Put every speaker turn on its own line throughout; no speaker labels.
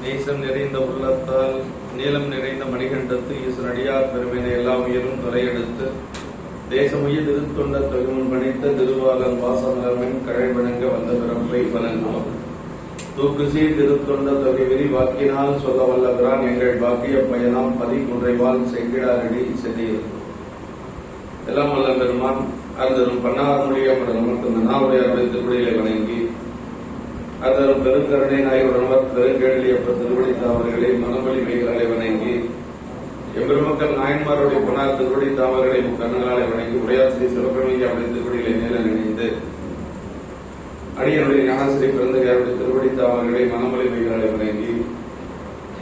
நேசம் நிறைந்த உள்ளத்தால் நீளம் நிறைந்த மணிகண்டத்து ஈஸ்வரடியார் பெருமையை எல்லா உயிரும் தொலையெடுத்து தேசமுயிர் திருத்தொண்ட தொகுமுன் பணித்த திருவாளன் வாசமலமின் கழைவணங்க வந்த பிறப்பை வணங்குவோம். தூக்குசி திருத்தொண்ட தொகை விரி வாக்கினால் சொல்ல வல்லவரான் எங்கள் பாக்கிய பயனாம் பதிக்குன்றைவால் செங்கிடாரடி செதியிருக்கும். எல்லாம் வல்ல பெருமான் அருந்தரும் பன்னார் மொழியப்பட நமக்கு நாவுடைய திருவிடையிலே வணங்கி அதரும் பெருங்கருணை நாயகர் பெருங்கேளியப்ப திருவடித்த அவர்களை மனவலிமைகளை வணங்கி எம்பெருமக்கள் நாயன்மாருடைய பொன்னார் திருவடித்த அவர்களை கண்ணனாலை வணங்கி உடையாசிரி சிவகமிக்கு அவருடைய திருவடிகளை மேல நினைந்து அடியனுடைய ஞானசிரி பிறந்தகையாருடைய திருவடித்த அவர்களை மனவலிமைகளை வணங்கி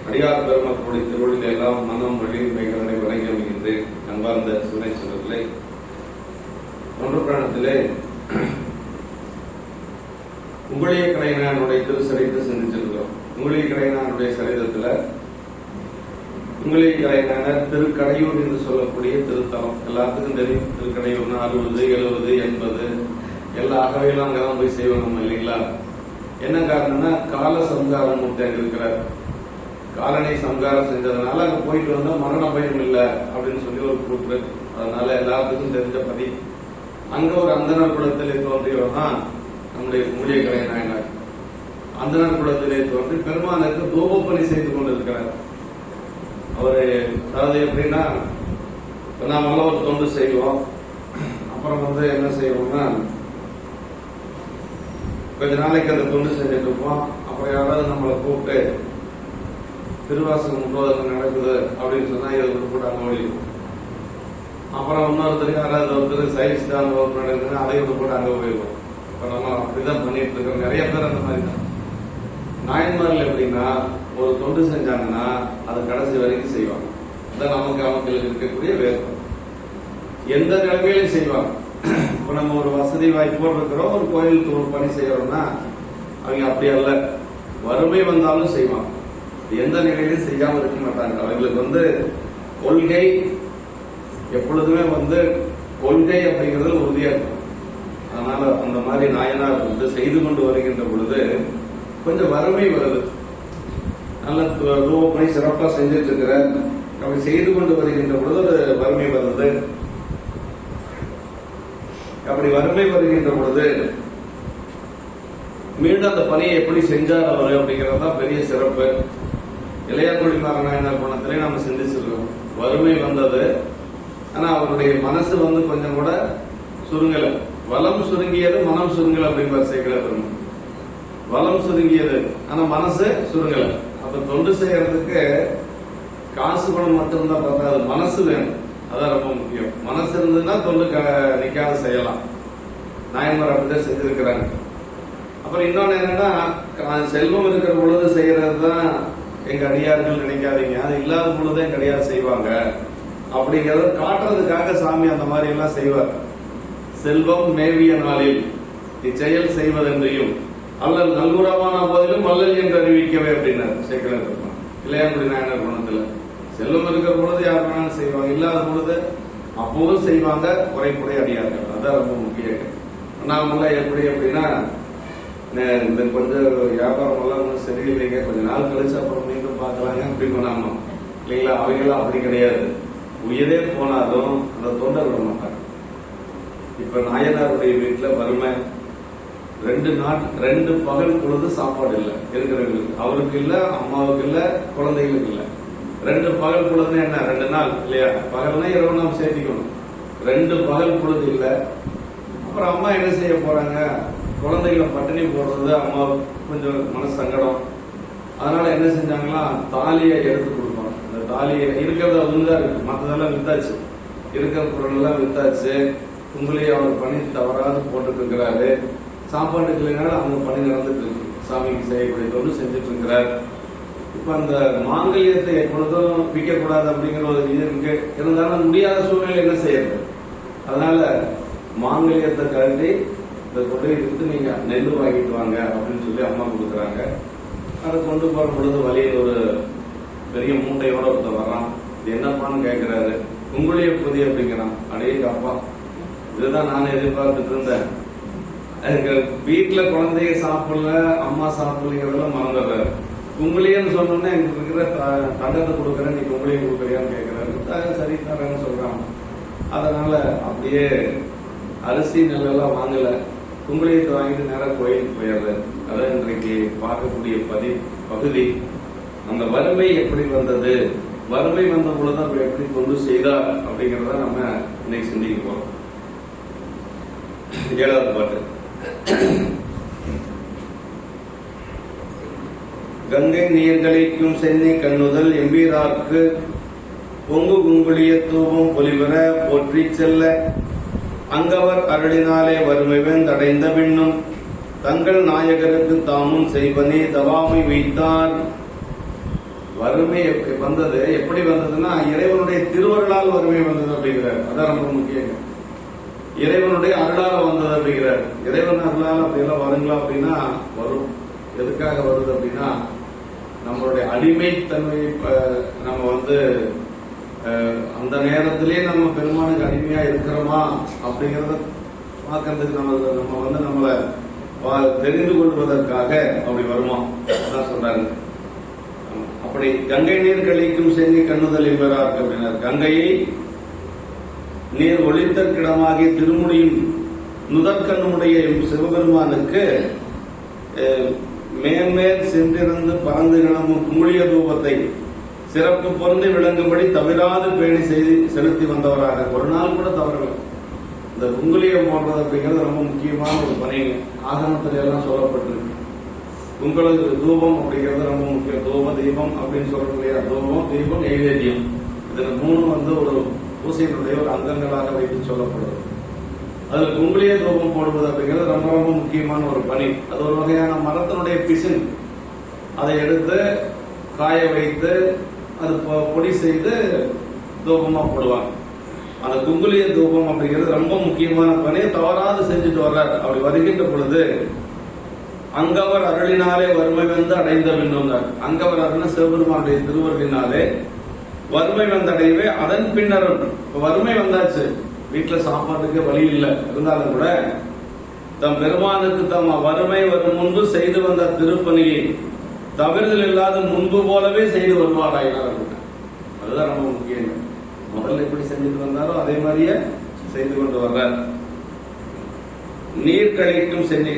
அடியார் பெருமக்களுடைய திருவடியில் எல்லாம் மனம் வலிமைகளை வணங்கி அமைகின்றேன். அன்பார்ந்த சுனை சொல்வதில்லை ஒன்று பிராணத்திலே உங்களுடைய கலைஞனுடைய திருச்சரித்தை சிந்திச்சிருக்கிறோம். உங்களுடைய கலைஞனுடைய சரிதத்துல உங்களுடைய கலைஞர் திருக்கடையூர் என்று சொல்லக்கூடிய திருத்தலம் எல்லாத்துக்கும் தெரியும். திருக்கடையூர்னா 60, 70, 80 எல்லா அகவையிலும் அங்கதான் போய் செய்வோம் நம்ம இல்லைங்களா? என்ன காரணம்னா கால சம்காரம் அங்க இருக்கிறார். காலனை சம்காரம் செஞ்சதுனால அங்க போயிட்டு வந்தா மரண பயம் இல்லை அப்படின்னு சொல்லி ஒரு கூற்று. அதனால எல்லாத்துக்கும் தெரிஞ்சபடி அங்க ஒரு அந்தனர் குலத்திலே தோன்றியவர் தான் நம்முடைய மூலிகை நாயனார். அந்தனர் குலத்திலே தோன்றி பெருமானுக்கு தூபப்பணி செய்து கொண்டிருக்கிறார். அவரு அதாவது எப்படின்னா நாம ஒரு தொண்டு செய்வோம். அப்புறம் என்ன செய்வோம்னா கொஞ்ச நாளைக்கு அந்த தொண்டு செஞ்சுட்டு இருப்போம். அப்புறம் யாராவது நம்மளை கூப்பிட்டு திருவாசகம் முன்னோதல் நடக்குது அப்படின்னு சொன்னா இதை கூட அங்க ஓடிடுவோம். அப்புறம் இன்னொருத்தருக்கு யாராவது ஒருத்தர் சயின்ஸ் தான் நடக்குதுன்னா அதை கூட அங்க போயிடுவோம். இப்ப நம்ம அப்படிதான் பண்ணிட்டு இருக்கோம். நிறைய பேர் அந்த மாதிரி தான். நாயன்மார்கள் எப்படின்னா ஒரு தொண்டு செஞ்சாங்கன்னா அதை கடைசி வரைக்கும் செய்வாங்க. அதான் நமக்கு அவங்களுக்கு இருக்கக்கூடிய வேறு எந்த நிலைமையிலும் செய்வாங்க. இப்ப நம்ம ஒரு வசதி வாய்ப்போடு இருக்கிறோம், ஒரு கோயிலுக்கு ஒரு பணி செய்யறோம்னா அவங்க அப்படி அல்ல, வறுமை வந்தாலும் செய்வாங்க. எந்த நிலையிலும் செய்யாம இருக்க மாட்டாங்க. அவங்களுக்கு கொள்கை எப்பொழுதுமே கொள்கை அப்படிங்கிறது உறுதியா இருக்கும். அதனால அந்த மாதிரி நாயனார் செய்து கொண்டு வருகின்ற பொழுது கொஞ்சம் வறுமை வருது. நல்ல ரூபப்பணி சிறப்பா செஞ்சுட்டு இருக்கிற அப்படி செய்து கொண்டு வருகின்ற பொழுது ஒரு வறுமை வருது. அப்படி வறுமை வருகின்ற பொழுது மீண்டும் அந்த பணியை எப்படி செஞ்சார் அவரு அப்படிங்கறதுதான் பெரிய சிறப்பு. இளையாங்குடி நாராயணர் பணத்திலே நம்ம சிந்திச்சிருக்கோம். வறுமை வந்தது, ஆனா அவருடைய மனசு கொஞ்சம் கூட சுருங்கல. வளம் சுருங்கியது மனம் சுருங்கல அப்படிங்கிற சேர்க்கல. வளம் சுருங்கியது ஆனா மனசு சுருங்கல. அப்ப தொண்டு செய்யறதுக்கு காசு பணம் மட்டும்தான் பார்த்தாது, மனசு வேணும். அதான் ரொம்ப முக்கியம். மனசு இருந்ததுன்னா தொண்டு நிக்காத செய்யலாம். நாயன்மார் அப்படிதான் செஞ்சிருக்கிறாங்க. அப்புறம் இன்னொன்னு என்னன்னா செல்வம் இருக்கிற பொழுது செய்யறதுதான் எங்க அடியார்கள் நினைக்காதீங்க, அது இல்லாத பொழுது எங்க அடியார் செய்வாங்க அப்படிங்கறத காட்டுறதுக்காக சாமி அந்த மாதிரி எல்லாம் செய்வார். செல்வம் மேவிய நாளில் இச்செயல் செய்வதென்றையும் அல்லல் நல்குறவான போதிலும் அல்லல் என்று அறிவிக்கவே அப்படின்னாரு சேக்கலர் பெருமான் இளையாங்குடி நாயனார் குணத்துல. செல்வம் இருக்கிற பொழுது யார் வேணாலும் செய்வாங்க, இல்லாத பொழுது அப்போதும் செய்வாங்க. குறை அடியார்கள். அதான் ரொம்ப முக்கியம். நாமெல்லாம் எப்படி அப்படின்னா இந்த கொஞ்சம் வியாபாரம் எல்லாம் ஒன்றும் சரியில்லைங்க, கொஞ்ச நாள் கழிச்சு அப்புறம் மீண்டும் பார்க்கலாங்க அப்படி பண்ணாம இல்லைங்களா? அவங்களாம் அப்படி கிடையாது. உயிரே போனாலும் அந்த தொண்டை விட மாட்டாங்க. இப்ப நாயனாருடைய வீட்டுல வறுமை 2 பகல் பொழுது சாப்பாடு இல்லை இருக்கிறவங்களுக்கு. அவருக்கு இல்ல, அம்மாவுக்கு இல்ல, குழந்தைகளுக்கு இல்ல. 2 பகல் பொழுது என்ன 2 நாள் இல்லையா? பகல்னா இரவு நாம் சேர்த்திக்கணும். 2 பகல் பொழுது இல்ல. அப்புறம் அம்மா என்ன செய்ய போறாங்க? குழந்தைகளை பட்டினி போடுறது அம்மா கொஞ்சம் மனசு சங்கடம். அதனால என்ன செஞ்சாங்களா, தாலியை எடுத்து கொடுப்பாங்க. அந்த தாலியை இருக்கிறத ஒண்ணுதான் இருக்கு, மற்றதெல்லாம் வித்தாச்சு. இருக்கிற பொருள் எல்லாம் வித்தாச்சு. உங்களையே அவர் பணி தவறாது போட்டுட்டு இருக்கிறாரு. சாப்பாட்டுக்கு இல்லைனாலும் அவங்க பணி நடந்துட்டு இருக்கு. சாமிக்கு செய்யக்கூடிய தொண்டு செஞ்சுட்டு இருக்கிறார். இப்ப அந்த மாங்கல்யத்தை எப்பொழுதும் விற்க கூடாது அப்படிங்கிற ஒரு இது இருக்கு. இருந்தாலும் முடியாத சூழ்நிலை என்ன செய்யறது? அதனால மாங்கல்யத்தை கருதி இந்த கொடையை விட்டு நீங்க நெல் வாங்கிட்டு வாங்க அப்படின்னு சொல்லி அம்மா கொடுக்குறாங்க. அதை கொண்டு போற பொழுது வழியில் ஒரு பெரிய மூட்டையோட ஒருத்தர் வர்றான். இது என்னப்பான்னு கேட்கிறாரு. உங்களையே புதிய அப்படிங்கிறான். அடே அப்பா, இதுதான் நானும் எதிர்பார்த்துட்டு இருந்தேன். வீட்டுல குழந்தைய சாப்பிடல, அம்மா சாப்பிடலங்கிறதெல்லாம் மறந்துடுறாரு. குங்குளியன்னு சொன்னோன்னே எங்களுக்கு இருக்கிற தங்கத்தை கொடுக்குறேன், நீ குங்குளியம் கொடுக்குறியான்னு கேட்கிறாரு. சரி தரேன்னு சொல்றாங்க. அதனால அப்படியே அரிசி நெல்லெல்லாம் வாங்கல, குங்குளியத்தை வாங்கிட்டு நேரம் கோயிலுக்கு போயிடுறாரு. அதான் இன்றைக்கு பார்க்கக்கூடிய பகுதி. அந்த வறுமை எப்படி வந்தது, வறுமை வந்த பொழுது அவர் எப்படி கொண்டு செய்தார் அப்படிங்கிறத நம்ம இன்னைக்கு சிந்திக்க போறோம். 7வது பாட்டு. கங்கை நீர்களிக்கும் சென்னி கண்ணுதல் எம்பீரார்க்கு பொங்கு குங்குளிய தூவும் பொலிவர போற்றி செல்ல அங்கவர் அருளினாலே வறுமை வெந்தடைந்த பின்னும் தங்கள் நாயகருக்கு தாமும் செய்வனே தவாமை வைத்தார். வறுமை வந்தது எப்படி வந்ததுன்னா இறைவனுடைய திருவருளால் வறுமை வந்தது அப்படிங்கிறார். அதான் ரொம்ப முக்கியம். இறைவனுடைய அருளால் வந்தது அப்படிங்கிறார். இறைவன் அருளால் அப்படியெல்லாம் வருங்களா அப்படின்னா வரும். எதுக்காக வருது அப்படின்னா நம்மளுடைய அடிமைத்தன்மை நம்ம அந்த நேரத்திலே நம்ம பெருமானுக்கு அடிமையா இருக்கிறோமா அப்படிங்கறத பார்க்கறதுக்கு நம்மளை தெரிந்து கொள்வதற்காக அப்படி வருமா அதான் சொல்றாங்க. அப்படி கங்கை நீர் கழிக்கும் சென்னி கண்ணுதல் என்பார் அப்படின்னார். கங்கையை நீர் ஒளித்தற்கிடமாகி திருமுடியும் நுதற்கண்ணுடைய சிவபெருமானுக்கு மேன்மேல் சென்றிருந்து பறந்து கிளம்பும் குங்குளிய ரூபத்தை சிறப்பு பொருந்தி விளங்கும்படி தவிராது பேணி செய்து செலுத்தி வந்தவராக ஒரு நாள் கூட தவறவில்லை. இந்த குங்குளியம் போடுறது அப்படிங்கிறது ரொம்ப முக்கியமான ஒரு பணி. ஆகமத்துல எல்லாம் சொல்லப்பட்டிருக்கு. உங்களுக்கு தூபம் அப்படிங்கிறது ரொம்ப முக்கியம். தூப தீபம் அப்படின்னு சொல்றோம் இல்லையா? தூபம், தீபம், நைவேத்தியம், இதுல 3 ஒரு பூசையினுடைய ஒரு அங்கங்களாக வைத்து சொல்லப்படுறது. அதுல குங்குளிய தூபம் போடுவது அப்படிங்கிறது ரொம்ப ரொம்ப முக்கியமான ஒரு பணி. அது ஒரு வகையான மரத்தினுடைய பிசின், அதை எடுத்து காய வைத்து அது பொடி செய்து தூபமா போடுவாங்க. அந்த குங்குளிய தூபம் அப்படிங்கிறது ரொம்ப முக்கியமான பணி. தவறாது செஞ்சுட்டு வர்றார். அப்படி வருகின்ற பொழுது அங்கவர் அருளினாலே வறுமை வந்து அடைந்த பின்னும், அங்கவர் அருள் சிவபெருமானுடைய திருவருளினாலே வறுமை வந்தடையவே அதன் பின்னரும். வறுமை வந்தாச்சு, வீட்டுல சாப்பாட்டுக்கு வழி இல்லை, இருந்தாலும் கூட தம் பெருமானுக்கு தம் வறுமை வரும் முன்பு செய்து வந்த திருப்பணியை தவறுதல் இல்லாத முன்பு போலவே செய்து வருவாராயினார். அதுதான் ரொம்ப முக்கியம். முதல்ல எப்படி செஞ்சுட்டு வந்தாரோ அதே மாதிரியே செய்து கொண்டு வர்றார். நீர் கழிக்கும் சென்னி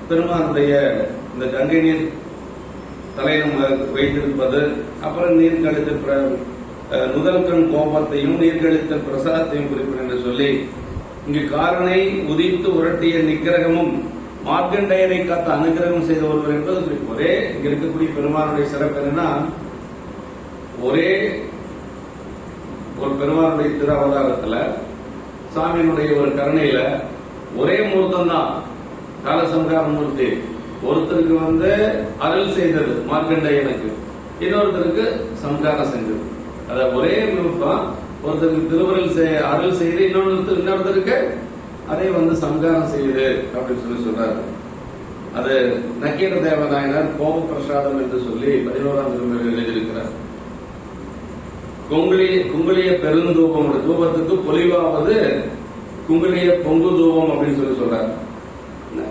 பெருமானுடைய இந்த கங்கை நீர் தலையிலும் வைத்திருப்பது, அப்புறம் நீர் கழித்த முதல்கண் கோபத்தையும் நீர் கழித்த பிரசாதத்தையும் குறிப்பிடும் என்று சொல்லி இங்கு காரனை உதித்து உரட்டிய நிக்கிரகமும் மார்க்கண்டேயரை காத்த அனுகிரகம் செய்த ஒருவர் என்பது ஒரே. இங்க இருக்கக்கூடிய பெருமானுடைய சிறப்பு என்னன்னா, ஒரே ஒரு பெருமானுடைய திரு அவதாரத்துல சாமியினுடைய ஒரு கருணையில ஒரே மூர்த்தம் தான் காலசம்கார மூர்த்தி. ஒருத்தருக்கு அருள் செய்தது மார்க்கண்டேயனுக்கு, இன்னொருத்தருக்கு சம்காரம் செஞ்சது. அத ஒரே மூர்த்தம், ஒருத்தருக்கு திருவருள் அருள் செய்து இன்னொருத்தருக்கு அதை சம்காரம் செய்யுது அப்படின்னு சொல்றாரு. அது நக்கீர தேவநாயனார் கோப பிரசாதம் என்று சொல்லி 11ஆம் திருமுறையில் எழுதியிருக்கிறார். குங்குளிய பெருந்தூபம், தூபத்துக்கு பொலிவாவது குங்குளிய பொங்கு தூபம் அப்படின்னு சொல்றாரு.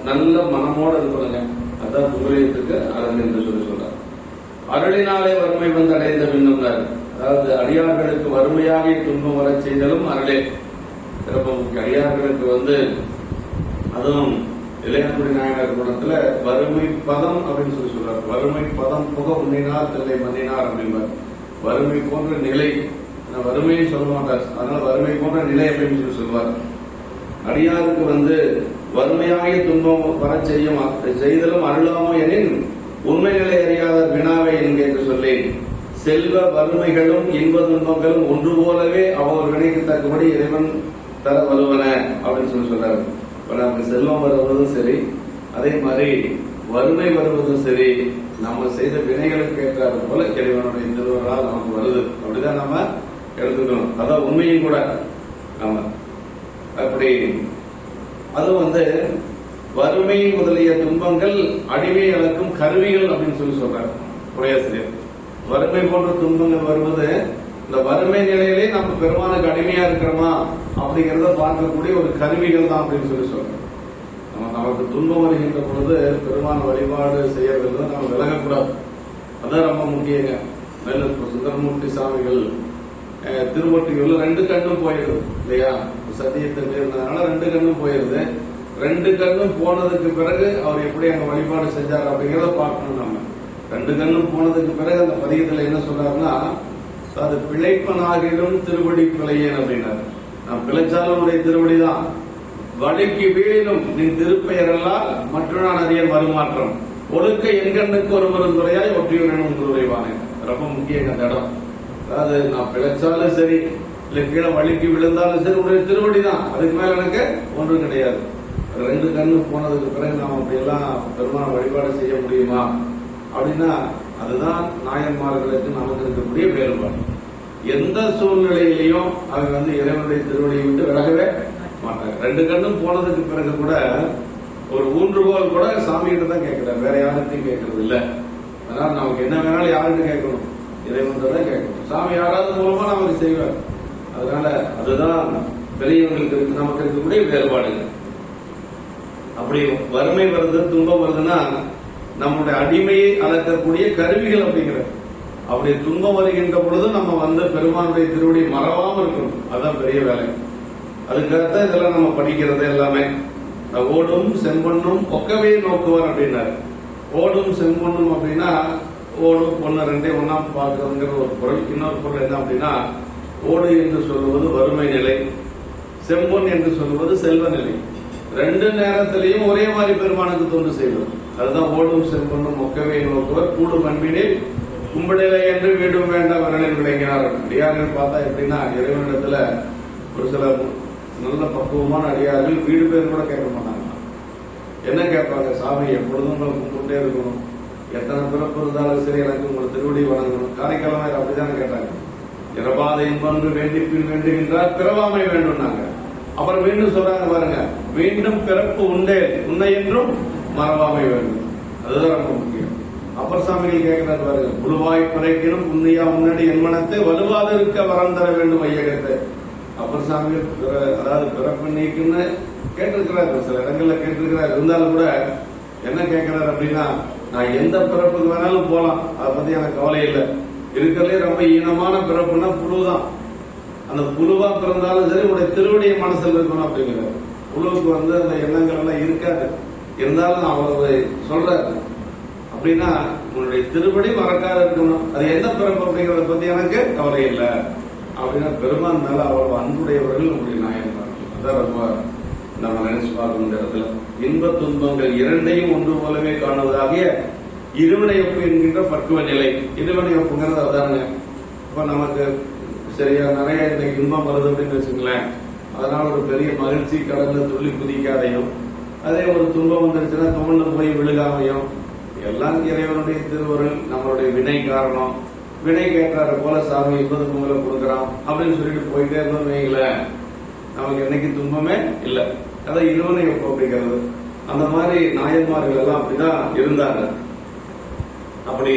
நல்ல மனமோட இருக்கணுங்க, அதான் குங்குளியத்துக்கு அரண் என்று சொல்றார். அருளினாலே வறுமை வந்து அடைந்த பின்னும், அதாவது அடியார்களுக்கு வறுமையாக துன்பம் வர செய்தலும் அருளே. சிறப்பு அடியார்களுக்கு அதுவும் இளையான்குடி நாயனார் குணத்துல வறுமை பதம் அப்படின்னு சொல்றாரு. வறுமை பதம் புக உண்ணினார் தில்லை மன்னினார் அப்படின்பார். வறுமை போன்ற நிலை, வறுமையை சொல்ல மாட்டார், அதனால வறுமை போன்ற நிலை அப்படின்னு சொல்லுவார். அடியாருக்கு வறுமையாகி துன்பம் வர செய்தலும் அருளாமோ எனின் உண்மை நிலை அறியாத வினாவை என்று சொல்லி செல்வ வறுமைகளும் இன்ப துன்பங்களும் ஒன்று போலவே அவர் வினைக்கு தக்கபடி இறைவன் தர வருவன அப்படின்னு சொல்றாரு. நமக்கு செல்வம் வருவதும் சரி, அதே மாதிரி வறுமை வருவதும் சரி, நம்ம செய்த வினைகளுக்கு ஏற்றாது போல இறைவனுடைய திருவருளால் நமக்கு வருது. அப்படிதான் நம்ம எடுத்துக்கணும். அதான் உண்மையும் கூட. நம்ம அப்படி அதுவும் வறுமை முதலிய துன்பங்கள் அடிமை அளக்கும் கருவிகள் அப்படின்னு சொல்றாரு உரையாசிரியர். வறுமை போன்ற துன்பங்கள் வருவது இந்த வறுமை நிலையிலே நம்ம பெருமானுக்கு அடிமையா இருக்கிறோமா அப்படிங்கறத பார்க்கக்கூடிய ஒரு கருவிகள் தான் அப்படின்னு சொல்றோம். நமக்கு துன்பம் வருகின்ற பொழுது பெருமான வழிபாடு செய்யறதுல நம்ம விலகக்கூடாது. அதான் ரொம்ப முக்கியங்க. மேல சுந்தரமூர்த்தி சாமிகள் திருவொற்றியூர்ல 2 கண்ணும் போயிடுது இல்லையா, சத்தியத்தை இருந்ததுனால 2 கண்ணும் போயிருது. 2 கண்ணும் போனதுக்கு பிறகு அவர் எப்படி அங்க வழிபாடு செஞ்சார் அப்படிங்கிறத பார்க்கணும். நம்ம 2 கண்ணும் போனதுக்கு பிறகு அந்த பதியத்துல என்ன சொல்றாருன்னா, அது பிழைப்பனாகிலும் திருவடி பிழையேன் அப்படின்னாரு. நான் பிழைச்சாலும் திருவடிதான், வழிக்கு வீழினும் நின் திருப்பெயரெல்லாம் மற்ற நான் அறிய மறுமாற்றம் ஒழுக்க எண்கண்ணுக்கு ஒரு மருந்துரையாய் ஒற்றியுடன் குருவைவானே. ரொம்ப முக்கியம் அந்த இடம். அதாவது நான் பிழைச்சாலும் சரி, இல்ல கீழே வழிக்கு விழுந்தாலும் சரி, உடைய திருவடி தான், அதுக்கு மேல எனக்கு ஒன்றும் கிடையாது. 2 கண்ணு போனதுக்கு பிறகு நாம் அப்படியெல்லாம் பெருமான வழிபாடு செய்ய முடியுமா அப்படின்னா, அதுதான் நாயன்மார்களுக்கு நமக்கு இருக்கக்கூடிய வேறுபாடு. எந்த சூழ்நிலையிலையும் அவங்க இறைவனுடைய திருவடியை விட்டு விலகவே மாட்டாங்க. 2 கண்ணும் போனதுக்கு பிறகு கூட ஒரு ஊன்றுகோல் கூட சாமி கிட்ட தான் கேட்கிறார், வேற யார்கிட்டையும் கேட்கறது இல்ல. அதனால நமக்கு என்ன வேணாலும் யார்கிட்ட கேட்கணும், இறைவன் தான் கேட்கணும். சாமி யாராவது மூலமா நமக்கு செய்வார். அதனால அதுதான் பெரியவங்களுக்கு நமக்கு இருக்கக்கூடிய வேறுபாடுங்க. அப்படி வறுமை வருது, துன்பம் வருதுன்னா நம்முடைய அடிமையை அளக்கக்கூடிய கருவிகள் அப்படிங்கிற. அப்படி துன்பம் வருகின்ற பொழுது நம்ம பெருமானுடைய திருவடி மறவாம இருக்கணும். அதுதான் பெரிய வேலை. அதுக்காகத்தான் இதெல்லாம் நம்ம படிக்கிறது எல்லாமே. ஓடும் செம்பொன்னும் ஒக்கவே நோக்குவார் அப்படின்னாரு. ஓடும் செம்பொன்னும் அப்படின்னா, ஓடும் பொண்ணு 2 ஒன்னா பார்க்கறதுங்கிற ஒரு பொருள். இன்னொரு பொருள் என்ன அப்படின்னா, ஓடு என்று சொல்லுவது வறுமை நிலை, செம்பொன் என்று சொல்லுவது செல்வ நிலை. 2 நேரத்திலையும் ஒரே மாதிரி பெருமானுக்கு தொண்டு செய்வது. அதுதான் ஓடும் செம்பொன்னும் ஒக்கவே நோக்குவர் கூடும் அன்பினில் கும்பிடலை என்று வீடும் வேண்டாம் விரலில் விளங்கினார். அடியார்கள் பார்த்தா எப்படின்னா, இறைவனிடத்துல ஒரு சில நல்ல பக்குவமான அடியார்கள் வீடு பேர் கூட கேட்க மாட்டாங்க. என்ன கேட்பாங்க, சாமி எப்பொழுதும் உங்களை கும்பிட்டே இருக்கணும், எத்தனை பிறப்பு இருந்தாலும் சரி எனக்கு உங்களை திருவடி வணங்கணும். காரைக்காலமாக அப்படித்தானே கேட்டாங்க. இறபாத இன்பன்று வேண்டிப்பின் வேண்டுகின்றார் பிறவாமை வேண்டும் நாங்க. அப்புறம் மீண்டும் சொல்றாங்க பாருங்க, மீண்டும் பிறப்பு உண்டே உன்னை என்றும் மறவாமை வேண்டும். அதுதான் ரொம்ப முக்கியம். அப்பர் சாமிகள் கேட்கிறார் பாருங்க, புழுவாய் பிறக்கினும் புண்ணியா முன்னாடி என் மனத்தை வலுவாத இருக்க வரம் தர வேண்டும் ஐயகத்தை. அப்பர் சாமிகள் அதாவது பிறப்பு நீக்குன்னு கேட்டிருக்கிறார், சில இடங்கள்ல கேட்டிருக்கிறார். இருந்தாலும் கூட என்ன கேட்கிறார் அப்படின்னா, நான் எந்த பிறப்புக்கு வேணாலும் போலாம், அதை பத்தி எனக்கு கவலை இல்லை. இருக்கிறதே ரொம்ப ஈனமான பிறப்புன்னா புழுதான். அந்த புழுவா பிறந்தாலும் சரி உடைய திருவடியை மனசில் இருக்கணும் அப்படிங்கிறார். புழுவுக்கு அந்த எண்ணங்கள் எல்லாம் இருக்காது. இருந்தாலும் அவர் சொல்றாரு அப்படின்னா, உன்னுடைய திருவடி மறக்காத இருக்கணும். அது எந்த பிறப்பு அப்படிங்கிறத பத்தி எனக்கு கவலை இல்லை அப்படின்னா, பெருமான் மேல அவ்வளவு அன்புடையவர்கள் நம்முடைய நாயன்மார்கள். அதான் ரொம்ப நம்ம நினைச்சு பார்க்கணும். இந்த இடத்துல இன்ப துன்பங்கள் 2ஐயும் ஒன்று போலவே காணுவதாகிய இருவினையொப்பு என்கின்ற பக்குவ நிலை. இருவினையொப்புங்கிறது அதானுங்க. இப்ப நமக்கு சரியா நிறைய இந்த இன்பம் வருது அப்படின்னு வச்சுங்களேன், அதனால ஒரு பெரிய மகிழ்ச்சி கடல்ல துள்ளி குதிக்காதையும், அதே ஒரு துன்பம் வந்துருச்சுன்னா துவண்டு போய் விழுகாமையும், எல்லாம் இறைவனுடைய திருவருள், நம்மளுடைய வினை காரணம். வினை கேட்டாரு போல சாமி இன்பது பொங்கலை கொடுக்குறான் அப்படின்னு சொல்லிட்டு போயிட்டே இருந்தோம் வைங்களேன், நமக்கு என்னைக்கு துன்பமே இல்லை. அதான் இருவனை அப்படிங்கிறது. அந்த மாதிரி நாயன்மார்கள் எல்லாம் அப்படிதான் இருந்தாங்க. அப்படி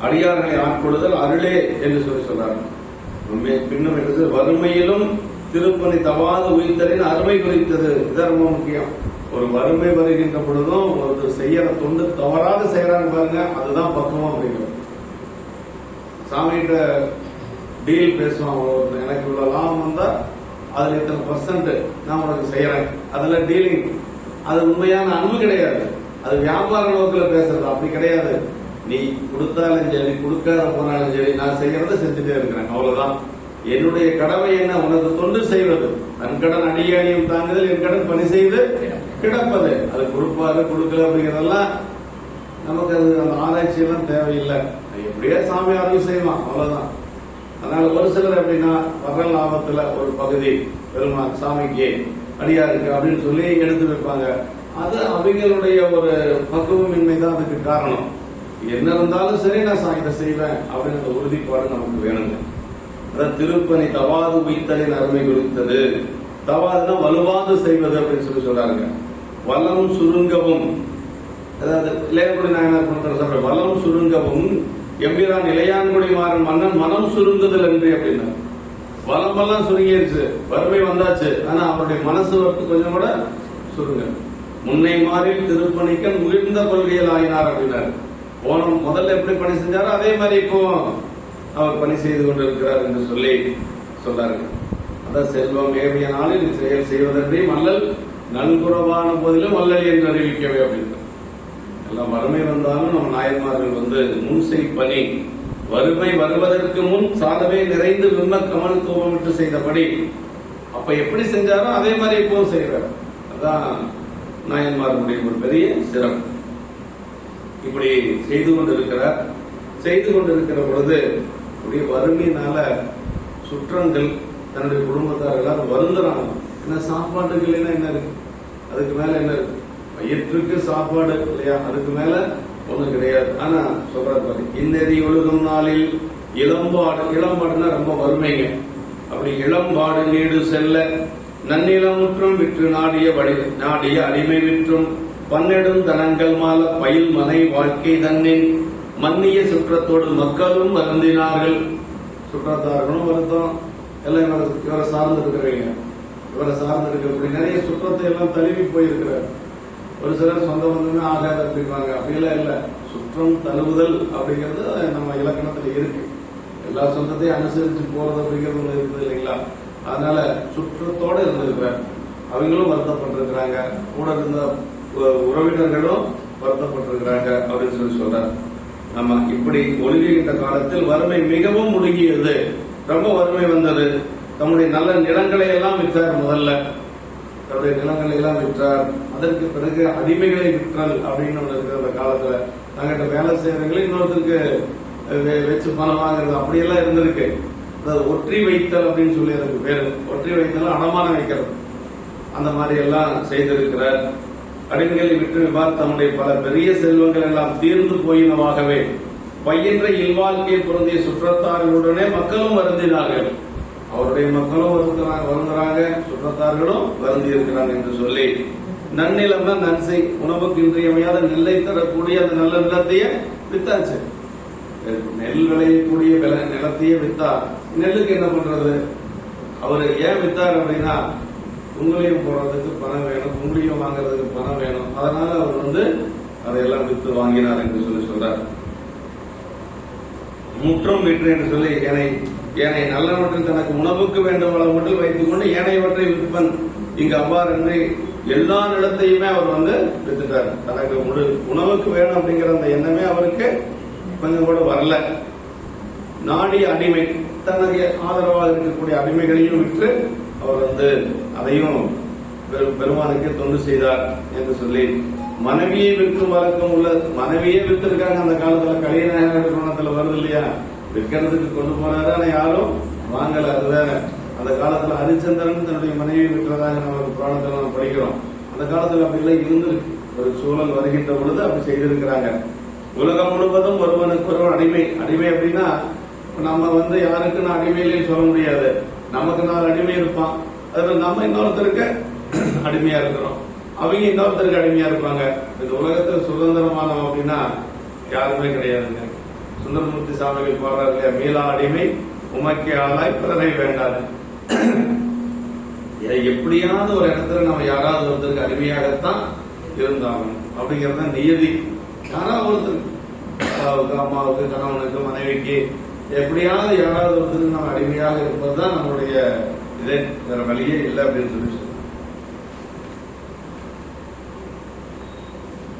அடியார்களை ஆட்கொள்ளுதல் அருளே என்று சொல்றாங்க. பின்னும் என்று வறுமையிலும் திருப்பணி தவாது உயிர்த்தலின் அருமை குறித்தது. இது ரொம்ப முக்கியம். ஒரு வறுமை வருகின்ற பொழுதும் ஒரு செய்யற தொண்டு தவறாக செய்யறாங்க பாருங்க, அதுதான் பக்குவம் அப்படிங்கிறது. சாமிகிட்ட டீல் பேசுவாங்க, எனக்கு இவ்வளவு லாபம் வந்தா அதுல இத்தனை % நான் உனக்கு செய்யறேன், அதுல டீலிங். அது உண்மையான அன்பு கிடையாது, அது வியாபார நோக்கில் பேசுறது. அப்படி கிடையாது. நீ கொடுத்தாலும் சரி கொடுக்காத போனாலும் சரி, நான் செய்யறத செஞ்சுட்டே இருக்கிறேன், அவ்வளவுதான். என்னுடைய கடமை என்ன, உனக்கு தொண்டு செய்வது. தன் கடன் அடியாணியும் தாங்குதல், என் கடன் பணி செய்து கிடப்பது. அது கொடுப்பாரு கொடுக்கல அப்படிங்கிறதெல்லாம் நமக்கு அது அந்த ஆராய்ச்சி எல்லாம் தேவையில்லை. எப்படியே சாமி அருள் செய்வான், அவ்வளவுதான். அதனால ஒரு சிலர் எப்படின்னா வர லாபத்துல ஒரு பகுதி பெருமாள் சாமிக்கு அடியாருக்கு அப்படின்னு சொல்லி எடுத்து வைப்பாங்க. அது அவங்களுடைய ஒரு பக்குவமின்மை தான் அதுக்கு காரணம். என்ன இருந்தாலும் சரி நான் இதை செய்வேன் அப்படின்னு அந்த உறுதிப்பாடு நமக்கு வேணுங்க. அதான் திருப்பணி தவாது உயிர்த்தலின் அருமை குறித்தது. தவாதுனா வலுவாது செய்வது அப்படின்னு சொல்லி சொல்றாங்க. வலம் சுருங்கவும், அதாவது இளையகுடி நாயனார் சொல்ற வலம் சுருங்கவும் எம்பிரான் இளையான்குடி மாறன் மன்னன் மனம் சுருங்குதல் என்று அப்படின்னா, வலமெல்லாம் சுருங்கிருச்சு, வறுமை வந்தாச்சு, ஆனா அவருடைய மனசு கொஞ்சம் கூட சுருங்க. முன்னை மாறி திருப்பணிக்க உயர்ந்த கொள்கையில் ஆயினார் அப்படின்னாரு. போன முதல்ல எப்படி பணி செஞ்சாரோ அதே மாதிரி இப்போ அவர் பணி செய்து கொண்டிருக்கிறார் என்று சொல்லி சொல்றார்கள். அதான் செல்வம் ஏவிய நாளில் செயல் செய்வதன்றி மல்லல் நல்குறவான போதிலும் மல்லல் என்று அறிவிக்கவே அப்படின்னு. எல்லாம் வறுமை வந்தாலும் நம்ம நாயன்மார்கள் முன் செய் பணி வறுமை வருவதற்கு முன் சாதமே நிறைந்து விம்ம கமல் தூவமிட்டு செய்தபடி அப்ப எப்படி செஞ்சாரோ அதே மாதிரி இப்போ செய்யறாரு. அதான் நாயன்மார்களுடைய ஒரு பெரிய சிறப்பு. இப்படி செய்து கொண்டிருக்கிறார். செய்து கொண்டிருக்கிற பொழுது இப்படி வறுமையினால சுற்றங்கள் தன்னுடைய குடும்பத்தார் எல்லாரும் வருந்துறாங்க. என்ன சாப்பாட்டுக்கு இல்லைன்னா என்ன இருக்கு, அதுக்கு மேல என்ன இருக்கு, வயிற்றுக்கு சாப்பாடு இல்லையா, அதுக்கு மேல ஒண்ணும் கிடையாது. ஆனா சொல்றாரு, இன்னெறி ஒழுகும் நாளில் இளம்பாடு, இளம்பாடுன்னா ரொம்ப வறுமைங்க. அப்படி இளம்பாடு நீடு செல்ல நன்னிலமுற்றும் விற்று நாடிய அடிமை விற்றும் பன்னெடும் தனங்கள் மால பயில் மனை வாழ்க்கை தன்னின் மன்னிய சுற்றத்தோடு மக்களும் வருந்தினார்கள். சுற்றத்தார்களும் வருத்தம், எல்லாம் இவரை சார்ந்து இருக்கிறவங்க, இவரை சார்ந்து இருக்கக்கூடிய நிறைய சுற்றத்தை எல்லாம் தழுவி போயிருக்கிறார். ஒரு சிலர் சொந்த பந்தமே ஆகாது அப்படிப்பாங்க. அப்படிலாம் இல்லை, சுற்றம் தழுவுதல் அப்படிங்கிறது நம்ம இலக்கணத்துல இருக்கு. எல்லா சொந்தத்தையும் அனுசரிச்சு போறது அப்படிங்கிறது ஒண்ணு இருக்குது இல்லைங்களா. அதனால சுற்றத்தோட இருந்திருக்கிறார். அவங்களும் வருத்தப்பட்டிருக்கிறாங்க, கூட இருந்த உறவினர்களும் வருத்தப்பட்டிருக்கிறாங்க அப்படின்னு சொல்லி சொல்றார். ஆமா, இப்படி ஒழுங்குகின்ற காலத்தில் வறுமை மிகவும் முழுகியது, ரொம்ப வறுமை வந்தது. தம்முடைய நல்ல நிலங்களை எல்லாம் விற்றார். முதல்ல தன்னுடைய நிலங்களை எல்லாம் விற்றார். அதற்கு பிறகு அடிமைகளை விற்றல் அப்படின்னு ஒன்று இருக்கிற அந்த காலத்துல நாங்கிட்ட வேலை செய்யறவங்களே இன்னொருத்தருக்கு வச்சு பணம் வாங்குறது அப்படியெல்லாம் இருந்திருக்கு. அதாவது ஒற்றி வைத்தல் அப்படின்னு சொல்லி அதுக்கு பேரு. ஒற்றி வைத்தல் அடமானம் வைக்கிறது, அந்த மாதிரி எல்லாம் செய்திருக்கிறார். அடிமைகளை விற்றுவிவார். தம்முடைய பல பெரிய செல்வங்கள் எல்லாம் தீர்ந்து போயினவாகவே பயின்ற இல்வாழ்க்கையில் பொருந்திய சுற்றத்தார்களுடனே மக்களும் வருந்தினார்கள். அவருடைய மக்களும் வருந்துறாங்க, சுற்றத்தார்களும் வருந்தி இருக்கிறாங்க என்று சொல்லி நன்னிலம்னா நன்சை, உணவுக்கு இன்றியமையாத நெல்லை தரக்கூடிய அந்த நல்ல நிலத்தையே வித்தாச்சு. நெல் விளையக்கூடிய நிலத்தையே வித்தா நெல்லுக்கு என்ன பண்றது? அவரு ஏன் வித்தார் அப்படின்னா, உங்களையும் போடுறதுக்கு பணம் வேணும், உங்களையும் வாங்குறதுக்கு பணம் வேணும். அதனால அவர் அதையெல்லாம் வித்து வாங்கினார் என்று சொல்லி சொல்றார். முற்றும் விற்று என்று சொல்லி ஏனை நல்லவற்றில் தனக்கு உணவுக்கு வேண்டும் அளவு வைத்துக் கொண்டு ஏனையவற்றை விற்பன். இங்கு அவ்வாறு எல்லா நிலத்தையுமே அவர் வித்துட்டார். தனக்கு உணவுக்கு வேணும் அப்படிங்கிற அந்த எண்ணமே அவருக்கு கொஞ்சம் கூட வரல. நாடிய அடிமை, தனக்கு ஆதரவாக இருக்கக்கூடிய அடிமைகளையும் விற்று அவர் அதையும் பெருமானுக்கு தொண்டு செய்தார் என்று சொல்லி மனைவியை விற்கும் வழக்கம் உள்ள, மனைவியே வித்திருக்காங்க அந்த காலத்துல. கலியநாயகத்துல வருது இல்லையா, விற்கிறதுக்கு கொண்டு போனாரு, ஆனா யாரும் வாங்கல. அது வேற. அந்த காலத்துல ஹரிச்சந்திரன் தன்னுடைய மனைவியை விற்றதாக நம்ம புராணத்துல நம்ம படிக்கிறோம். அந்த காலத்துல அப்படி எல்லாம் இருந்திருக்கு. ஒரு சூழல் வருகின்ற பொழுது அப்படி செய்திருக்கிறாங்க. உலகம் முழுவதும் ஒருவனுக்கு ஒருவன் அடிமை. அடிமை அப்படின்னா நம்ம யாருக்கு நான் அடிமையிலேயே சொல்ல முடியாது. நமக்கு 4 அடிமை இருப்பான். அதுல நம்ம இன்னொருத்தருக்கு அடிமையா இருக்கிறோம், அவங்க இன்னொருத்தருக்கு அடிமையா இருப்பாங்க. இந்த உலகத்தில் சுதந்திரமானோம் அப்படின்னா யாருமே கிடையாதுங்க. சுந்தரமூர்த்தி சாமிகள் பாடுறாரு இல்லையா, மீளா அடிமை உமக்கே ஆளாய் பிறரை வேண்டாது. எப்படியாவது ஒரு இடத்துல நம்ம யாராவது ஒருத்தருக்கு அடிமையாகத்தான் இருந்தாகணும் அப்படிங்கறத நியதி. யாராவது ஒருத்தருக்கு, அப்பாவுக்கு, அம்மாவுக்கு, கணவனுக்கு, மனைவிக்கு, எப்படியாவது யாராவது ஒருத்தருக்கு நம்ம அடிமையாக இருப்பதுதான் நம்மளுடைய இதே, வேற வழியே இல்லை அப்படின்னு சொல்லி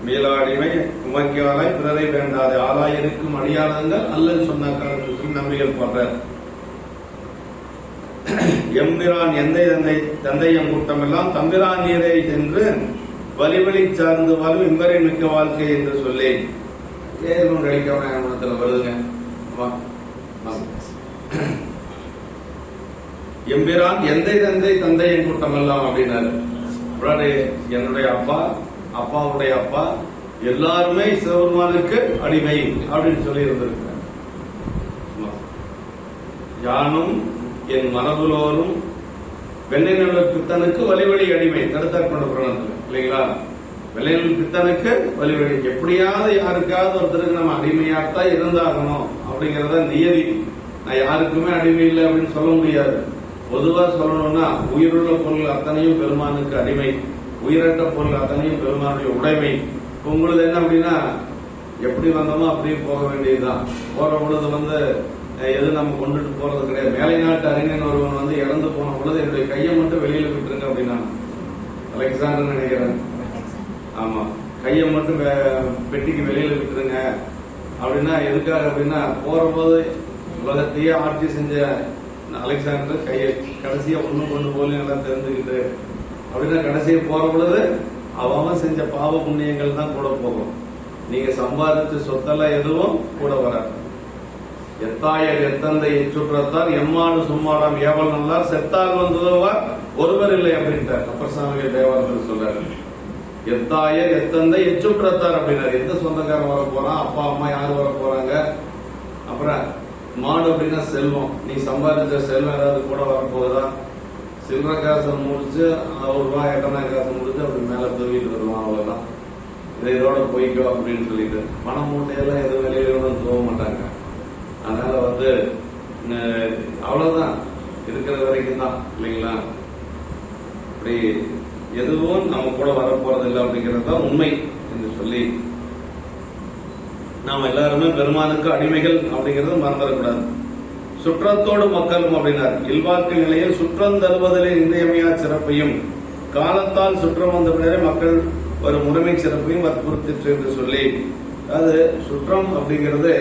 மீளா அடிமை உமக்கியாலாய் பிறரை வேண்டாது ஆளாயிருக்கும் அடியாளங்கள் அல்லன்னு சொன்னாக்காரன் நம்பிகள் பாடுறார். எம்பிரான் எந்தை தந்தையம் கூட்டம் எல்லாம் தம்பிரான் நீரை சென்று வலிவழி சார்ந்து வாழும் இம்பரை மிக்க வாழ்க்கை என்று சொல்லி ஏதோ அடிக்கவனத்துல வருதுங்க. எம்பிரான் எந்தை தந்தையம் கூட்டம் எல்லாம் அப்படின்னாரு. என்னுடைய அப்பா, அப்பாவுடைய அப்பா எல்லாருமே சிவபெருமானுக்கு அடிமை அப்படின்னு சொல்லி இருந்திருக்கிறார். யானும் என் மரபுலோரும் வெள்ளைநல்லூர் பித்தனுக்கு வழிவழி அடிமை. கருத்தாட்கொண்ட புராணத்துல இல்லைங்களா, வெள்ளைநல்லூர் பித்தனுக்கு வழிவழி. எப்படியாவது யாருக்காவது ஒருத்தருக்கு நம்ம அடிமையாகத்தான் இருந்தாகணும் அப்படிங்கறத நியதி. நான் யாருக்குமே அடிமை இல்லை அப்படின்னு சொல்ல முடியாது. பொதுவா சொல்லணும்னா உயிருள்ள பொருள் அத்தனையும் பெருமானுக்கு அடிமை, உயிரற்ற பொருள் அத்தனையும் பெருமானுடைய உடைமை. உங்களுக்கு என்ன அப்படின்னா, எப்படி வந்தோமோ அப்படியே போக வேண்டியதுதான். போற பொழுது வந்து எது நம்ம கொண்டுட்டு போறது கிடையாது. மேலை நாட்டு அறிஞன் ஒருவன் வந்து இறந்து போன பொழுது என்னுடைய கையை மட்டும் வெளியில விட்டுருங்க அப்படின்னா, அலெக்சாண்டர் நினைக்கிறேன், ஆமா, கையை மட்டும் பெட்டிக்கு வெளியில விட்டுருங்க அப்படின்னா எதுக்காக அப்படின்னா, போற போது உலகத்தையே ஆட்சி செஞ்ச அலெக்சாண்டர் கையை கடைசியா ஒண்ணும் கொண்டு போல எல்லாம் தெரிஞ்சுக்கிட்டு அப்படின்னா, கடைசியா போற பொழுது அவன் செஞ்ச பாவ புண்ணியங்கள் தான் கூட போகும். நீங்க சம்பாதிச்ச சொத்தெல்லாம் எதுவும் கூட வராது. எத்தாயர் எத்தந்தை எச்சுற்றத்தார் எம்மாடு சும்மாடாம் ஏவல் நல்லார் செத்தால் வந்ததுவார் ஒருவர் இல்லை அப்படின்ட்டார் அப்பர் சாமிகள் தேவாரத்தில் சொல்றாரு. எத்தாயர் எத்தந்தை எச்சுற்றத்தார் அப்படின்னாரு. எந்த சொந்தக்காரன் வர போறான், அப்பா அம்மா யாரு வர போறாங்க, அப்புறம் மாடு அப்படின்னா செல்வம், நீ சம்பாதிச்ச செல்வம் ஏதாவது கூட வரப்போகுதா, சில்லற காசை முடிச்சு ₹1 8 காசை முடிச்சு அப்படி மேல தூக்கிட்டு வருவான், அவ்வளவுதான், இதோட போய்க்கோ அப்படின்னு சொல்லிட்டு பணம் மூட்டையெல்லாம் எதுவும் வெளியில போக மாட்டாங்க. அதனால வந்து அவ்வளவுதான், இருக்கிற வரைக்கும் தான் இல்லைங்களா. அப்படி எதுவும் நம்ம கூட வரப்போறது இல்லை அப்படிங்கிறது தான் உண்மை என்று சொல்லி நாம எல்லாருமே பெருமானுக்கு அடிமைகள் அப்படிங்கறத மறந்துடக்கூடாது. சுற்றத்தோடு மக்களும் அப்படின்னார். இல்வாழ்க்கை நிலையில் சுற்றம் தருவதிலே இன்றியமையா சிறப்பையும் காலத்தால் சுற்றம் வந்த பின்னரே மக்கள் ஒரு முறைமை சிறப்பையும் வற்புறுத்திற்று என்று சொல்லி, அது சுற்றம் அப்படிங்கிறது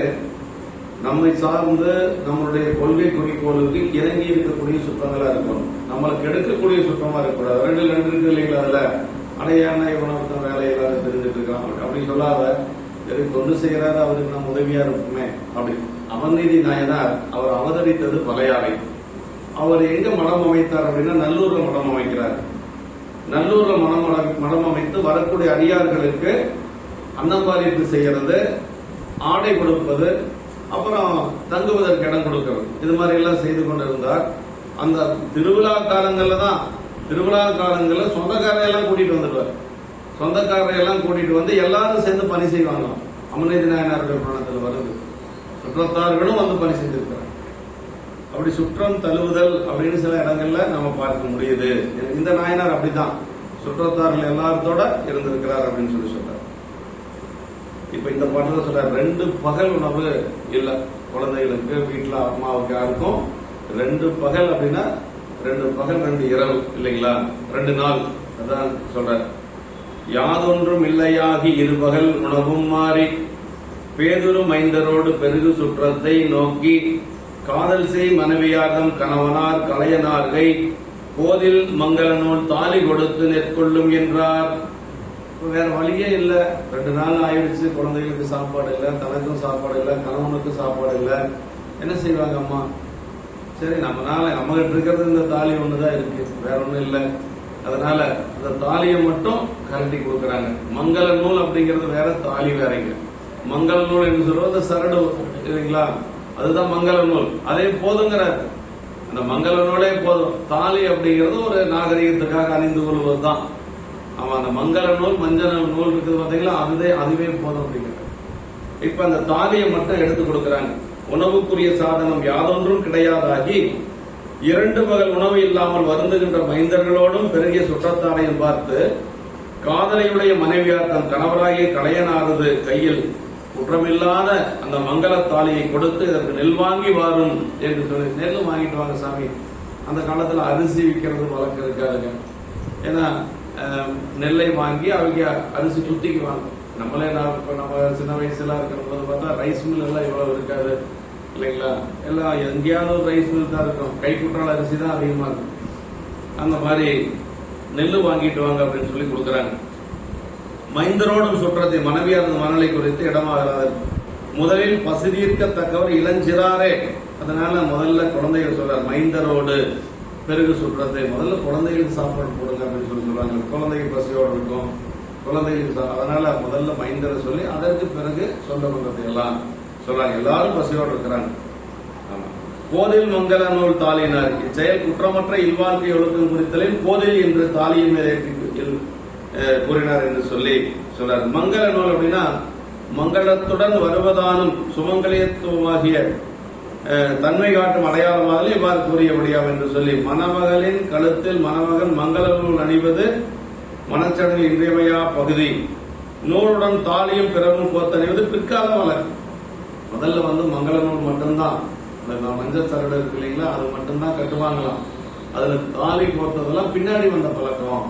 நம்மை சார்ந்து நம்மளுடைய கொள்கை குறிக்கோளுக்கு இறங்கி இருக்கக்கூடிய சுற்றங்களா இருக்கணும். நம்மளுக்கு எடுக்கக்கூடிய சுற்றமா இருக்கக்கூடாது. ரெண்டு இருக்கு இல்லைங்களா, அதுல அடையான இவனொருத்தன் வேலையில்லாத தெரிஞ்சுட்டு இருக்கான் அப்படின்னு சொல்லாத, சரி தொண்டு செய்யறாரு அவருக்கு நம்ம உதவியா இருக்குமே அப்படி. அவநீதி நாயனார் அவர் அவதரித்தது பழையாறை. அவர் எங்க மடம் அமைத்தார் அப்படின்னா நல்லூர்ல மடம் அமைக்கிறார். நல்லூர்ல மடம் அமைத்து வரக்கூடிய அடியார்களுக்கு அன்னம்பாலிப்பு செய்யறது, ஆடை கொடுப்பது, அப்புறம் தங்குவதற்கு இடம் கொடுக்கிறது, இது மாதிரி எல்லாம் செய்து கொண்டிருந்தார். அந்த திருவிழா காலங்கள்ல சொந்தக்காரையெல்லாம் கூட்டிட்டு வந்துடுவார். சொந்தக்காரையெல்லாம் கூட்டிட்டு வந்து எல்லாரும் சேர்ந்து பணி செய்வாங்க. அமர்நீதி நாயனார்கள் புராணத்தில் வருது. சுற்றத்தார்களும் வந்து பணி செஞ்சிருக்கிறார். அப்படி சுற்றம் தழுவுதல் அப்படின்னு சில இடங்கள்ல நம்ம பார்க்க முடியுது. இந்த நாயனார் அப்படிதான் சுற்றத்தார்கள் எல்லாத்தோட இருந்திருக்கிறார் அப்படின்னு சொல்லி சொல்றார். இப்ப இந்த பாட்டுல சொல்ற 2 பகல் உணவு இல்ல குழந்தைகளுக்கு, வீட்டுல அம்மாவுக்கு யாருக்கும் 2 பகல் அப்படின்னா 2 பகல் 2 இரவு இல்லைங்களா, 2 நாள். அதான் சொல்ற. யாதொன்றும் இல்லையாகி 2 பகல் உணவும் மாறி பேதுரு மைந்தரோடு பெருகு சுற்றத்தை நோக்கி காதல் செய் மனைவியார்தம் கணவனார் கலையனார்கை கோதில் மங்கள நூல் தாலி கொடுத்து நெற்கொள்ளும் என்றார். வேற வழியே இல்ல. 2 நாள் ஆயிடுச்சு, குழந்தைகளுக்கு சாப்பாடு இல்ல, தனக்கும் சாப்பாடு இல்ல, கணவனுக்கு சாப்பாடு இல்ல, என்ன செய்வாங்க அம்மா? சரி நம்ம கிட்ட இருக்கிறது இந்த தாலி ஒண்ணுதான் இருக்கு, வேற ஒண்ணும் இல்ல. அதனால அந்த தாலியை மட்டும் கரண்டி கொடுக்கறாங்க. மங்கள நூல் அப்படிங்கிறது வேற, தாலி வேறங்க. மங்கள நூல் என்று சொல்றது சரடு இல்லைங்களா, அதுதான் மங்கள நூல். அதே போதுங்கிறார். அந்த மங்கள நூலே போதும். தாலி அப்படிங்கிறது ஒரு நாகரிகத்துக்காக அணிந்து கொள்வதுதான். அவன் அந்த மங்கள நூல் மஞ்சள் நூல் இருக்குது பாத்தீங்களா, அதுவே போதும் அப்படிங்கிறது. இப்ப அந்த தாலியை மட்டும் எடுத்து கொடுக்கறாங்க. உணவுக்குரிய சாதனம் யாதொன்றும் கிடையாதாகி 2 பகல் உணவு இல்லாமல் வருந்துகின்ற மைந்தர்களோடும் பெருகிய சுற்றத்தாரையும் பார்த்து காதலையுடைய மனைவியார் தன் கணவராகிய கலையனாரது கையில் குற்றமில்லாத அந்த மங்கள தாலியை கொடுத்து இதற்கு நெல் வாங்கி வாரும் என்று சொல்லி, நெல் வாங்கிட்டு வாங்க சாமி. அந்த காலத்துல அரிசி விற்கிறது வழக்கம் இருக்காதுங்க. ஏன்னா நெல்லை வாங்கி அவங்க அரிசி சுத்திக்குவாங்க. நம்மளே நம்ம சின்ன வயசுல இருக்கிற போது பார்த்தா ரைஸ் மில் எல்லாம் இவ்வளவு இருக்காது இல்லைங்களா, எல்லாம் எங்கேயாவது ஒரு ரைஸ் மில் தான் இருக்கும். கைக்குற்றால அரிசி தான் அதிகமா இருக்கும். அந்த மாதிரி நெல்லு வாங்கிட்டு வாங்க அப்படின்னு சொல்லி கொடுக்குறாங்க. மைந்தரோடும் சுற்றத்தை மனைவியார் மணலை குறித்து இடமாகிறார். முதலில் பசிதீர்க்கத்தக்கவர் இளஞ்சிறாரே. அதனால முதல்ல குழந்தைகள் சொல்றார், மைந்தரோடு பெருகு சுற்றத்தை. முதல்ல குழந்தைகளுக்கு சாப்பாடு போடுங்க அப்படின்னு சொல்லி சொல்றாங்க. குழந்தைகள் பசியோடு இருக்கும், குழந்தைகளுக்கு. அதனால முதல்ல மைந்தரை சொல்லி அதற்கு பிறகு சொல்ல வந்ததை எல்லாம் சொல்றாங்க. எல்லாரும் பசியோடு இருக்கிறாங்க. கோதில் மங்கள நூல் தாலியினார். இச்செயல் குற்றமற்ற இல்வாழ்க்கை ஒழுக்கம் குறித்தலில் கோதில் என்று தாலியின் மேல் கூறினார் என்று சொல்லி சொல்றார். மங்கள நூல் அப்படின்னா மங்களத்துடன் வருவதானும் சுமங்கலியத்துவமாகிய தன்மை காட்டும் அடையாளமாக இவ்வாறு கூறியபடியாம் என்று சொல்லி, மணமகளின் கழுத்தில் மணமகன் மங்கள நூல் அணிவது மனச்சடங்கில் இன்றியமையா பகுதி. நூலுடன் தாலியும் பிறவும் கோத்தணிவது பிற்கால வழக்கு. முதல்ல மங்கள நூல் மட்டும்தான், மஞ்சள் சரடு இருக்கு இல்லைங்களா, அது மட்டும்தான் கட்டுவாங்களாம். அதுல தாலி கோத்ததெல்லாம் பின்னாடி வந்த பழக்கம்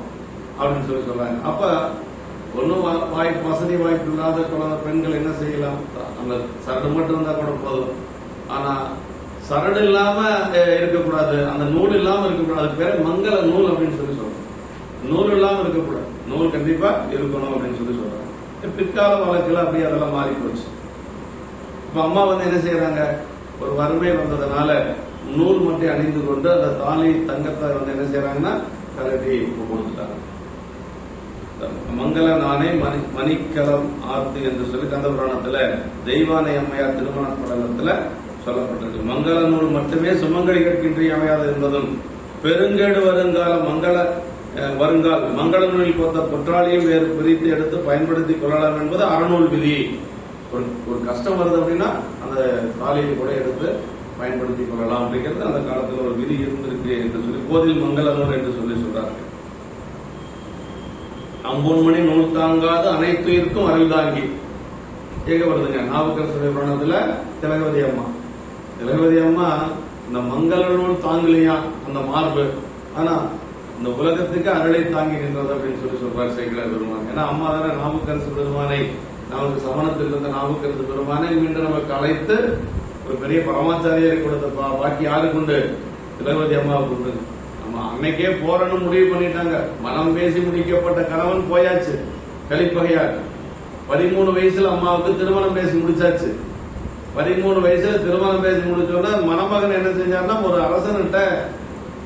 அப்படின்னு சொல்றாங்க. அப்ப ஒன்னும் வசதி வாய்ப்பு இல்லாத பெண்கள் என்ன செய்யலாம், அந்த சரடு மட்டும் இருந்தா கூட போதும். ஆனா சரடு இல்லாம இருக்கக்கூடாது, அந்த நூல் இல்லாம இருக்கக்கூடாது. அது பேர் மங்கள நூல் அப்படின்னு சொல்றோம். நூல் இல்லாம இருக்கக்கூடாது, நூல் கண்டிப்பா இருக்கணும் அப்படின்னு சொல்றாங்க. பிற்கால வழக்குல அப்படியே அதெல்லாம் மாறி போச்சு. இப்ப அம்மா என்ன செய்யறாங்க, ஒரு வறுமை வந்ததுனால நூல் மட்டும் அணிந்து கொண்டு அந்த தாலி தங்கத்தை என்ன செய்யறாங்கன்னா கலட்டி கொடுத்துட்டாங்க. மங்கள நானே மணிக்கலம் ஆர்த்தி என்று சொல்லி கந்த புராணத்துல தெய்வானை அம்மையார் திருமண படலத்துல சொல்லப்பட்டிருக்கு. மங்கள நூல் மட்டுமே சுமங்கலிகளுக்கு இன்றியமையாது என்பதும் பெருங்கேடு வருங்கால் மங்கள நூலில் போத்த பொற்றாளியும் வேறு பிரித்து எடுத்து பயன்படுத்திக் கொள்ளலாம் என்பது அறநூல் விதி. ஒரு கஷ்டம் வருது அப்படின்னா அந்த தாலியை கூட எடுத்து பயன்படுத்திக் கொள்ளலாம் அப்படிங்கிறது அந்த காலத்துல ஒரு விதி இருந்திருக்கு என்று சொல்லி கோதில் மங்கள நூல் என்று சொல்றாங்க. அம்பொன்மணி நூல் தாங்காது அனைத்துயிர்க்கும் அருள் தாங்கி கேட்க வருதுங்க. நாவுக்கரசர் புராணத்துல திலகவதி அம்மா இந்த மங்கள நூல் தாங்கலையா அந்த மார்பு, ஆனா இந்த உலகத்துக்கு அருளை தாங்கி நின்றது அப்படின்னு சொல்றாரு சேக்கிழார் பெருமான். ஏன்னா அம்மா தானே நாவுக்கரசு பெருமானை, நமக்கு சமணத்தில் இருந்த நாவுக்கரசு பெருமானை மீண்டும் நமக்கு அழைத்து ஒரு பெரிய பரமாச்சாரியரை கொடுத்த பாக்கி யாருக்கு உண்டு, திலகவதி அம்மாவுக்கு உண்டு. அன்னைக்கே போறன்னு முடிவு பண்ணிட்டாங்க. மனம் பேசி முடிக்கப்பட்ட கணவன் போயாச்சு கலிப்பகையார். 13 வயசுல அம்மாவுக்கு திருமணம் பேசி முடிச்சாச்சு. 13 வயசுல திருமணம் பேசி முடிச்சோன்னா மணமகன் என்ன செஞ்சார்னா, ஒரு அரசன்கிட்ட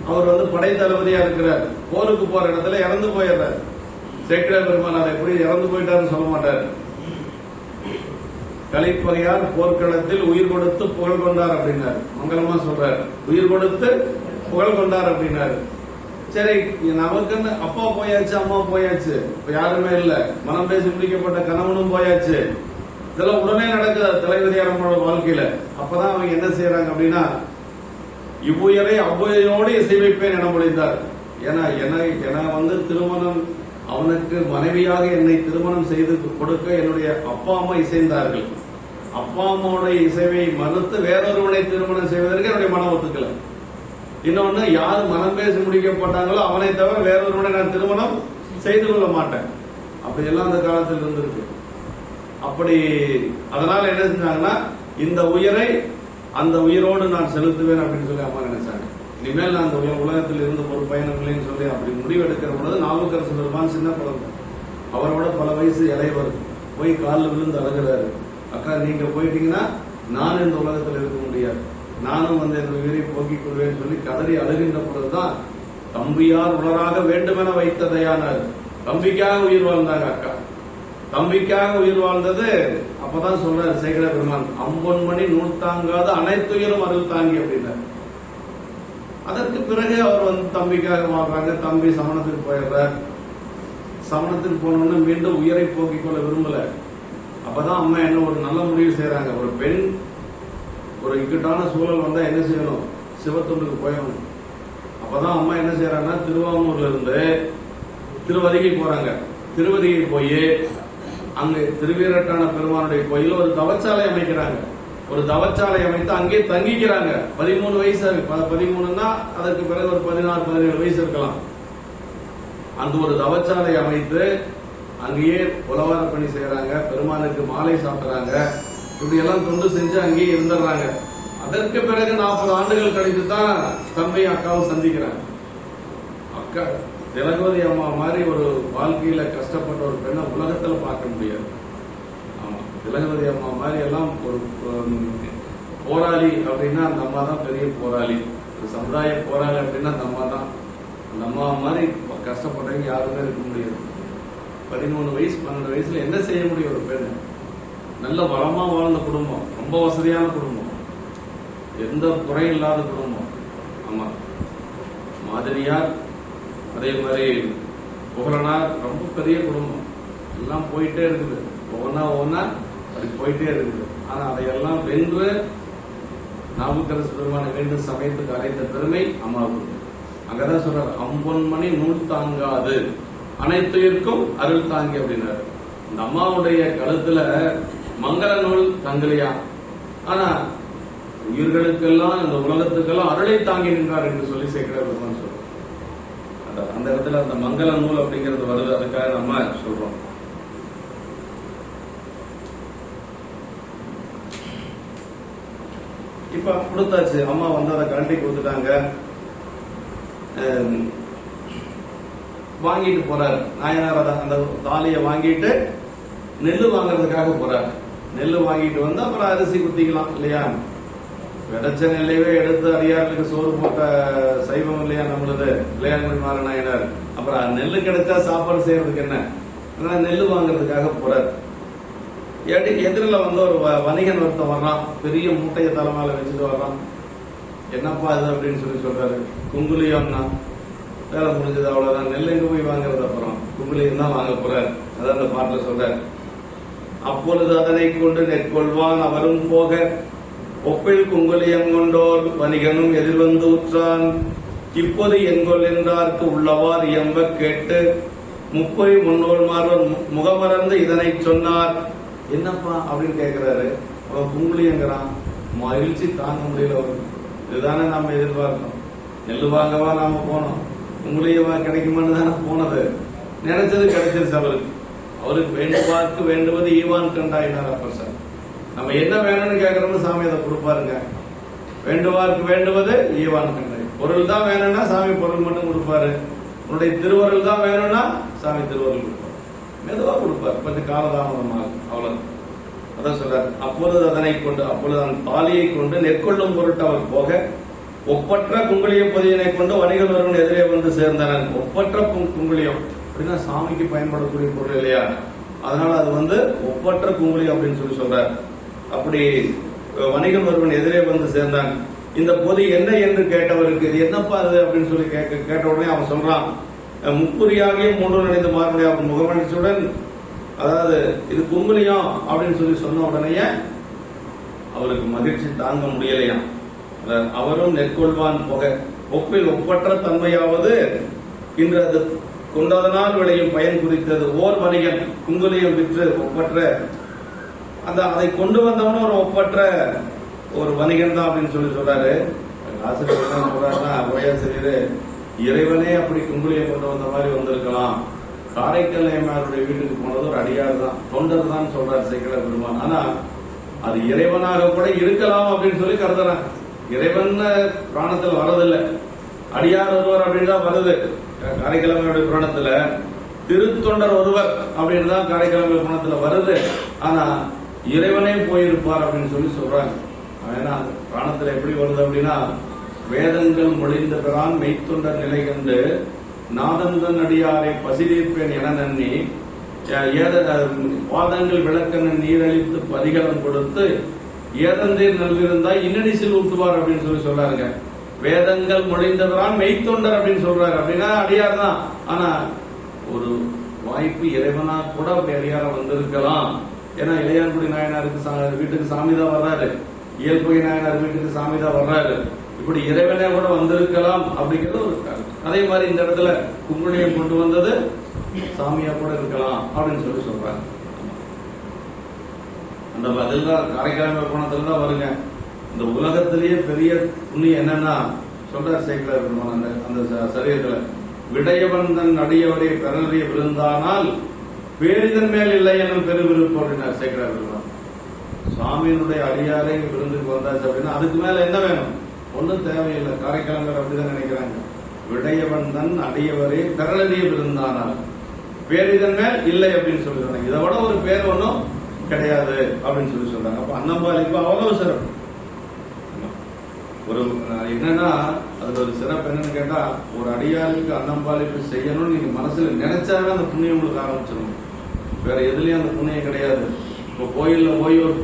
அவர் படை தளபதியா இருக்கிறார், போருக்கு போற இடத்துல இறந்து போயிடுறாரு. சேக்கிழார் பெருமான் அதை எப்படி இறந்து போயிட்டாருன்னு சொல்ல மாட்டாரு. கலிப்பகையார் போர்க்களத்தில் உயிர் கொடுத்து புகழ் கொண்டார் அப்படின்னாரு. மங்களமா சொல்றாரு, உயிர் கொடுத்து புகழ் கொண்டார் அப்படின்னாரு. சரி, நமக்குன்னு அப்பா போயாச்சு, அம்மா போயாச்சு, இப்ப யாருமே இல்ல, மனம் பேசி முடிக்கப்பட்ட கணவனும் போயாச்சு. இதெல்லாம் உடனே நடக்குது திலகவதியாரோட வாழ்க்கையில. அப்பதான் அவங்க என்ன செய்யறாங்க அப்படின்னா, இவ்வுயரை அவ்வுயரோடு இசை வைப்பேன் என முடிந்தார். ஏன்னா என திருமணம், அவனுக்கு மனைவியாக என்னை திருமணம் செய்து கொடுக்க என்னுடைய அப்பா அம்மா இசைந்தார்கள். அப்பா அம்மாவுடைய இசைவை மறுத்து வேறொருவனை திருமணம் செய்வதற்கு என்னுடைய மனம் ஒத்துக்கல. இன்னொன்னு, யார் மனம் பேசி முடிக்கப்பட்டாங்களோ அவனை தவிர வேறொருவனை நான் திருமணம் செய்து கொள்ள மாட்டேன். அப்படி எல்லாம் அந்த காலத்தில் இருந்திருக்கு. அப்படி அதனால என்ன செஞ்சாங்கன்னா, இந்த உயிரை அந்த உயிரோடு நான் செலுத்துவேன் அப்படின்னு சொல்லி அம்மா நினைச்சாங்க. இனிமேல் நான் அந்த உலகத்தில் இருந்து ஒரு பயணம் இல்லைன்னு சொல்லி அப்படி முடிவெடுக்கிற பொழுது நாவுக்கரசு பெருமான் சின்ன குழந்தை, அவரோட பல வயசு இளையவர், போய் காலில் விழுந்து அழுகிறாரு. அக்கா, நீங்க போயிட்டீங்கன்னா நானும் இந்த உலகத்தில் இருக்க முடியாது, நானும் இந்த உயிரை போக்கிக் கொள்வேன்னு சொல்லி கதறி அழுகின்ற பொழுதுதான் தம்பியார் உலராக வேண்டுமென வைத்ததையானார். தம்பிக்காக உயிர் வாழ்ந்தாங்க அக்கா, தம்பிக்காக உயிர் வாழ்ந்தது. அப்பதான் சொல்றாரு சேக்கிழார் பெருமான், அம்பொன்மணி நூல் தாங்காத அனைத்துயிரும் அருள் தாங்கி அப்படின்னாரு. அதற்கு பிறகு அவர் தம்பிக்காக வாழ்றாங்க. தம்பி சமணத்துக்கு போயிடுறார். சமணத்துக்கு போனோம்னா மீண்டும் உயிரை போக்கிக் கொள்ள விரும்பல. அப்பதான் அம்மா என்ன ஒரு நல்ல முடிவு செய்யறாங்க, ஒரு பெண் ஒரு இக்கட்டான சூழல் வந்தா என்ன செய்யணும், சிவத்தொண்டுக்கு போயிடணும். அப்பதான் அம்மா என்ன செய்யறாங்கன்னா, திருவாமூர்ல இருந்து திருவதிகை போறாங்க. திருவதிகை போய் அங்க திருவீரட்டான பெருமானுடைய கோயில் ஒரு தவச்சாலை அமைக்கிறாங்க. ஒரு தவச்சாலை அமைத்து அங்கே தங்கிக்கிறாங்க. 13 வயசு, 13ன்னா அதற்கு பிறகு ஒரு 16, 17 வயசு இருக்கலாம். அந்த ஒரு தவச்சாலை அமைத்து அங்கேயே உலவார பணி செய்யறாங்க. பெருமானுக்கு மாலை சாப்பிடுறாங்க. இப்படி எல்லாம் தொண்டு செஞ்சு அங்கேயே இருந்துடுறாங்க. அதற்கு பிறகு 40 ஆண்டுகள் கழித்து தான் தம்பி அக்காவும் சந்திக்கிறாங்க. அக்கா திலகவதி அம்மா மாதிரி ஒரு வாழ்க்கையில கஷ்டப்பட்ட ஒரு பெண்ணை உலகத்துல பார்க்க முடியாது. ஆமா, திலகவதி அம்மா மாதிரி எல்லாம் ஒரு போராளி அப்படின்னா அந்த அம்மா தான் பெரிய போராளி. ஒரு சமுதாய போராளி அப்படின்னா அந்த அம்மா தான். அந்த அம்மா மாதிரி கஷ்டப்பட்டவங்க யாருமே இருக்க முடியாது. 13 வயசு 12 வயசுல என்ன செய்ய முடியும் ஒரு பெண்? நல்ல வளமா வாழ்ந்த குடும்பம், ரொம்ப வசதியான குடும்பம், எந்த குறையும் இல்லாத குடும்பம். ஆமா, மாதிரியார் அதே மாதிரி புகழனார், ரொம்ப பெரிய குடும்பம். எல்லாம் போயிட்டே இருக்குது, ஒவ்வொன்னா அப்படி போயிட்டே இருக்குது. ஆனா அதையெல்லாம் வென்று நாவுக்கரசு பெருமானை வென்று சமயத்துக்கு அழைத்த பெருமை அம்மாவுக்கு. அங்கதான் சொல்றாரு, அம்பொன்மணி நூல் தாங்காது அனைத்துயிர்க்கும் அருள் தாங்கி அப்படின்னாரு. இந்த அம்மாவுடைய கழுத்துல மங்கள நூல் தங்கலையா, ஆனா உயிர்களுக்கெல்லாம் இந்த உலகத்துக்கெல்லாம் அருளை தாங்கி நின்றார் என்று சொல்லி சேர்க்கிறார் சொல்றோம். அந்த இடத்துல அந்த மங்கள நூல் அப்படிங்கிறது வருது, அதுக்காக நம்ம சொல்றோம். இப்ப கொடுத்தாச்சு, அம்மா வந்து அதை கரண்டி கொடுத்துட்டாங்க, வாங்கிட்டு போறாரு நாயனார். அந்த தாலியை வாங்கிட்டு நெல்லு வாங்குறதுக்காக போறாரு. நெல்லு வாங்கிட்டு வந்து அப்புறம் அரிசி குத்திக்கலாம் இல்லையா? விளைச்ச நெல்லையே எடுத்து அடியார்களுக்கு சோறு போட்ட சைவம் இல்லையா நம்மளது இளையான்குடி நாயனார். அப்புறம் நெல்லு கிடைச்சா சாப்பாடு செய்யறதுக்கு என்ன, நெல்லு வாங்குறதுக்காக போறாரு. எதிரில் வந்து ஒரு வணிகன் ஒருத்தன் வர்றான், பெரிய மூட்டையை தலைமையில வச்சுட்டு வர்றான். என்னப்பா இது அப்படின்னு சொல்லி சொல்றாரு. குங்குலியம்னா வேலை முடிஞ்சது, அவ்வளவுதான். நெல் எங்க போய் வாங்குறது, அப்புறம் குங்குலியம் தான் வாங்க போறாரு. அதான் அந்த பாட்டுல சொல்றாரு. அப்பொழுது அதனை கொண்டு நெற்கொள்வான் அவரும் போக, ஒப்பில் குங்குலியம் கொண்டோர் வணிகனும் எதிர்வந்து உற்றான். இப்போது என்கொள் என்றார்க்கு உள்ளவார் எம்ப கேட்டு முப்பொறி முன்னோல் மாறுவர் முகமறந்து இதனை சொன்னார். என்னப்பா அப்படின்னு கேட்கிறாரு. அவன் குங்குலியங்கிறான். மகிழ்ச்சி தாங்க முடியல. இதுதானே நம்ம எதிர்பார்த்தோம். நெல் வாங்கவா நாம போனோம், குங்குலியவா கிடைக்குமான்னு தானே போனது. நினைச்சது கிடைச்சிருச்சு அவருக்கு. அவருக்கு வேண்டுவார்க்கு வேண்டுவது ஈவான் கண்டாயினார். அப்பர் சார் நம்ம என்ன வேணும்னு கேட்கறோம்னு சாமி அதை கொடுப்பாருங்க. வேண்டுவார்க்கு வேண்டுவது ஈவான் கண்டாய். பொருள் தான் வேணும்னா சாமி பொருள் மட்டும் கொடுப்பாரு. உன்னுடைய திருவருள் தான் வேணும்னா சாமி திருவருள் கொடுப்பாரு. மெதுவா கொடுப்பார், கொஞ்சம் காலதாமதமாக. அவ்வளவு அதான் சொல்றாரு. அப்பொழுது அதனை கொண்டு, அப்பொழுது அந்த தாலியை கொண்டு நெற்கொள்ளும் பொருட்டு அவர் போக, ஒப்பற்ற குங்குளிய பொதியினை கொண்டு வணிகர் ஒருவன் எதிரே வந்து சேர்ந்தனர். ஒப்பற்ற குங்குளியம் அப்படின்னா சாமிக்கு பயன்படக்கூடிய பொருள் இல்லையா? அதனால அது வந்து ஒப்பற்ற குங்குளியம் அப்படின்னு சொல்லி சொல்றார். அப்படி வணிகன் ஒருவன் எதிரே வந்து சேர்ந்தான். இந்த பொதி என்ன என்று கேட்டவருக்கு, இது என்னப்பா அது அப்படின்னு சொல்லி கேட்ட உடனே அவன் சொல்றான், முப்புரியாகிய மூன்று நினைந்து மாறுடைய முகமணிச்சுடன், அதாவது இது குங்குலியம் அப்படின்னு சொல்லி சொன்ன உடனே அவருக்கு மகிழ்ச்சி தாங்க முடியலையா. அவரும் நெற்கொள்வான் போக, ஒப்பில் ஒப்பற்ற தன்மையாவது இன்று அது கொண்டதனால் விளையும் பயன் குறித்தது. ஓர் வணிகன் குங்குலியம் விற்று ஒப்பற்ற, அந்த அதை கொண்டு வந்தவனும் ஒரு ஒப்பற்ற ஒரு வணிகன் தான் அப்படின்னு சொல்லி சொல்றாரு. ஆசிரியர் என்ன சொல்றாருன்னா, உரையாசிரியர், இறைவனே அப்படி குங்குலியம் கொண்டு வந்த மாதிரி வந்திருக்கலாம். காரைக்கால் நேயமாருடைய வீட்டுக்கு போனது ஒரு அடியார் தான், தொண்டர் தான் சொல்றாரு சேக்கிழார் பெருமான். ஆனா அது இறைவனாக கூட இருக்கலாம் அப்படின்னு சொல்லி கருதுறாங்க. இறைவன் புராணத்தில் வரதில்லை, அடியார் ஒருவர் அப்படின்னு தான் வருது காரைக்கிழமையுடைய புராணத்துல. திருத்தொண்டர் ஒருவர் அப்படின்னு தான் காரைக்கிழமை புராணத்துல வருது. ஆனா இறைவனே போயிருப்பார் அப்படின்னு சொல்லி சொல்றாங்க. ஏன்னா புராணத்துல எப்படி வருது அப்படின்னா, வேதங்கள் மொழிந்த பிறான் மெய்த்தொண்டர் நிலை கண்டு நாதந்தன் அடியாரை பசிதீர்ப்பேன் என நன்னி பாதங்கள் விளக்கன நீரழித்து பதிகலம் கொடுத்து ஏதந்தீர் நல்விருந்தாய் இன்னடிசில் ஊட்டுவார் அப்படின்னு சொல்லி சொல்றாருங்க. வேதங்கள் மொழிந்தவரான் மெய்த்தொண்டர் அப்படின்னு சொல்றாரு. அப்படின்னா அடியார் தான். ஆனா ஒரு வாய்ப்பு இறைவனா கூட அப்படி அடியார வந்திருக்கலாம். ஏன்னா இளையான்குடி நாயனாருக்கு வீட்டுக்கு சாமிதான் வர்றாரு, இயல்புகை நாயனார் வீட்டுக்கு சாமிதான் வர்றாரு. இப்படி இறைவனே கூட வந்திருக்கலாம் அப்படிங்கிறது ஒரு கருத்து. அதே மாதிரி இந்த இடத்துல குங்குளியம் கொண்டு வந்தது சாமியா கூட இருக்கலாம் அப்படின்னு சொல்லி சொல்றாங்க. அந்த பதில் தான் காரைக்கால் கோணத்துல தான் வருங்க. இந்த உலகத்திலேயே பெரிய புண்ணியம் என்னன்னா சொல்றார் சேக்கிழார் பெருமான் அந்த சரீரத்துல, விடையவன் தன் அடியவரை பெறறிய விருந்தானால் பேரிதன் மேல் இல்லை என்னும் பெருவிருப்பம் அப்படின்னார் சேக்கிழார் பெருமான். சுவாமியினுடைய அடியாரை விருந்துக்கு வந்தாச்சு அப்படின்னா அதுக்கு மேல என்ன வேணும்? ஒன்றும் தேவையில்லை. காரைக்காலங்கர் அப்படிதான் நினைக்கிறாங்க. விடையவன் தன் அடியவரை பெறறிய விருந்தானால் பேரிதன் மேல் இல்லை அப்படின்னு சொல்றாங்க. இதை விட ஒரு பேர் ஒன்றும் கிடையாது அப்படின்னு சொல்லி சொல்றாங்க. அப்ப அன்னம்பாளிப்பு அவ்வளவு சிறப்பு. ஒரு என்னன்னா அதுல ஒரு சிறப்பு என்னன்னு கேட்டா, ஒரு அடியாருக்கு அன்னம்பாளிப்பு செய்யணும்னு நீங்க மனசுல நினைச்சாவே அந்த புண்ணியம் உங்களுக்கு ஆரம்பிச்சிடும். வேற எதுலயும் அந்த புண்ணியம் கிடையாது. இப்போ கோயில்ல போய் ஒரு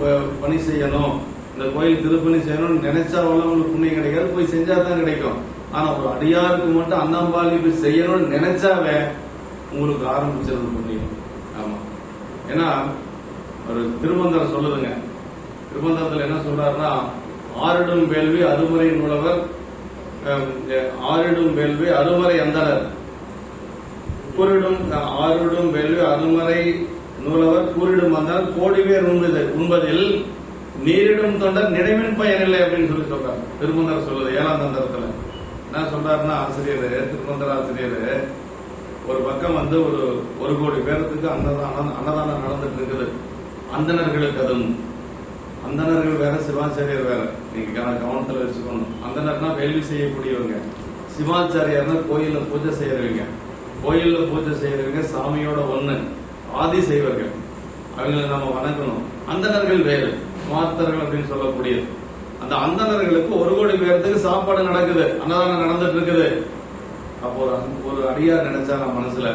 பணி செய்யணும், இந்த கோயில் திருப்பணி செய்யணும்னு நினைச்சா உங்களுக்கு புண்ணியம் கிடைக்காது, போய் செஞ்சா தான் கிடைக்கும். ஆனா ஒரு அடியாருக்கு மட்டும் அன்னம்பாளிப்பு செய்யணும்னு நினைச்சாவே உங்களுக்கு ஆரம்பிச்சிருது புண்ணியம். ஆமா, ஏன்னா ஒரு திருமந்திரம் சொல்லுதுங்க. திருமந்திரத்துல என்ன சொல்றாருன்னா, ஆறிடும் வேள்வி அருமுறை நூலவர், ஆறிடும் வேள்வி அருமறை அந்தனர், கூறிடும் ஆறிடும் வேள்வி அருமறை நூலவர் கூறிடும் வந்தால் கோடி பேர் உண்பதில் நீரிடும் தொண்டர் நினைவின் பயன் இல்லை அப்படின்னு சொல்லி சொல்றாரு. திருமந்தர் சொல்லுது 7ஆம் தந்திரத்துல என்ன சொல்றாருன்னா, திருமந்தர் ஆசிரியர் ஒரு பக்கம் ஒரு கோடி பேருக்கு அன்னதானம் நடந்துட்டு இருக்குது. அந்தணர்களுக்கு அதுவும் அந்தணர்கள் வேற, சிவாச்சாரியர் வேற. நீங்க கவனத்துல வச்சுக்கணும். அந்தணர்னா வேள்வி செய்யக்கூடியவங்க, சிவாச்சாரியார்னா கோயில்ல பூஜை செய்யறவங்க. கோயில்ல பூஜை செய்யறவங்க சாமியோட ஒண்ணு, ஆதி செய்வர்கள், அவங்களை நாம வணங்கணும். அந்தணர்கள் வேறு, மாத்தர்கள் அப்படின்னு சொல்லக்கூடியது. அந்த அந்தணர்களுக்கு 1 கோடி பேருக்கு சாப்பாடு நடக்குது, அன்னதானம் நடந்துட்டு இருக்குது. அப்போ ஒரு அடியார் நினைச்சா நம்ம மனசுல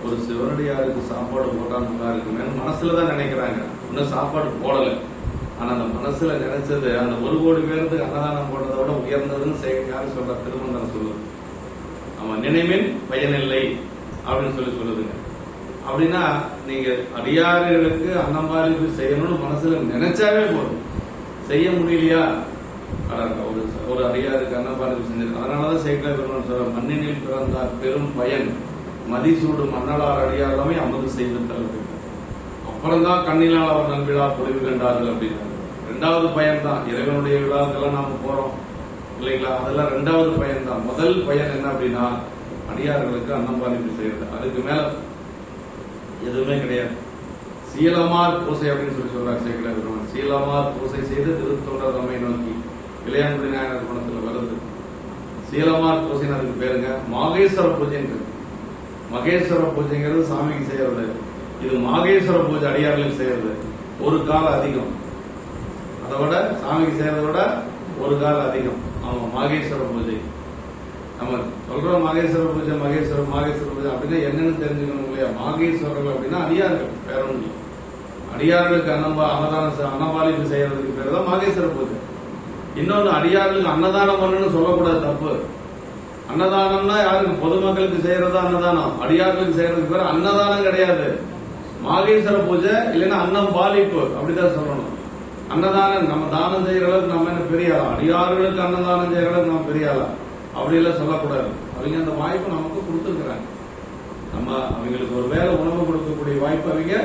ஒரு சிவனடியாருக்கு சாப்பாடு போட்டா நல்லா இருக்குமே மனசுலதான் நினைக்கிறாங்க. இன்னும் சாப்பாடு போடல, ஆனா அந்த மனசுல நினைச்சது அந்த 1 கோடி பேருக்கு அன்னதானம் போட்டதை விட உயர்ந்ததுன்னு யாரு சொல்ற? திருமந்தரம் சொல்லுது. அவன் நினைவின் பயனில்லை அப்படின்னு சொல்லுதுங்க. அப்படின்னா நீங்க அடியார்களுக்கு அன்னம்பாலிப்பு செய்யணும்னு மனசுல நினைச்சாவே போதும். செய்ய முடியலையா, ஒரு அடியாருக்கு அன்னம்பாலிப்பு செஞ்சிருக்கு. அதனாலதான் சேக்கல பெருமான் சொல்ற, மண்ணினில் பிறந்தார் பெரும் பயன் மதிசூடு மன்னலார் அடியாரமே அமது செய்து தருது. அப்புறம்தான் கண்ணினால் அவர் நல்விழா பொழிவு கண்டார்கள் அப்படின்னா 2வது பயன் தான். இறைவனுடைய விழாக்கெல்லாம் நாம போறோம் இல்லைங்களா, அதெல்லாம் 2வது பயன் தான். முதல் பயன் என்ன அப்படின்னா அடியார்களுக்கு அன்னம்பாலிப்பு செய்யறது. அதுக்கு மேல எதுவுமே கிடையாது. சீலமார் பூசை அப்படின்னு சொல்லி சொல்றாரு சேக்கல பெருமான். சீலமார் பூசை செய்து திருத்தொண்டர் தம்மை நோக்கி இளையான்குடி நாயனார் குணத்துல வருது. சீலமார் பூசைன்னு அதுக்கு பேருங்க. மாகேஸ்வர பூஜைன்றது. மகேஸ்வர பூஜைங்கிறது சாமிக்கு செய்யறது. இது மாகேஸ்வர பூஜை அடியார்களுக்கு செய்யறது. ஒரு காலம் அதிகம், அதை விட சாமிக்கு செய்யறத விட ஒரு காலம் அதிகம். ஆமா, மாகேஸ்வர பூஜை நம்ம சொல்றோம். மாகேஸ்வர பூஜை மாகேஸ்வர பூஜை அப்படின்னா என்னன்னு தெரிஞ்சுக்கணும் இல்லையா? மாகேஸ்வரர்கள் அப்படின்னா அடியார்கள், வேற ஒன்று. அடியார்களுக்கு அன்னபாலிப்பு செய்யறதுக்கு பேர் தான் மாகேஸ்வர பூஜை. இன்னொன்னு, அடியார்களுக்கு அன்னதானம் பண்ணணும்னு சொல்லக்கூடாது, தப்பு. அன்னதானம்னா யாருக்கு? பொதுமக்களுக்கு செய்யறது அன்னதானம். அடியார்களுக்கு செய்யறதுக்கு பேர் அன்னதானம் கிடையாது, மாகேஸ்வர பூஜை. இல்லைன்னா அன்னம் பாலிப்பு அப்படிதான் சொல்லணும். அன்னதானம் நம்ம தானம் செய்யற அளவுக்கு நம்ம என்ன பெரிய ஆளா? அடியார்களுக்கு அன்னதானம் செய்யற அளவுக்கு நம்ம பெரிய ஆளா? அப்படி எல்லாம் சொல்லக்கூடாது. அவங்க அந்த வாய்ப்பு நமக்கு கொடுத்துருக்கிறாங்க. நம்ம அவங்களுக்கு ஒரு வேலை உணவு கொடுக்கக்கூடிய வாய்ப்பு அவங்க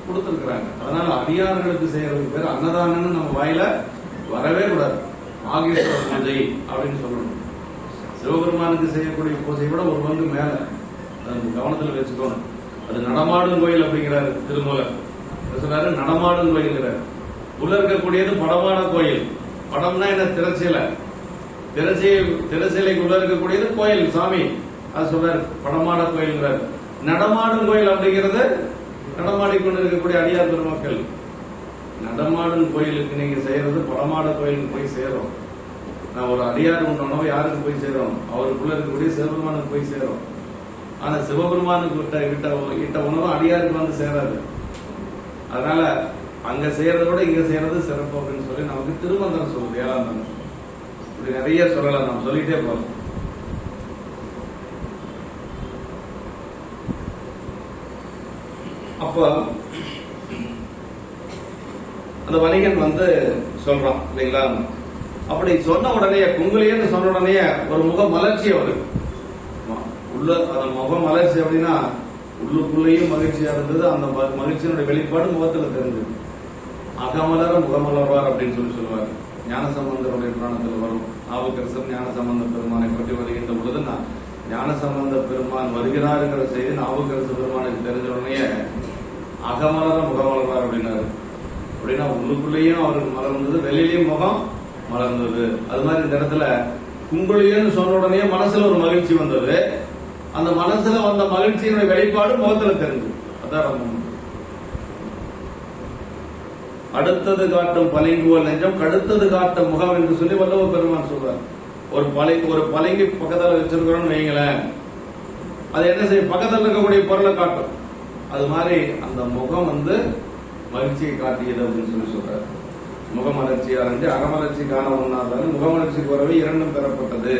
கொடுத்துருக்கிறாங்க. அதனால அடியார்களுக்கு செய்யறதுக்கு பேர் அன்னதானம்னு நம்ம வாயில வரவே கூடாது. மாகேஸ்வர பூஜை அப்படின்னு சொல்லணும். சிவபெருமானுக்கு செய்யக்கூடிய பூஜை விட ஒரு பங்கு மேல, கவனத்தில் வச்சுக்கணும். அது நடமாடும் கோயில் அப்படிங்கிறாரு திருமூலர். சொல்றாரு நடமாடும் கோயில்ங்கிறாரு. உள்ள இருக்கக்கூடியது படமான கோயில். படம்னா என்ன? திரைச்சீலை. திரைச்சீலைக்கு உள்ள இருக்கக்கூடியது கோயில், சாமி. அது சொல்றாரு படமான கோயில்ங்கிறாரு. நடமாடும் கோயில் அப்படிங்கிறது நடமாடிக்கொண்டு இருக்கக்கூடிய அடியார் பெருமக்கள். நடமாடும் கோயிலுக்கு நீங்க செய்யறது படமாட கோயிலுக்கு போய் சேரும். நான் ஒரு அடியார் உணவு யாருக்கு போய் சேரும்? அவருக்குள்ள இருக்கக்கூடிய சிவபெருமானுக்கு போய் சேரும். ஆனா சிவபெருமானுக்கு இட்ட உணவு அடியாருக்கு வந்து சேராது. அதனால அங்க செய்யறத விட இங்க செய்யறது சிறப்பு அப்படின்னு சொல்லி நமக்கு திருமந்திரம் சொல்லுது. 7ஆம் தந்திரம். இப்படி நிறைய சொல்லலாம், நம்ம சொல்லிட்டே போறோம். அப்ப அந்த வணிகன் சொல்றான் இல்லைங்களா? அப்படி சொன்ன உடனே குங்குலியன்னு சொன்ன உடனே ஒரு முக மலர்ச்சி அவருக்கு உள்ள. அந்த முக மலர்ச்சி அப்படின்னா உள்ளுக்குள்ளேயும் மகிழ்ச்சியா இருந்தது. அந்த மகிழ்ச்சியினுடைய வெளிப்பாடு முகத்துல தெரிஞ்சது. அகமலர முகமலர்வார் அப்படின்னு சொல்லுவார். ஞானசம்பந்தருடைய புராணத்தில் வரும். நாவுக்கரசர் ஞானசம்பந்த பெருமானை பற்றி வருகின்ற பொழுது ஞானசம்பந்த பெருமான் வருகிறாருங்கிற செய்தி நாவுக்கரசு பெருமானுக்கு தெரிஞ்ச உடனே அகமலர முகமலர்வார் அப்படின்னாரு. அப்படின்னா உள்ளுக்குள்ளேயும் அவருக்கு மலர்ந்தது, வெளியிலையும் முகம் மலர்ந்தது. அது மாதிரி இந்த இடத்துல குங்குலியன்னு சொன்ன உடனே மனசுல ஒரு மகிழ்ச்சி வந்தது. அந்த மனசுல வந்த மகிழ்ச்சியினுடைய வெளிப்பாடு முகத்துல தெரிஞ்சது. அதான் ரொம்ப அடுத்தது காட்டும் பளிங்குவல் நெஞ்சம் கடுத்தது காட்டும் முகம் என்று சொல்லி வல்லவ பெருமான் சொல்றார். ஒரு பளிங்கு பக்கத்துல வச்சிருக்கிறோம்னு வைங்களேன், அது என்ன செய்யும்? பக்கத்தில் இருக்கக்கூடிய பொருளை காட்டும். அது மாதிரி அந்த முகம் மகிழ்ச்சியை காட்டியது அப்படின்னு சொல்றாரு. முகமலர்ச்சி அடைஞ்சு அகமலர்ச்சி காண ஒண்ணாதான் முகமலர்ச்சிக்கு வரவே 2ம் பெறப்பட்டது.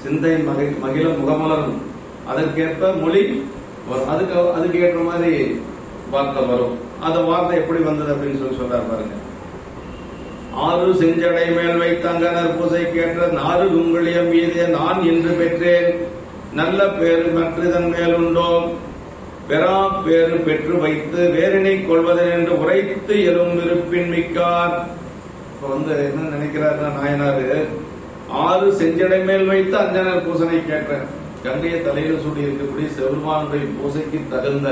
சிந்தை மகிழ முகமலரும். அதற்கேற்ப மொழி அதுக்கு ஏற்ற மாதிரி வார்த்தை வரும். அந்த வார்த்தை எப்படி வந்தது அப்படின்னு சொல்றாரு பாருங்க. 6 செஞ்சடை மேல் வைத்தங்கனர் பூசை கேட்ட 4 குங்குளியம் மீதே நான் என்று பெற்றேன் நல்ல பேரு மற்றதன் மேல் உண்டோ. பெறா பேரு பெற்று வைத்து வேறினை கொள்வதன் என்று உரைத்து எழும் இருப்பின் மிக்கார். இப்ப என்ன நினைக்கிறாருன்னா நாயனாரு 6 செஞ்சடை மேல் வைத்து அஞ்சனர் பூசனை கேட்ட கங்கையை தலையில சூடி இருக்கக்கூடிய சிவபெருமானுடைய பூசைக்கு தகுந்த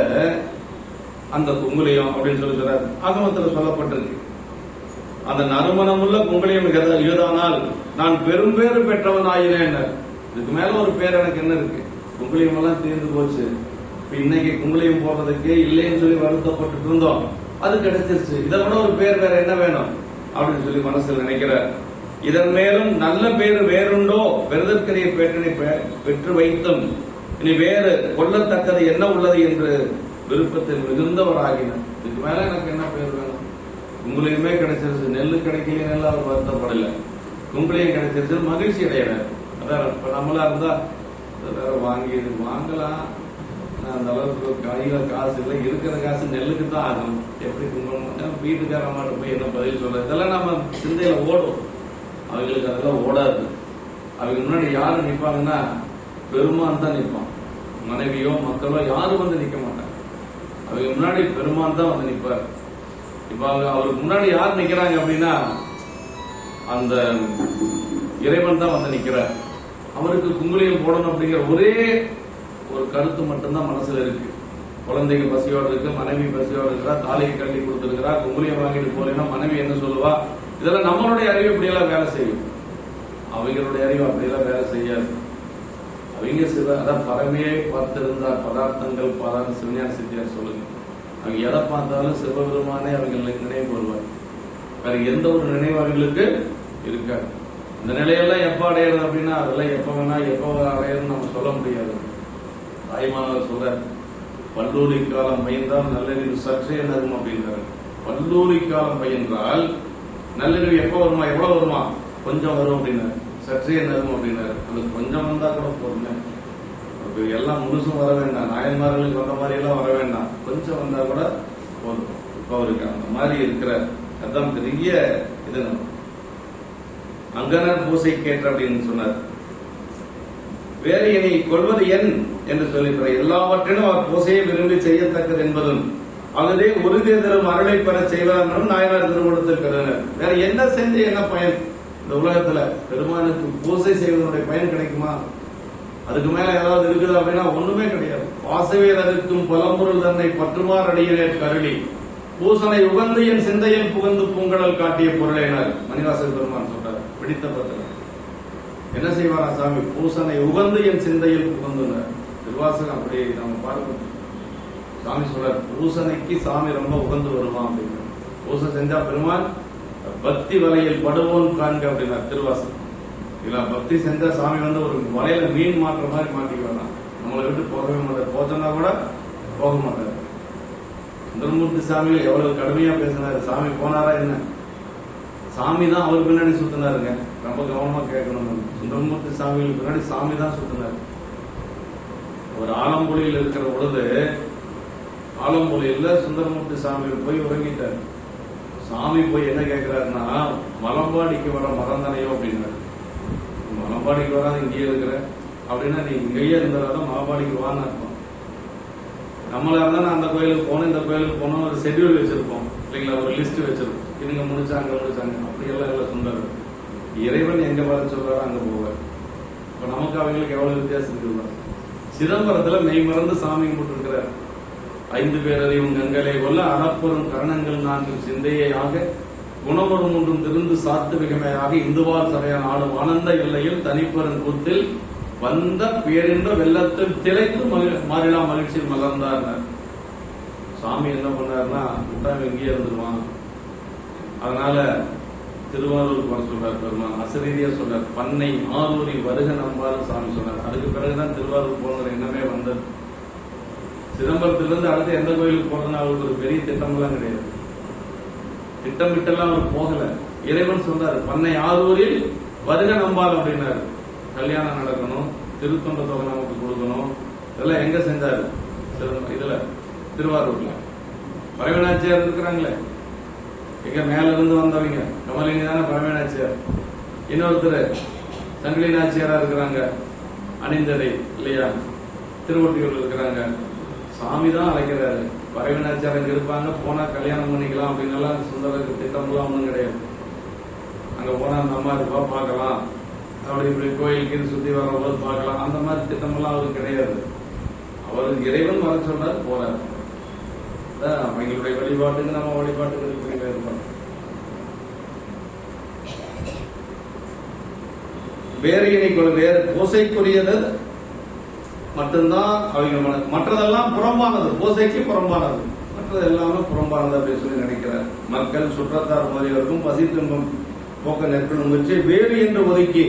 அந்த குங்குலியம் அப்படின்னு சொல்லுகிறார். ஆகமத்தில் சொல்லப்பட்டிருக்கு. அந்த நறுமணமுள்ள குங்குலியம் இதுதானால் நான் பெரும் பேரு பெற்றவன் ஆயினேன். இதுக்கு மேல ஒரு பேர் எனக்கு என்ன இருக்கு? குங்குலியம் எல்லாம் தீர்ந்து போச்சு. இன்னைக்கு குங்குலியம் போடுறதுக்கு இல்லைன்னு சொல்லி வருத்தப்பட்டு இருந்தோம், அது கிடைச்சிருச்சு. இதை விட ஒரு பேர் வேற என்ன வேணும் அப்படின்னு சொல்லி மனசில் நினைக்கிறார். இதன் மேலும் நல்ல பேரு வேறுண்டோ பெறுதற்கரிய பேற்றினை பெற்று வைத்தும் இனி வேறு கொள்ளத்தக்கது என்ன உள்ளது என்று விருப்பத்தில் மிகுந்தவராகினார். இதுக்கு மேல எனக்கு என்ன பேர் வேணும்? குங்குலியமே கிடைச்சிருச்சு. நெல்லு கிடைக்கல, நெல் அவர் வருத்தப்படல. குங்குலியம் கிடைச்சிருச்சு, மகிழ்ச்சி அடையிறார். அதான் இப்ப நம்மளா இருந்தா வேற வாங்கலாம், அந்த அளவுக்கு கையில காசு இல்லை, இருக்கிற காசு நெல்லுக்கு தான் ஆகும். எப்படி குங்குமம் வீட்டுக்கார அம்மாட்ட போய் என்ன பதில் சொல்ற? இதெல்லாம் நம்ம சிந்தையில ஓடும். அவங்களுக்கு அதெல்லாம் ஓடாது. அவங்க முன்னாடி யாரு நிப்பாங்கன்னா பெருமான் தான் நிற்பான். மனைவியோ மக்களோ யாரும் வந்து நிக்க மாட்டாங்க. அவங்க முன்னாடி பெருமான் தான் வந்து நிற்பார். இப்ப அவருக்கு முன்னாடி யார் நிக்கிறாங்க அப்படின்னா அந்த இறைவன் தான் வந்து நிக்கிறார். அவருக்கு குங்குலியம் போடணும் அப்படிங்கிற ஒரே ஒரு கருத்து மட்டும்தான் மனசுல இருக்கு. குழந்தைங்க பசியோடு இருக்கு, மனைவி பசியோடு இருக்கிறா, தாலியை கட்டி கொடுத்துருக்கிறா, குங்குலியம் வாங்கிட்டு போறேன்னா மனைவி என்ன சொல்லுவா? இதெல்லாம் நம்மளுடைய அறிவு இப்படியெல்லாம் வேலை செய்யும். அவங்களுடைய அறிவு அப்படியெல்லாம் வேலை செய்யாது. அவங்க அதான் பரமையை பார்த்திருந்தார் பதார்த்தங்கள் பாரான்னு சிவஞான சித்தியார் சொல்லுங்க. அவங்க எதை பார்த்தாலும் சிவபெருமானே அவங்களுக்கு நினைவு வருவார். வேற எந்த ஒரு நினைவு அவங்களுக்கு இருக்காது. இந்த நிலையெல்லாம் எப்ப அடையிறது அப்படின்னா அதெல்லாம் எப்ப வேணா எப்ப அடையிறதுன்னு நம்ம சொல்ல முடியாது. தாய்மானவர் சொல்ற பல்லூரி காலம் பயின்றால் நல்லறிவு சற்றே நரும் அப்படின்றாரு. பல்லூரி காலம் பயின்றால் நல்லறிவு எப்ப வருமா, எவ்வளவு வருமா? கொஞ்சம் வரும் அப்படின்னாரு. சற்றே நரும் அப்படின்னாரு. அது கொஞ்சம் வந்தா கூட போதுமே, எல்லாம் முழுசும் வர வேண்டாம். நாயன்மார்களுக்கு வந்த மாதிரி எல்லாம் வர வேண்டாம், கொஞ்சம் வந்தா கூட போதும். இப்ப அவருக்கு அந்த மாதிரி இருக்கிற அதான் பெரிய இது. அங்கனர் பூசை கேட்ட அப்படின்னு சொன்னார். வேறு இனி கொள்வது என் என்று சொல்லிக்கிற எல்லாவற்றிலும் அவர் பூசையை விரும்பி செய்யத்தக்கது என்பதும் அதுவே உறுதி தரும் அருளை பெற செய்வதென்றும் நாயனார் திருமணத்திற்கிறனர். வேற என்ன செஞ்சு என்ன பயன்? இந்த உலகத்துல பெருமானுக்கு பூசை செய்வதனுடைய பயன் கிடைக்குமா? அதுக்கு மேல ஏதாவது இருக்குது அப்படின்னா ஒண்ணுமே கிடையாது. வாசவேதருக்கும் பலம்பொருள் தன்னை பற்றுமாறு அடையிலே கருளி பூசனை உகந்து என் சிந்தையில் புகந்து பூங்கடல் காட்டிய பொருளைனார் மணிவாசக பெருமான் சொல்றார். பிடித்த பத்திரம் என்ன செய்வாரா சாமி? பூசனை உகந்து என் சிந்தையில் புகந்துனார். திருவாசகம் அப்படி நம்ம பார்க்கணும். சாமி சொல்றார் பூசனைக்கு சாமி ரொம்ப உகந்து வருவான் அப்படின்னு. பூசை செஞ்சா பெருமான் பக்தி வலையில் படுவோன் காண்க அப்படின்னார் திருவாசகம். இல்ல பக்தி செஞ்சா சாமி ஒரு வலையில மீன் மாற்ற மாதிரி மாட்டிக்குவாங்க. நம்மளை விட்டு போகவே மாட்டார். போச்சோன்னா கூட போக மாட்டார். சுந்தரமூர்த்தி சாமிகள் எவ்வளவு கடுமையா பேசினாரு. சாமி போனாரா என்ன? சாமி தான் அவர் பின்னாடி சுத்தினாருங்க. ரொம்ப கவனமா கேட்கணும். சுந்தரமூர்த்தி சாமிகளுக்கு பின்னாடி சாமி தான் சுத்தினார். ஒரு ஆலம்புலியில் இருக்கிற பொழுது ஆலம்புலியில சுந்தரமூர்த்தி சாமிகள் போய் உறங்கிட்டார். சாமி போய் என்ன கேட்கிறாருன்னா மலம்பாடிக்கு வர மறந்தனையோ அப்படின்னாரு. மலம்பாடிக்கு வராது இங்கேயே இருக்கிற அப்படின்னா நீ இங்கேயே இருந்தாலும் மலம்பாடிக்கு வான்னு அர்த்தம். நம்மளா இருந்தா அந்த கோயிலுக்கு போனோம் இந்த கோயிலுக்கு போனோம் ஒரு ஷெட்யூல் வச்சிருப்போம் இல்லைங்களா, ஒரு லிஸ்ட் வச்சிருப்போம். இவங்க முடிச்சா அங்க முடிச்சாங்க அப்படியெல்லாம் இல்லை. சுந்தர் இறைவன் எங்க வர சொல்றாரோ அங்க போவார். இப்ப நமக்கு அவங்களுக்கு எவ்வளவு வித்தியாசம் இருக்குல்ல. சிதம்பரத்துல மெய் மறந்து சாமி கும்பிட்டு இருக்கிறார். 5 பேரறிவும் கண்களை கொல்ல அறப்பெரும் கரணங்கள் 4 சிந்தையாக குணமொரும் ஒன்றும் திருந்து சாத்து மிகமையாக இந்துவால் சரையான ஆடும் ஆனந்த எல்லையில் தனிப்பெரும் கூத்தில் வந்த பேரின்ப வெள்ளத்தில் திளைத்து மாறிலா மகிழ்ச்சியில் மலர்ந்தார். சாமி என்ன பண்ணாருன்னா கூட்டாம எங்கேயே இருந்துருவான். அதனால திருவாரூருக்கு வர சொல்றார் பெருமான். அசரீதியா சொல்றார். பண்ணை ஆரூரி வருக நம்பாரு சாமி சொன்னார். அதுக்கு பிறகுதான் திருவாரூர் போகிற எண்ணமே வந்தது. சிதம்பரத்திலிருந்து அடுத்து எந்த கோயிலுக்கு போறதுன்னு அவருக்கு ஒரு பெரிய திட்டம்லாம் கிடையாது. திட்டமிட்டெல்லாம் அவர் போகல. இறைவன் சொன்னார் பண்ணை ஆரூரில் வருக நம்பால் அப்படின்னாரு. கல்யாணம் நடக்கணும், திருத்தொண்ட தொகை நமக்கு கொடுக்கணும். இதெல்லாம் எங்க செஞ்சாரு? இதுல திருவாரூர்ல பரமநாச்சியார் இருக்கிறாங்களே, எங்க மேல இருந்து வந்தவங்க கமலினி தானே பரமநாச்சியார். இன்னொருத்தர் சங்கிலி நாச்சியாரா இருக்கிறாங்க, அணிந்தரை இல்லையா, திருவொட்டியூர்ல இருக்கிறாங்க. சாமி தான் அழைக்கிறாரு. வரைவினாச்சார் அங்க இருப்பாங்க, போனா கல்யாணம் பண்ணிக்கலாம் அப்படின்னு எல்லாம் சுந்தரருக்கு திட்டம்லாம் ஒன்றும் கிடையாது. அங்க போனா அந்த அம்மா இருப்பா பார்க்கலாம், அப்படி இப்படி கோயிலுக்கு சுத்தி வரும்போது பார்க்கலாம், அந்த மாதிரி திட்டமெல்லாம் அவருக்கு கிடையாது. அவருக்கு இறைவன் வர சொல்றாரு, போறாரு. அவங்களுடைய வழிபாட்டுக்கு நம்ம வழிபாட்டுக்கு இருப்பாங்க. வேறு இணைக்குள்ள வேறு பூசைக்குரியது மட்டும்தான் அவங்க மற்றதெல்லாம் புறம்பானது, பூசைக்கு புறம்பானது, மற்றது எல்லாமே புறம்பானது அப்படின்னு சொல்லி நினைக்கிறார். மக்கள் சுற்றத்தார் முதலியவருக்கும் பசி துன்பம் போக்க நெற்கணும் வச்சு வேறு என்று ஒதுக்கி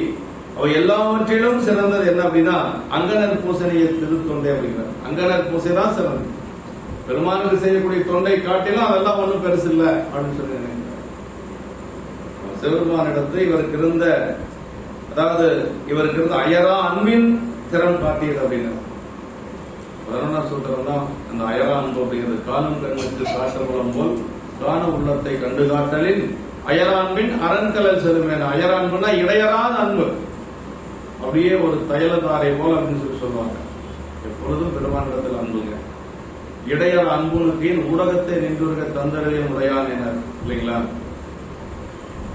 அவ எல்லாவற்றிலும் சிறந்தது என்ன அப்படின்னா அங்கனர் பூசனையை திருத்தொண்டை அப்படிங்கிறார். அங்கனர் பூசை தான் சிறந்தது. பெருமானுக்கு செய்யக்கூடிய தொண்டை காட்டிலும் அதெல்லாம் ஒன்றும் பெருசு இல்லை அப்படின்னு சொல்லி நினைக்கிறார். சிவபெருமானிடத்து இவருக்கு இருந்த, அதாவது இவருக்கு இருந்த அயரா அன்பின் திறன் காட்டியது அப்படிங்கிறது. 11ஆம் சூத்திரம் தான் அந்த அயரா அன்பு அப்படிங்கிறது. காணும் கண்ணுக்கு காட்டமுலம் போல் காண உள்ளத்தை கண்டு காட்டலின் அயரான்பின் அரண்கலல் செருமேன. அயரான்புனா இடையராத அன்பு, அப்படியே ஒரு தைலதாரை போல அப்படின்னு சொல்லி சொல்லுவாங்க. எப்பொழுதும் பெருமானிடத்தில் அன்புங்க. இடையர் அன்புனுக்கு ஊடகத்தை நின்றுருக தந்தரையும் உடையான் என இல்லைங்களா?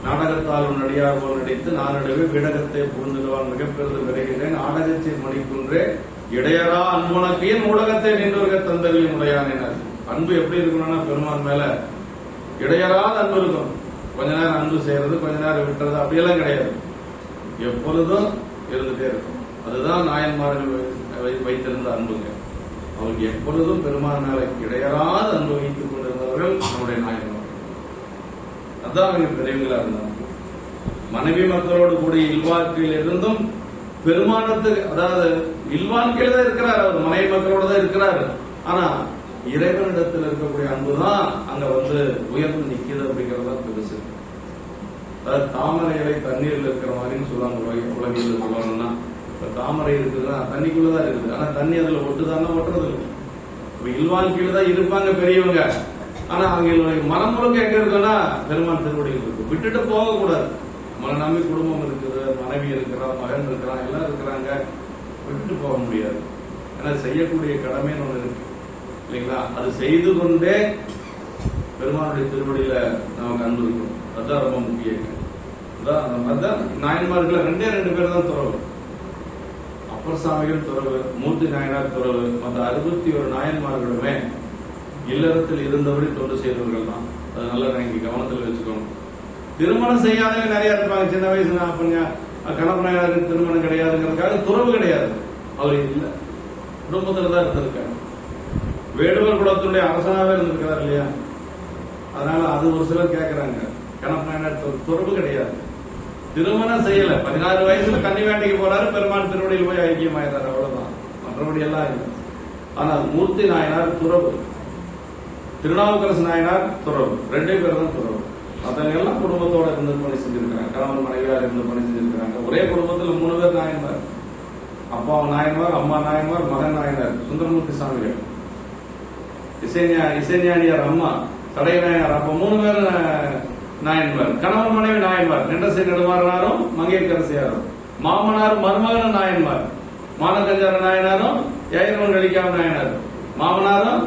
நாடகத்தால் நடிகார் போல் நடித்து நானடவே விடகத்தை புகுந்துடுவான் மிகப்பெருது விரைகிறேன் நாடகத்தை மணிக்குன்றே இடையரா அன்புனக்கையும் ஊடகத்தை நின்றுருக தந்தரையும் உடையான் என. அன்பு எப்படி இருக்கணும்னா பெருமான் மேல இடையராத அன்பு இருக்கும். கொஞ்ச நேரம் அன்பு செய்யறது, கொஞ்ச நேரம் விட்டுறது அப்படியெல்லாம் கிடையாது, எப்பொழுதும் இருந்துட்டே இருக்கும். அதுதான் நாயன்மார்கள் வைத்திருந்த அன்புங்க. அவருக்கு எப்பொழுதும் பெருமான் மேல இடையராத அன்பு வைத்துக் கொண்டிருந்தவர்கள் நம்முடைய நாயன்மார்கள். அதான் அவங்க பெரியவங்களா இருந்தாங்க. மனைவி மக்களோடு கூடிய இல்வாழ்க்கையில் இருந்தும் பெருமானத்துக்கு, அதாவது இல்வாழ்க்கையில தான் இருக்கிறார், அவர் மனைவி மக்களோட தான் இருக்கிறாரு. ஆனா இறைவனிடத்தில் இருக்கக்கூடிய அன்புதான் அங்க உயர்ந்து நிக்கிறது அப்படிங்கறதா பெருசு. அதாவது தாமரை இலை தண்ணீர்ல இருக்கிற மாதிரின்னு சொல்லுவாங்க உலகில் சொல்லணும்னா. இப்ப தாமரை இருக்குதுன்னா தண்ணிக்குள்ளதான் இருக்குது, ஆனா தண்ணி அதுல ஒட்டுதான்னா ஒட்டுறது இல்லை. இப்ப இல்வாழ்க்கையில தான் இருப்பாங்க பெரியவங்க, ஆனா அவங்களுடைய மனம் முழுக்க எங்க இருக்குன்னா பெருமான் திருவடியில் இருக்கு. விட்டுட்டு போக கூடாது. நம்மளை நம்பி குடும்பம் இருக்குது, மனைவி இருக்கிறான், மகன் இருக்கிறான், எல்லாம் இருக்கிறாங்க, விட்டுட்டு போக முடியாது. ஏன்னா செய்யக்கூடிய கடமைன்னு ஒண்ணு இருக்கு இல்லைங்களா? அது செய்து கொண்டே பெருமானுடைய திருவடியில நமக்கு அன்பு இருக்கும். அதுதான் ரொம்ப முக்கியம். அதான் நாயன்மார்கள் 2 பேர் தான் துறவு. அப்பர் சாமிகள் துறவு, மூர்த்தி நாயனார் துறவு. மற்ற 61 நாயன்மார்களுமே இல்லறத்தில் இருந்தபடி தொண்டு செய்தவர்கள் தான். அது நல்லா நீங்க கவனத்தில் வச்சுக்கணும். திருமணம் செய்யாதவங்க நிறைய இருப்பாங்க. சின்ன வயசுல அப்படிங்க கணவன் நாயனாருக்கு திருமணம் கிடையாதுங்கிறதுக்காக துறவு கிடையாது. அவர் இல்லை, குடும்பத்துல தான் இருந்திருக்காங்க. வேடுவர் குலத்துடைய அரசனாவே இருந்திருக்கிறார் இல்லையா? அதனால அது ஒரு சிலர் கேட்கிறாங்க, கணவன் துறவு கிடையாது, திருமணம் செய்யல, 16 வயசுல கன்னி வேட்டைக்கு போறாரு, பெருமான் திருவடியில் போய் ஐக்கியமாயிறாரு, அவ்வளவுதான். மற்றபடி எல்லாம் இல்லை. ஆனால் மூர்த்தி நாயனார் துறவு, திருநாவுக்கரசு நாயனார் துறவு, 2 பேர் தான் துறவு. மற்றவங்க எல்லாம் குடும்பத்தோட இருந்து பணி செஞ்சிருக்கிறாங்க, கணவன் மனைவியார் இருந்து பணி செஞ்சிருக்கிறாங்க. ஒரே குடும்பத்துல 3 பேர் நாயன்மார், அப்பா நாயன்மார், அம்மா நாயன்மார், மகன் நாயனார். சுந்தரமூர்த்தி சாமிகள், இசைஞானியார் அம்மா, சடையநாயனார், அப்ப 3 பேர் நாயன்மார். கணவன் மனைவி நாயன்மார், நெண்டசை நெடுமாறனாரும் மங்கையரசியாரும். மாமனார் மருமகன் நாயன்மார், மானகஞ்சார நாயனாரும் ஏயர்வன் கழிக்காம நாயனார், மாமனாரும்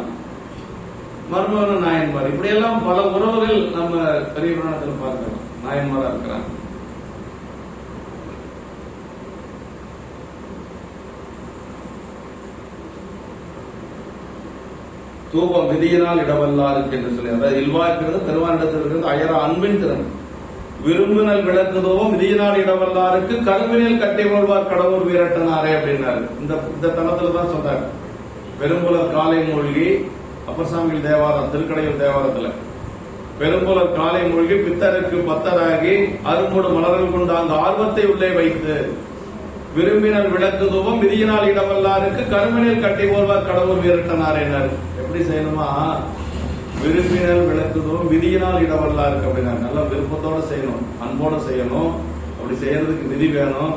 மருமகன் நாயன்மார். இப்படி எல்லாம் பல உறவுகள் நம்ம பெரிய புராணத்தில் பார்க்கிறோம், நாயன்மாரா இருக்கிறாங்க. தூபம் விதியினால் இடவல்லாருக்கு என்று சொல்லி, அதாவது இல்வாக்கிறது பெருமானிடத்தில் இருக்கிறது அயரா அன்பின் திறன். விரும்பினல் விளக்குதோவும் விதியினால் இடவல்லாருக்கு கருவினில் கட்டி கொள்வார் கடவுள் வீரட்டனாரே அப்படின்னாரு. இந்த தளத்துலதான் சொல்றாரு. பெரும்புலர் காலை மூழ்கி, அப்பசாமிகள் தேவாரம், திருக்கடையூர் தேவாரத்துல பெரும்புலர் காலை மூழ்கி பித்தருக்கு பத்தராகி அரும்பொடு மலர்கள் கொண்டு அங்கு ஆர்வத்தை உள்ளே வைத்து விரும்பினல் விளக்குதோவும் விதியினால் இடவல்லாருக்கு கருவினில் கட்டி கொள்வார் கடவுள் வீரட்டனாரே. எப்படி செய்யணுமா? விரும்பினல் விளக்குதோம் விதியினால் இடவல்லா இருக்கு அப்படின்னா நல்லா விருப்பத்தோட செய்யணும், அன்போட செய்யணும். அப்படி செய்யறதுக்கு விதி வேணும்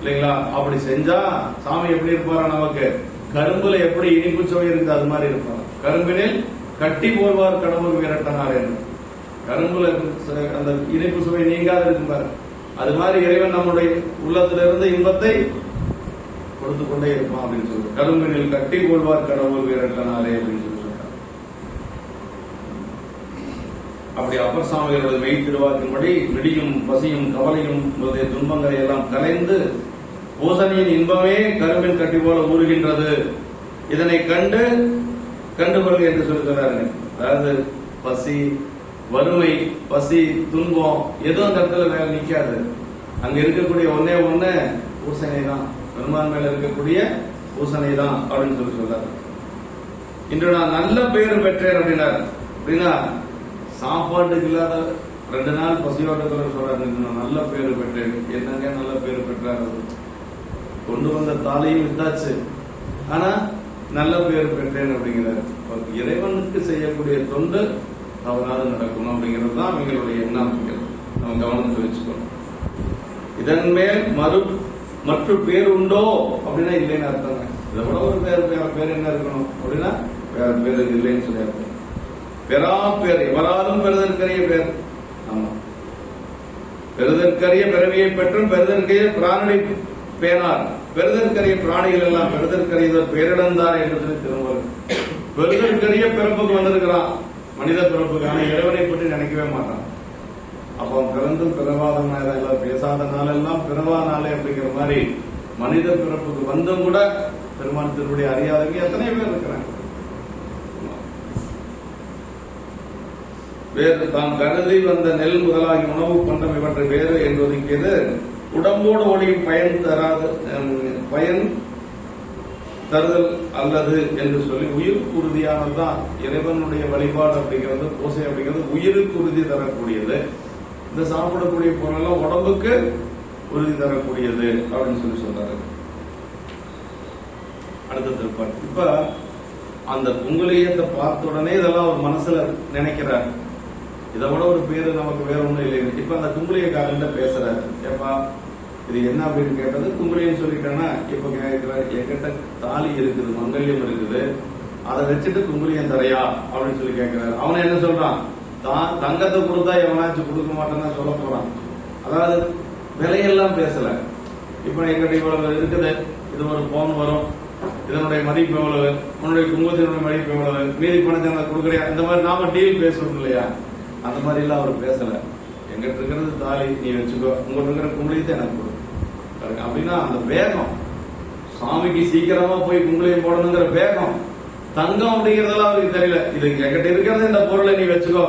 இல்லைங்களா? அப்படி செஞ்சா சாமி எப்படி இருப்பாரா? நமக்கு கரும்புல எப்படி இனிப்பு சுவை இருக்குது அது மாதிரி இருப்பார். கரும்பினில் கட்டி போல்வார் கடவுள் விரட்டனார். கரும்புல அந்த இனிப்பு சுவை நீங்காத இருக்கும் பாரு, அது மாதிரி இறைவன் நம்முடைய உள்ளத்திலிருந்து இன்பத்தை கொடுத்து கொண்டே இருப்பான் அப்படின்னு சொல்லுவார். கரும்பினில் கட்டி கொள்வார் கடவுள் வீரட்டனாலே அப்படின்னு சொல்லி சொல்றார். அப்படி அப்பர் சுவாமிகளோட மெய்த்திருவாக்கின்படி விடியும் பசியும் கவலையும் முதலிய துன்பங்களை எல்லாம் கலைந்து பூசணியின் இன்பமே கரும்பின் கட்டி போல ஊறுகின்றது. இதனை கண்டு கண்டுபிறகு என்று சொல்லுகிறாரு. அதாவது பசி, வறுமை, பசி, துன்பம் எதுவும் அந்த இடத்துல வேலை நிக்காது. அங்க இருக்கக்கூடிய ஒன்னே ஒண்ணு பூசணை தான், பெருமான் மேல இருக்கக்கூடிய பூசணை தான் அப்படின்னு சொல்லி சொல்றாரு. இன்று நான் நல்ல பேர் பெற்றேன் அப்படின்னாரு. அப்படின்னா சாப்பாட்டுக்கு இல்லாத 2 நாள் பசியோட சொல்றாரு, நான் நல்ல பேர் பெற்றேன். என்னங்க நல்ல பேர் பெற்றாரு? கொண்டு வந்த தாலையும் வித்தாச்சு, ஆனா நல்ல பேர் பெற்றேன் அப்படிங்கிறார். இறைவனுக்கு செய்யக்கூடிய தொண்டு தவறாது நடக்கணும் அப்படிங்கிறது தான் அவங்களுடைய எண்ணாமைகள். நம்ம கவனத்தை வச்சுக்கணும். இதன் மேல் மற்ற பேர் உண்டோ அப்படின்னா இல்லைன்னு அர்த்தங்க. இதை விட ஒரு பேர் என்ன இருக்கணும் அப்படின்னா வேற பேர் இல்லைன்னு சொல்லி அர்த்தம். பெறா பேர், எவராலும் பெறுதற்கரிய பேர். ஆமா, பெறுதற்கரிய பிறவியை பெற்றும் பெறுதற்கரிய பிராணனை பேனார். பெறுதற்கரிய பிராணிகள் எல்லாம் பெறுதற்கரியதோர் பேரிழந்தார் என்று சொல்லி திரும்புவார். பெறுதற்கரிய பிறப்புக்கு வந்திருக்கிறான், மனித பிறப்புக்கான இறைவனை பற்றி நினைக்கவே மாட்டான். அப்போ பிறந்தும் பிறவாத எல்லாம் பேசாத நாளெல்லாம் பிறவா நாளே அப்படிங்கிற மாதிரி மனித பிறப்புக்கு வந்தும் கூட பெருமான் திருவடி அறியாதவங்க எத்தனை பேர் இருக்கிறாங்க. வேறு தாம் கருதி வந்த நெல் முதலாகி உணவு பண்டம் இவற்றை வேறு என்று ஒதுக்கியது உடம்போடு ஒளியும் பயன் தருதல் அல்லது என்று சொல்லி உயிருக்கு உறுதியானதுதான் இறைவனுடைய வழிபாடு அப்படிங்கிறது. பூசை அப்படிங்கிறது உயிருக்கு உறுதி தரக்கூடியது. இந்த சாப்பிடக்கூடிய பொருளெல்லாம் உடம்புக்கு உறுதி தரக்கூடியது அப்படின்னு சொல்லி சொல்றாரு. அடுத்த திருப்பாட்டு. இப்ப அந்த குங்குலியத்தை பார்த்த உடனே இதெல்லாம் ஒரு மனசுல நினைக்கிறார், இதை விட ஒரு பேரு நமக்கு வேற ஒண்ணும் இல்லை. இப்ப அந்த குங்குலியக்காரன் பேசுறாரு, ஏப்பா இது என்ன அப்படின்னு கேட்டது. குங்குலியம் சொல்லிட்டேன்னா இப்ப கேட்கிறாரு, என்கிட்ட தாலி இருக்குது, மங்கல்யம் இருக்குது, அதை வச்சுட்டு குங்குலியம் தரையா அப்படின்னு சொல்லி கேட்கிறாரு. அவனை என்ன சொல்றான், தங்கத்தை கொடுத்தா எவனாச்சும் கொடுக்க மாட்டேன்னு சொல்ல போறான். அதாவது விலையெல்லாம் பேசல. இப்ப எங்கிட்ட இவ்வளவு இருக்குது, இது ஒரு பவுன் வரும், இதனுடைய மதிப்பு எவ்வளவு, உன்னுடைய குங்குமத்தினுடைய மதிப்பு எவ்வளவு, மீதி பணத்தை கொடுக்குறியா, இந்த மாதிரி நாம டீல் பேசுறோம் இல்லையா, அந்த மாதிரி எல்லாம் அவர் பேசல. எங்கிட்ட இருக்கிறது தாலி, நீ வச்சுக்கோ, உங்கள்கிட்ட இருக்கிற குங்குலியத்தை எனக்கு கொடு அப்படின்னா அந்த வேகம், சாமிக்கு சீக்கிரமா போய் குங்குலியம் போடணுங்கிற வேகம், தங்கம் அப்படிங்கறதெல்லாம் அவருக்கு தெரியல. இது என்கிட்ட இருக்கிறது இந்த பொருளை நீ வச்சுக்கோ,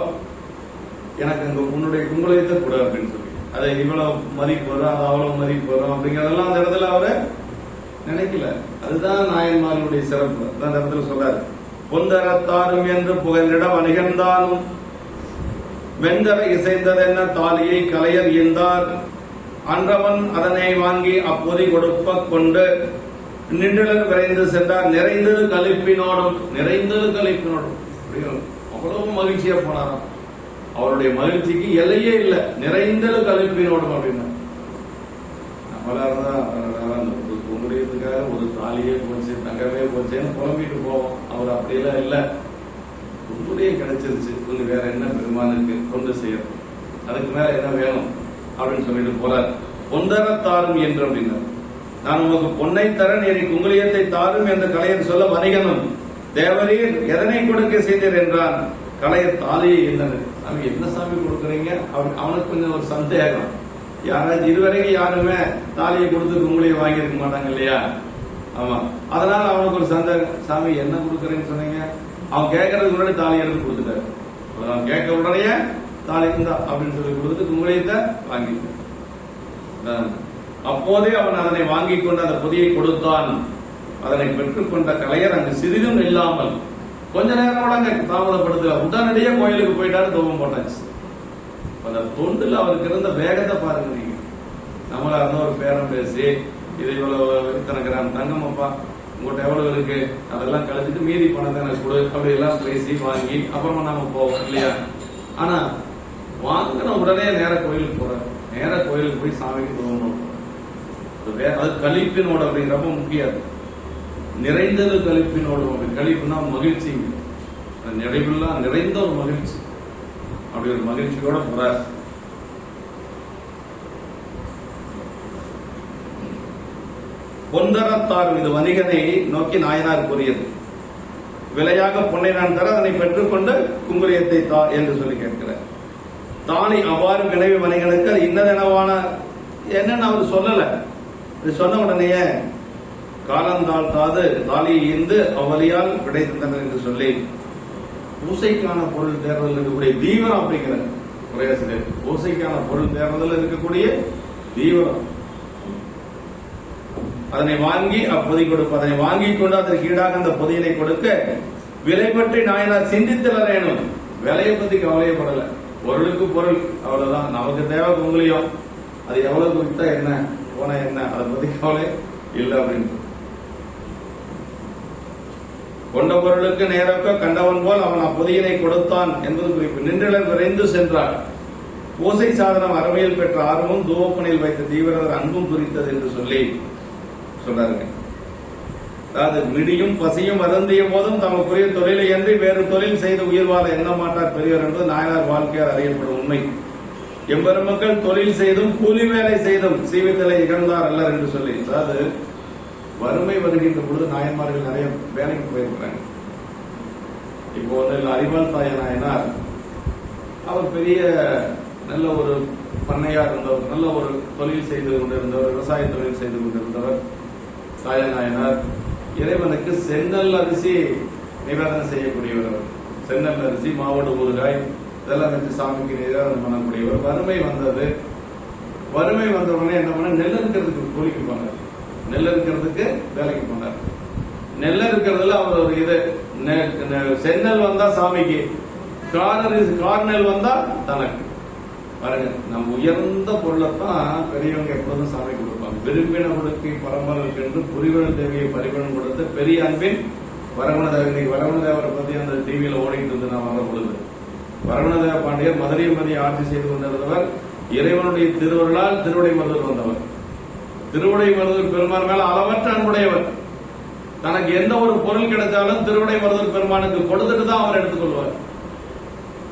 எனக்கு உன்னுடைய குங்குலியத்தை கொடு அப்படின்னு சொல்லி, அதை இவ்வளவு மதிப்பு வரும், அது அவ்வளவு மதிப்பு வரும் அப்படிங்கறதெல்லாம் அந்த இடத்துல அவரு நினைக்கல. அதுதான் நாயன்மார்களுடைய சிறப்பு. அந்த இடத்துல சொல்றாரு, பொந்தரத்தாரும் என்று புகழிடம் அணிகந்தானும் வெந்தரை இசைந்ததென்ன தாலியை கலையர் ஈந்தார் அன்றவன் அதனை வாங்கி அப்போதை கொடுப்ப கொண்டு நின்றலர் விரைந்து சென்றார் நிறைந்தது கலிப்பினோடும். அவ்வளவு மகிழ்ச்சியா போனாராம். அவருடைய மகிழ்ச்சிக்கு எல்லையே இல்லை. நிறைந்தது கலிப்பினோடும் அப்படின்னா நம்மளாலதான் உங்களுக்காக ஒரு தாலியே போச்சு, தங்கமே போச்சேன்னு புலம்பிட்டு போவோம். அவர் அப்படியெல்லாம் இல்லை. உங்களுடைய கிடைச்சிருச்சு, கொஞ்சம் வேற என்ன பெருமானுக்கு கொண்டு செய்யணும், அதுக்கு மேல என்ன வேணும் அப்படின்னு சொல்லிட்டு போறார். பொந்தரத்தாரும் என்று அப்படின்னா, நான் உங்களுக்கு பொன்னை தர நேரி குங்குலியத்தை தாரும் என்ற கலையர் சொல்ல வணிகனும் தேவரீர் எதனை கொடுக்க செய்தீர் என்றான். கலையர் தாலியை என்னன்னு, அவங்க என்ன சாமி கொடுக்குறீங்க அவனுக்கு கொஞ்சம் ஒரு சந்தேகம். யாராச்சும் இதுவரைக்கும் யாருமே தாலியை கொடுத்து குங்குலியை வாங்கியிருக்க மாட்டாங்க இல்லையா. ஆமா, அதனால அவனுக்கு ஒரு சந்தேகம், சாமி என்ன கொடுக்குறேன்னு சொன்னீங்க. அவன் கேட்கறதுக்கு முன்னாடி தாலி எடுத்து கொடுத்துட்டாரு. அவன் கேட்க உடனே தாலி இருந்தா அப்படின்னு சொல்லி கொடுத்துட்டு குங்குலியத்தை வாங்கிட்டான். அப்போதே அவன் அதனை வாங்கிக் கொண்டு அந்த பொதியை கொடுத்தான். அதனை பெற்றுக்கொண்ட கலையர் அங்கு சிறிதும் இல்லாமல் கொஞ்ச நேரம் கூட அங்க தாமதப்படுத்தல, உடனடியே கோயிலுக்கு போயிட்டாரு, தூபம் போட்டாச்சு. அந்த தொண்டுல அவருக்கு இருந்த வேகத்தை பாருங்க. நீங்க நம்மளா இருந்த ஒரு பேரம் பேசி இது இவ்வளவு இத்தனை கிராம் தங்கம் அப்பா உங்கள்கிட்ட எவ்வளவு இருக்கு அதெல்லாம் கழிச்சிட்டு மீதி பணத்தை எனக்கு கொடு அப்படி எல்லாம் பேசி வாங்கி அப்புறமா நாம போவோம் இல்லையா. ஆனா வாங்கின உடனே நேர கோயிலுக்கு போறாரு. நேர கோயிலுக்கு போய் சாமிக்கு தோணும். அது கழிப்பினோடு அப்படிங்கிறப்ப முக்கியம். நிறைந்தது கழிப்பினோடு. கழிப்புனா மகிழ்ச்சி, நிறைவுலாம் நிறைந்த ஒரு மகிழ்ச்சி. அப்படி ஒரு மகிழ்ச்சியோட போறார். பொந்தரத்தார் இது வணிகனை நோக்கி நாயனார் கூறியது. விலையாக பொன்னை நான் தர அதனை பெற்றுக்கொண்டு குங்குலியத்தை தா என்று சொல்லி கேட்கிறார். தானி அவ்வாறு வினைவு வணிகனுக்கு அது இன்னதெனவான என்னன்னு அவர் சொல்லல. இது சொன்ன உடனேயே காலந்தாள் தாது தாலியை ஈந்து அவ்வழியால் விடை தந்தனர் என்று சொல்லி பூசைக்கான பொருள் தேர்தல் இருக்கக்கூடிய தீவிரம் அப்படிங்கிற உரையாசிரியர். பூசைக்கான பொருள் தேர்தல் இருக்கக்கூடிய தீவிரம், அதனை வாங்கி அப்பொதி கொடுப்பு, அதனை வாங்கி கொண்டு அதற்கு ஈடாக அந்த பொதியினை கொடுக்க விலை பற்றி நாயனார் சிந்தித்தலரேனும் விலையை பத்தி கவலையப்படல. பொருளுக்கு பொருள் அவ்வளவுதான், நமக்கு தேவை குங்குலியம், அது எவ்வளவு வித்தா என்ன போன என்ன அதை பத்தி கவலை இல்லை அப்படின்னு. கொண்ட பொருளுக்கு நேரக்க கண்டவன் போல் அவன் அப்பொதியினை கொடுத்தான் என்பது குறிப்பு. நின்றலர் விரைந்து சென்றார். பூசை சாதனம் அறமையில் பெற்ற ஆர்வமும் தூவப்பணியில் வைத்த தீவிரர் அன்பும் குறித்தது என்று சொல்லி சொல்றாருங்க. அதாவது மிடியும் பசியும் வருந்திய போதும் தமக்குரிய தொழிலை அன்றி வேறு தொழில் செய்து உயிர் வாழ எண்ண மாட்டார் பெரியவர் என்பது நாயனார் வாழ்க்கையால் அறியப்படும் உண்மை. எம்பெருமக்கள் தொழில் செய்தும் கூலி வேலை செய்தும் சீவித்தலை இகழ்ந்தார் அல்லர் என்று சொல்லி. அதாவது வறுமை வருகின்ற பொழுது நாயன்மார்கள் நிறைய வேலைக்கு போயிருக்கிறாங்க. இப்போ வந்து அறிவால் தாய நாயனார் அவர் பெரிய நல்ல ஒரு பண்ணையார் இருந்தவர், நல்ல ஒரு தொழில் செய்து கொண்டிருந்தவர், விவசாய தொழில் செய்து கொண்டிருந்தவர். தாய நாயனார் இறைவனுக்கு செந்நெல் அரிசி நிவேதனம் செய்யக்கூடியவர். செந்நெல் அரிசி, மாவடு ஊறுகாய் இதெல்லாம் வச்சு சாமிக்கு நிவேதனம் பண்ணக்கூடியவர். வறுமை வந்தது. வறுமை வந்த உடனே என்ன பண்ண, நெல் இருக்கிறதுக்கு கூலிக்கு போனார். நெல் இருக்கிறதுக்கு வேலைக்கு போனார். நெல் இருக்கிறதுல அவர் ஒரு இது, செந்நெல் வந்தா சாமிக்கு, கார்நெல் வந்தா தனக்கு. பாருங்க, நம்ம உயர்ந்த பொருளைத்தான் பெரியவங்க எப்பொழுதும் சாமி கொடுப்பாங்க. விரும்பின கொடுக்கை பரம்பரைக்கு என்று புரிவன தேவியை பரிபலன் கொடுத்து பெரிய அன்பின் வரகுண தேவனை, வரகுண தேவரை பத்தி அந்த டிவியில ஓடிட்டு இருந்து நான் வர பொழுது, வரகுண தேவ பாண்டியர் மதுரை மதியை ஆட்சி செய்து கொண்டிருந்தவர். இறைவனுடைய திருவருளால் திருவிடை மருதூர் வந்தவர். திருவிடை மருதூர் பெருமான் மேல அளவற்ற அன்புடையவர். தனக்கு எந்த ஒரு பொருள் கிடைச்சாலும் திருவிடை மருதூர் பெருமானுக்கு கொடுத்துட்டு தான் அவர் எடுத்துக்கொள்வார்.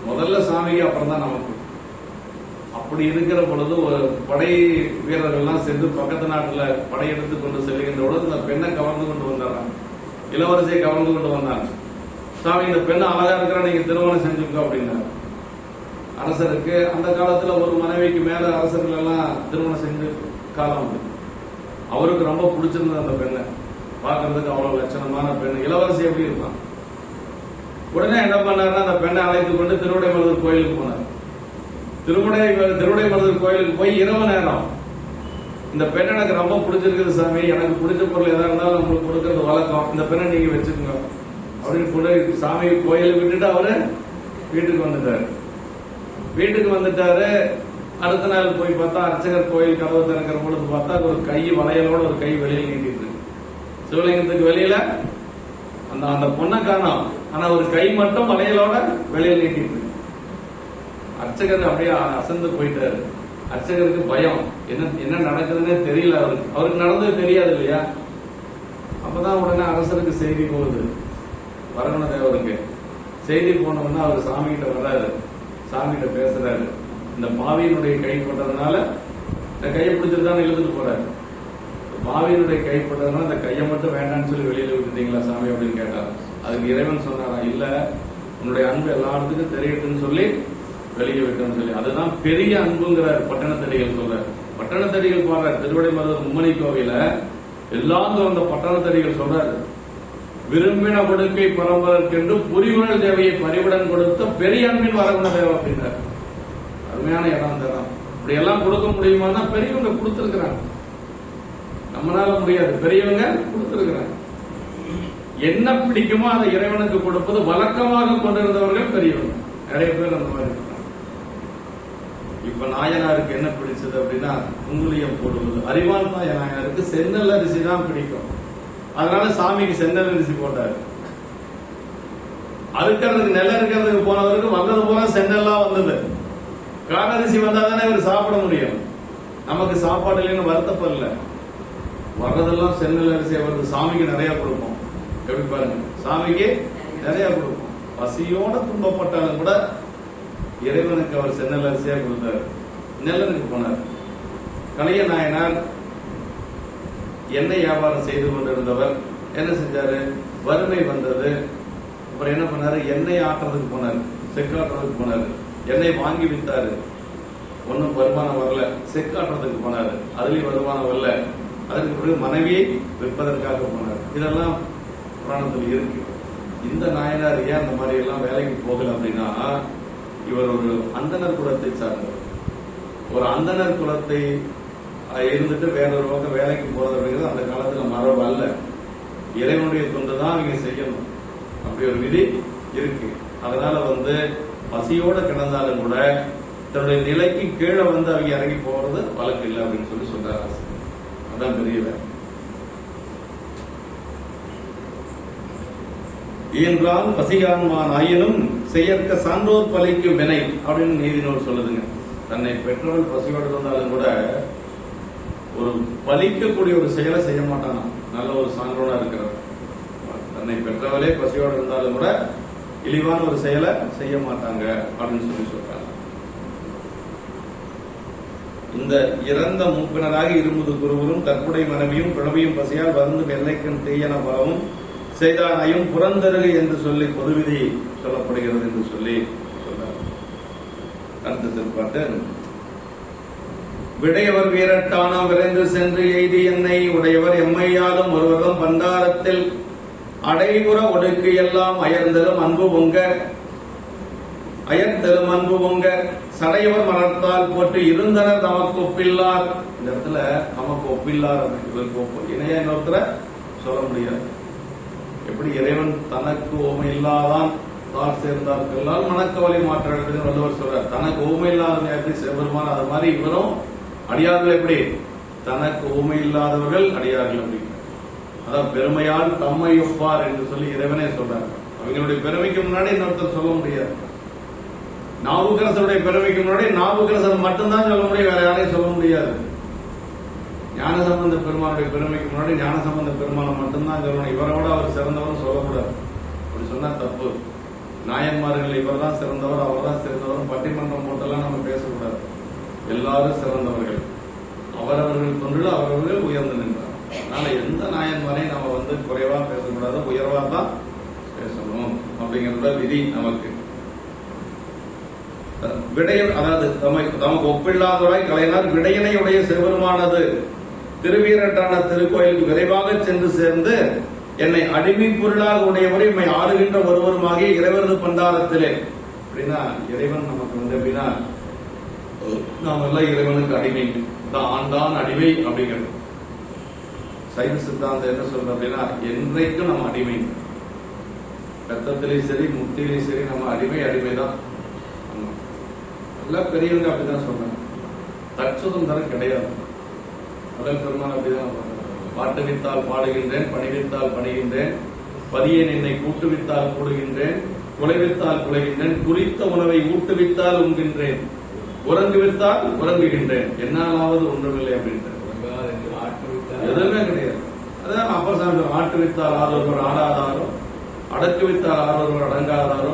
முதல்ல சாமிக்கு, அப்புறம் தான் நமக்கு. அப்படி இருக்கிற பொழுது ஒரு படை வீரர்கள்லாம் சென்று பக்கத்து நாட்டுல படையெடுத்து கொண்டு செல்கின்ற பொழுது இந்த பெண்ணை கவர்ந்து கொண்டு வந்தாராம். இளவரசியை கவர்ந்து கொண்டு வந்தாங்க. சாமி, இந்த பெண்ணை அழகா இருக்கிற, நீங்க திருமணம் செஞ்சுக்கோ அப்படின்னாரு. அரசருக்கு அந்த காலத்துல ஒரு மனைவிக்கு மேல அரசர்கள் எல்லாம் திருமணம் செஞ்சு காலம் உண்டு. அவருக்கு ரொம்ப பிடிச்சிருந்தது அந்த பெண்ணை, பார்க்கறதுக்கு அவ்வளவு லட்சணமான பெண். இளவரசி எப்படி இருப்பான். உடனே என்ன பண்ணாருன்னா, அந்த பெண்ணை அழைத்துக் கொண்டு திருவிடை மருதூர் கோயிலுக்கு போனார். திருவிடை மருதூர் கோயிலுக்கு போய் இரவு நேரம், இந்த பெண் எனக்கு ரொம்ப பிடிச்சிருக்குது சாமி, எனக்கு பிடிச்ச பொருள் எதா இருந்தாலும் உங்களுக்கு கொடுக்கறது வழக்கம், இந்த பெண்ணை நீங்க வச்சுக்கோங்க அப்படின்னு கொண்டு சாமி கோயிலை விட்டுட்டு அவரு வீட்டுக்கு வந்துட்டாரு. வீட்டுக்கு வந்துட்டாரு. அடுத்த நாள் போய் பார்த்தா அர்ச்சகர் கோயில் கதவு திறக்கிற பொழுது பார்த்தா ஒரு கை வளையலோட ஒரு கை வெளியில் நீட்டிட்டு, சிவலிங்கத்துக்கு வெளியில அந்த பொண்ணை காணோம், ஆனா ஒரு கை மட்டும் வளையலோட வெளியில் நீட்டிட்டு. அர்ச்சகர் அப்படியே அசந்து போயிட்டாரு. அர்ச்சகருக்கு பயம், என்ன நடக்குதுன்னே தெரியல. அவருக்கு நடந்தது தெரியாது இல்லையா. அப்பதான் உடனே அரசருக்கு செய்தி போகுது, வரகுண தேவருக்கு செய்தி போனோம்னா அவர் சாமி கிட்ட வர்றாரு, சாமி கிட்ட பேசுறாரு. இந்த பாவியினுடைய கை பட்டதுனால இந்த கையை பிடிச்சிருந்தாலும் இழுத்துட்டு போறாரு. பாவியினுடைய கை பட்டதுனால இந்த கையை மட்டும் வேண்டாம்னு சொல்லி வெளியில விட்டுட்டீங்களா சாமி அப்படின்னு கேட்டாரு. அதுக்கு இறைவன் சொன்னாரா, இல்ல உன்னுடைய அன்பு எல்லா இடத்துக்கும் தெரியட்டுன்னு சொல்லி வெளியே விட்டோம்னு சொல்லி. அதுதான் பெரிய அன்புங்கிறார் பட்டணத்தடிகள் சொல்றாரு. பட்டணத்தடிகள் பாடுறாரு திருவிடை மருதூர் மும்மணி கோவில எல்லாம் அந்த பட்டணத்தடிகள் சொல்றாரு. விரும்பின கொடுக்கை பரம்பதற்கென்று புரிவுணல் தேவையை பரிவுடன் கொடுத்த பெரிய அன்பின் வரகுண தேவை அப்படின்னாரு. அருமையான இடம் தரம். இப்படி எல்லாம் கொடுக்க முடியுமான்னா பெரியவங்க கொடுத்திருக்கிறாங்க, நம்மளால முடியாது, பெரியவங்க கொடுத்திருக்கிறாங்க. என்ன பிடிக்குமோ அதை இறைவனுக்கு கொடுப்பது வழக்கமாக கொண்டிருந்தவர்கள் பெரியவங்க. நிறைய பேர் அந்த மாதிரி. இப்ப நாயனாருக்கு என்ன பிடிச்சது அப்படின்னா குங்குலியம் போடுவது. அறிவால் தாய நாயனாருக்கு செந்நெல் அரிசி தான் பிடிக்கும். அதனால சாமிக்கு செந்நெல் அரிசி போட்டாரு. அறுக்கிறதுக்கு நெல் இருக்கிறதுக்கு போனவருக்கு வந்தது போல செந்நெல்லா வந்தது. காரரிசி வந்தா தானே இவர் சாப்பிட முடியும். நமக்கு சாப்பாடு இல்லைன்னு வருத்தப்படல, வர்றதெல்லாம் செந்நெல் அரிசியா வருது. சாமிக்கு நிறைய கொடுப்போம். எப்படி பாருங்க, சாமிக்கு நிறைய கொடுப்போம். பசியோட துன்பப்பட்டாலும் கூட இறைவனுக்கு அவர் செந்நெல் அரிசியா கொடுத்தார். நெல்லனுக்கு போனார். கலிய நாயனார் எண்ணெய் வியாபாரம் செய்து கொண்டிருந்தவர் என்ன செஞ்சாரு? வறுமை வந்தது. அப்புறம் என்ன பண்ணாரு? எண்ணெய் ஆட்டுறதுக்கு போனாரு, செக்காட்டுறதுக்கு போனாரு. எண்ணெய் வாங்கி வித்தாரு, ஒன்னும் வருமானம் வரல. செக்காட்டுறதுக்கு போனாரு, அதுலயும் வருமானம் வரல. அதற்கு பிறகு மனைவியை விற்பதற்காக போனார். இதெல்லாம் புராணத்தில் இருக்கு. இந்த நாயனார் ஏன் அந்த மாதிரி எல்லாம் வேலைக்கு போகல அப்படின்னா, இவர் ஒரு அந்தனர் குலத்தை சார்ந்தவர். ஒரு அந்தனர் குலத்தை இருந்துட்டு வேறொரு பக்கம் வேலைக்கு போறது அப்படிங்கிறது அந்த காலத்துல மரபு அல்ல. இறைவனுடைய தொண்டு தான் அவங்க செய்யணும், அப்படி ஒரு விதி இருக்கு. அதனால பசியோட கிடந்தாலும் கூட தன்னுடைய நிலைக்கு கீழே அவங்க இறங்கி போறது வழக்கு இல்லை அப்படின்னு சொல்லி சொல்றாரு. அதான் பெரியல இயன்றால் பசியான்மான் ஆயினும் செயற்க சான்றோர் பலிக்கும் வினை அப்படின்னு நீதி நூல் சொல்லுதுங்க. தன்னை பெற்றோர்கள் பசியோடு இருந்தாலும் கூட ஒரு பலிக்கக்கூடிய ஒரு செயலை செய்ய மாட்டானா. நல்ல ஒரு சான்றோனா இருக்கிறார். தன்னை பெற்றவர்களே பசியோடு இருந்தாலும் கூட இழிவான ஒரு செயலை செய்ய மாட்டாங்க அப்படின்னு சொல்லி சொல்றாங்க. இந்த இறந்த மூப்பினராக இருமுது குருவரும் தற்புடை மனைவியும் பிழமையும் பசியால் வந்து எல்லைக்கும் தீயன பாவம் செய்தானையும் புறந்தருகு என்று சொல்லி பொதுவிதி சொல்லப்படுகிறது என்று சொல்லி சொல்றார். அடுத்த திருப்பாட்டு. விடையவர் வீரட்டானா விரைந்து சென்று எய்தி என்னை உடையவர் எம்மையாலும் ஒருவரும் பண்டாரத்தில் அடைபுற ஒடுக்கு எல்லாம் அயர்ந்தலும் அன்பு பொங்க அயர்ந்தலும் அன்பு பொங்க சடையவர் மனத்தால் போட்டு இருந்தனர் தமக்கு ஒப்பில்லார். இந்த இடத்துல நமக்கு ஒப்பில்லார், இவருக்கு இணைய இன்னொருத்தர சொல்ல முடியாது. எப்படி இறைவன் தனக்கு ஓமை இல்லாதான் தார் சேர்ந்தார்களால் மனக்கவலை மாற்ற எடுத்துன்னு வள்ளுவர் சொல்றார். தனக்கு ஓமை இல்லாத நேரத்தில் சிவபெருமான், அது மாதிரி இவரும் அடியார்கள் எப்படி தனக்கு ஓமை இல்லாதவர்கள் அடியார்கள் அப்படி. அதான் பெருமையால் தம்மை ஒப்பார் என்று சொல்லி இறைவனே சொல்றார். அவங்களுடைய பெருமைக்கு முன்னாடி இன்னொருத்தர் சொல்ல முடியாது. நாவுக்கரசருடைய பெருமைக்கு முன்னாடி நாவுக்கரசர் மட்டும்தான் சொல்ல முடியும், வேற யாரையும் சொல்ல முடியாது. ஞானசம்பந்த பெருமானுடைய பெருமைக்கு முன்னாடி ஞானசம்பந்த பெருமானை மட்டும்தான் சொல்லணும். இவரோட அவர் சிறந்தவர் சொல்லக்கூடாது. அப்படி சொன்னா தப்பு. நாயன்மார்கள் இவர் தான் சிறந்தவர், அவர் தான் சிறந்தவர், பட்டிமன்றம் போட்டெல்லாம் நம்ம பேசக்கூடாது. எல்லாரும் சிறந்தவர்கள், அவரவர்கள் தொண்டில் அவரவர்கள் உயர்ந்து நின்றார். அதனால எந்த நாயன்மாரையும் நம்ம குறைவா பேசக்கூடாது, உயர்வா தான் பேசணும் அப்படிங்கிறத விதி நமக்கு. விடயம், அதாவது தமக்கு ஒப்பில்லாதவராய் கலைஞர் விடையனையுடைய சிவபெருமானது திருவீரட்டான திருக்கோயிலுக்கு விரைவாக சென்று சேர்ந்து என்னை அடிமை பொருளாக உடையவரை என்னை ஆளுகின்ற ஒருவருமாகிய இறைவரது பண்டாரத்திலே. அப்படின்னா இறைவன் நமக்கு எப்படின்னா நாம் எல்லாம் இறைவனுக்கு அடிமை தான், ஆண்டான் அடிமை அப்படிங்கிறது. சைவ சித்தாந்தம் என்ன சொல்ற அப்படின்னா என்றைக்கும் நம்ம அடிமை. ரத்தத்திலேயும் சரி முக்தியிலையும் சரி நம்ம அடிமைதான். எல்லா பெரியவங்க அப்படிதான் சொல்றாங்க. தற்சுதந்திரம் கிடையாது. முதல் பெருமாள் அப்படிதான் பாட்டுவித்தால் பாடுகின்றேன், பணிவித்தால் பணிகின்றேன், பதியேன் என்னை கூட்டுவித்தால் கூடுகின்றேன், குலைவித்தால் குலைகின்றேன், குறித்த உணவை ஊட்டுவித்தால் உண்கின்றேன், உறங்குவித்தால் உறங்குகின்றேன், என்னாலாவது ஒன்றுமில்லை அப்படின்ட்டு எதுவுமே கிடையாது. அதான் அப்பர் சாமி ஆட்டுவித்தால் ஆதொருவர் ஆடாதாரோ, அடக்குவித்தால் ஆதொருவர் அடங்காதாரோ,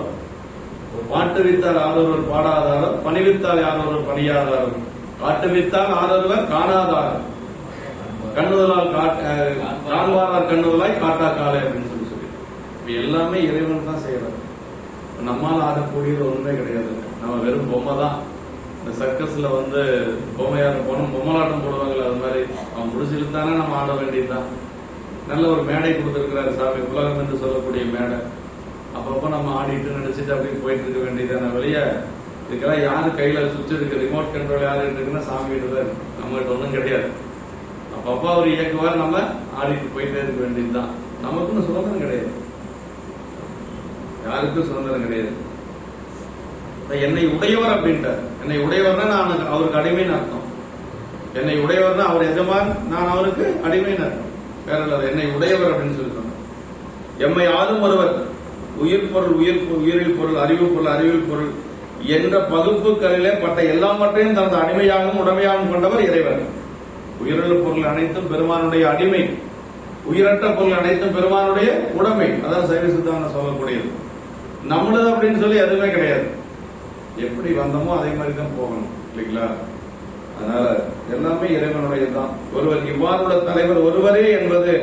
பாட்டுவித்தால் ஆதொருவர் பாடாதாரோ, பணிவித்தால் யாரொருவர் பணியாதாரோ, காட்டுவித்தால் ஆதொருவர் காணாதாரோ, கண்ணுதலால் காண்பாரார் கண்ணுதலாய் காட்டா காலை அப்படின்னு சொல்லி எல்லாமே இறைவன் தான் செய்யறாரு. நம்மால் ஆடக்கூடியது ஒண்ணுமே கிடையாது. நம்ம வெறும் பொம்மை தான். இந்த சர்க்கஸ்ல பொம்மையார போனோம், பொம்மலாட்டம் போடுவாங்கல்ல, அது மாதிரி அவன் முடிச்சிருந்தானே நம்ம ஆட வேண்டியதுதான். நல்ல ஒரு மேடை கொடுத்திருக்கிறாரு சாமி, உலகம் என்று சொல்லக்கூடிய மேடை. அப்பப்போ நம்ம ஆடிட்டு நினைச்சிட்டு அப்படியே போயிட்டு இருக்க வேண்டியதான வெளிய. இதுக்கெல்லாம் யாரு கையில சுவிட்ச் இருக்கு, ரிமோட் கண்ட்ரோல் யாரு இருக்குன்னா சாமி கிட்ட தான். நம்ம கிட்ட ஒன்றும் கிடையாது. அப்பப்பா அவர் இயக்குவார், நம்ம ஆடிட்டு போயிட்டே இருக்க வேண்டியதுதான். நமக்குன்னு சுதந்திரம் கிடையாது, யாருக்கும் சுதந்திரம் கிடையாது. என்னை உடையவர் அப்படின்ட்டார். என்னை உடையவர்னா நான் அவருக்கு அடிமைன்னு அர்த்தம். என்னை உடையவர்னா அவர் எஜமான், நான் அவருக்கு அடிமைன்னு அர்த்தம். வேற இல்லை. என்னை உடையவர் அப்படின்னு சொல்லி சொன்னார். எம்மை ஆளும் ஒருவர் உயிர் பொருள், உயிரில் பொருள், அறிவு பொருள், அறிவியல் பொருள் என்ற பகுப்புகளிலே பட்ட எல்லாவற்றையும் தனது அடிமையாகவும் உடமையாகவும் கொண்டவர் இறைவர். உயிருள்ள பொருள் அனைத்தும் பெருமானுடைய அடிமை, உயிரற்ற பொருள் அனைத்தும் பெருமானுடைய உடைமை. அதான் சைவ சித்தாந்தம் சொல்லக்கூடியது. நம்மளது அப்படின்னு சொல்லி எதுவுமே கிடையாது. எப்படி வந்தோமோ அதே மாதிரி தான் போகணும் இல்லைங்களா? அதனால எல்லாமே இறைவனுடையதுதான். ஒருவர் இவ்வாறுள்ள தலைவர் ஒருவரே என்பது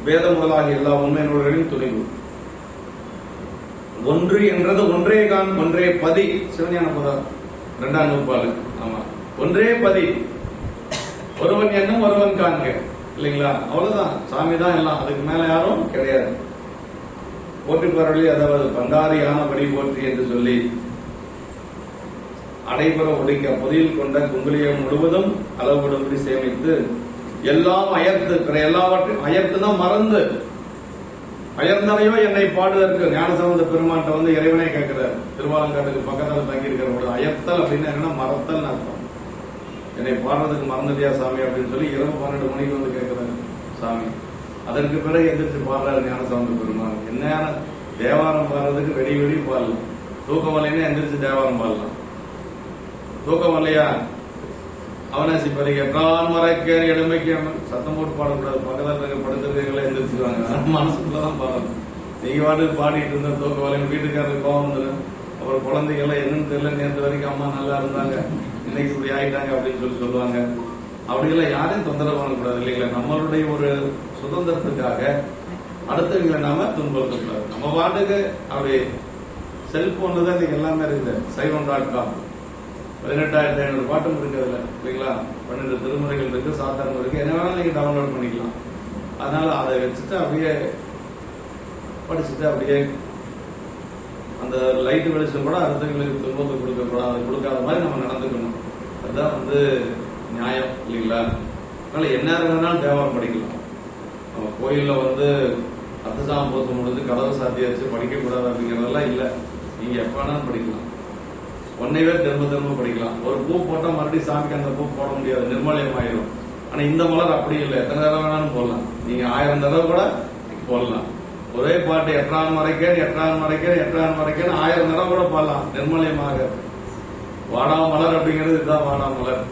வேத முதலாகிய எல்லா உண்மை நூல்களின் துணிவு. ஒன்று என்றது ஒன்றே கான் ஒன்றே பதி. சிவஞான போதார் 2ஆம் நூற்பாடு. ஆமா, ஒன்றே பதி, ஒருவன் என்னும் ஒருவன் காண்க, இல்லைங்களா? அவ்வளவுதான், சாமி தான் எல்லாம், அதுக்கு மேல யாரும் கிடையாது. போற்றி பரவலி, அதாவது பண்டாரி ஆனபடி போற்றி என்று சொல்லி அடைபெற ஒடுக்க பொதியில் கொண்ட குங்குலியம் முழுவதும் அளவுபடும்படி சேமித்து எல்லாம் அயர்த்து, எல்லாவற்றையும் அயர்த்துனா மறந்து, அயர்ந்தனையோ என்னை பாடுவதற்கு ஞானசம்பந்த பெருமான்ட்ட வந்து இறைவனே கேட்கிறார். திருவாலங்காட்டுக்கு பக்கத்தில் தங்கி இருக்கிற அயர்த்தல் அப்படின்னு என்ன, மறத்தல் அர்த்தம். என்னை பாடுறதுக்கு மறந்துட்டியா சாமி அப்படின்னு சொல்லி இரவு 12 மணிக்கு வந்து கேட்கிறாரு சாமி. அதற்கு பிறகு எந்திரிச்சு பாடுறாரு ஞானசம்பந்த பெருமான். என்ன தேவாரம் பாடுறதுக்கு வெடி பாடலாம், தூக்கம் வரலைன்னா எந்திரிச்சு தேவாரம் பாடலாம். தூக்கம் வரலையா அவனாசி பதி எட்டான் மறைக்கேன் எளிமைக்கு சத்தம் போட்டு பாடக்கூடாது. பக்கத்தில் படுத்துறதுகளை எந்திரிச்சுருவாங்க, மனசுக்குள்ளதான் பாடணும். நீங்க பாட்டு பாடிட்டு இருந்த தூக்க வலையும் வீட்டுக்காரருக்கு கோவம் வந்துடும். அப்புறம் குழந்தைகள்லாம் என்னன்னு தெரியல, நேற்று வரைக்கும் அம்மா நல்லா இருந்தாங்க, இன்னைக்கு இப்படி ஆயிட்டாங்க அப்படின்னு சொல்லுவாங்க. அப்படியெல்லாம் யாரையும் தொந்தரவு பண்ணக்கூடாது, இல்லைங்களா? நம்மளுடைய ஒரு சுதந்திரத்துக்காக அடுத்தவங்களை நாம துன்புறுத்தக்கூடாது. நம்ம பாட்டுக்கு அப்படி செல்போன்ல தான் இன்னைக்கு எல்லாமே இருக்குது. Saivam.com 18,500 பாட்டும் இருக்குதுல, இல்லைங்களா? 12 திருமுறைகள் இருக்கு, சாத்தாரம் இருக்கு, என்ன வேணாலும் நீங்க டவுன்லோட் பண்ணிக்கலாம். அதனால அதை வச்சுட்டு அப்படியே படிச்சுட்டு அப்படியே அந்த லைட் வெளிச்சம் கூட அடுத்தவங்களுக்கு துன்பத்தை கொடுக்கக்கூடாது, அது கொடுக்காத மாதிரி நம்ம நடந்துக்கணும். அதுதான் வந்து நியாயம், இல்லைங்களா? அதனால என்ன வேணாலும் தேவாரம் படிக்கலாம். நம்ம கோயில்ல வந்து அர்த்தசாமம் போதும் பொழுது கதவு சாத்தியாச்சு படிக்கக்கூடாது அப்படிங்கிறதெல்லாம் இல்லை. நீங்க எப்ப வேணாலும் படிக்கலாம், ஒன்னைவே திரும்ப படிக்கலாம். ஒரு பூ போட்டா மறுபடியும் சாமிக்கு அந்த பூ போட முடியாது, நிர்மலியம் ஆயிரும். ஆனா இந்த மலர் அப்படி இல்லை, எத்தனை தடவை வேணாலும் போடலாம். நீங்க 1000 தடவை கூட போடலாம். ஒரே பாட்டு எட்டான் மறைக்கேன் 1000 தடவை கூட பாடலாம், நிர்மலியமாக. வாடா மலர் அப்படிங்கிறது இதுதான் வாடா மலர்.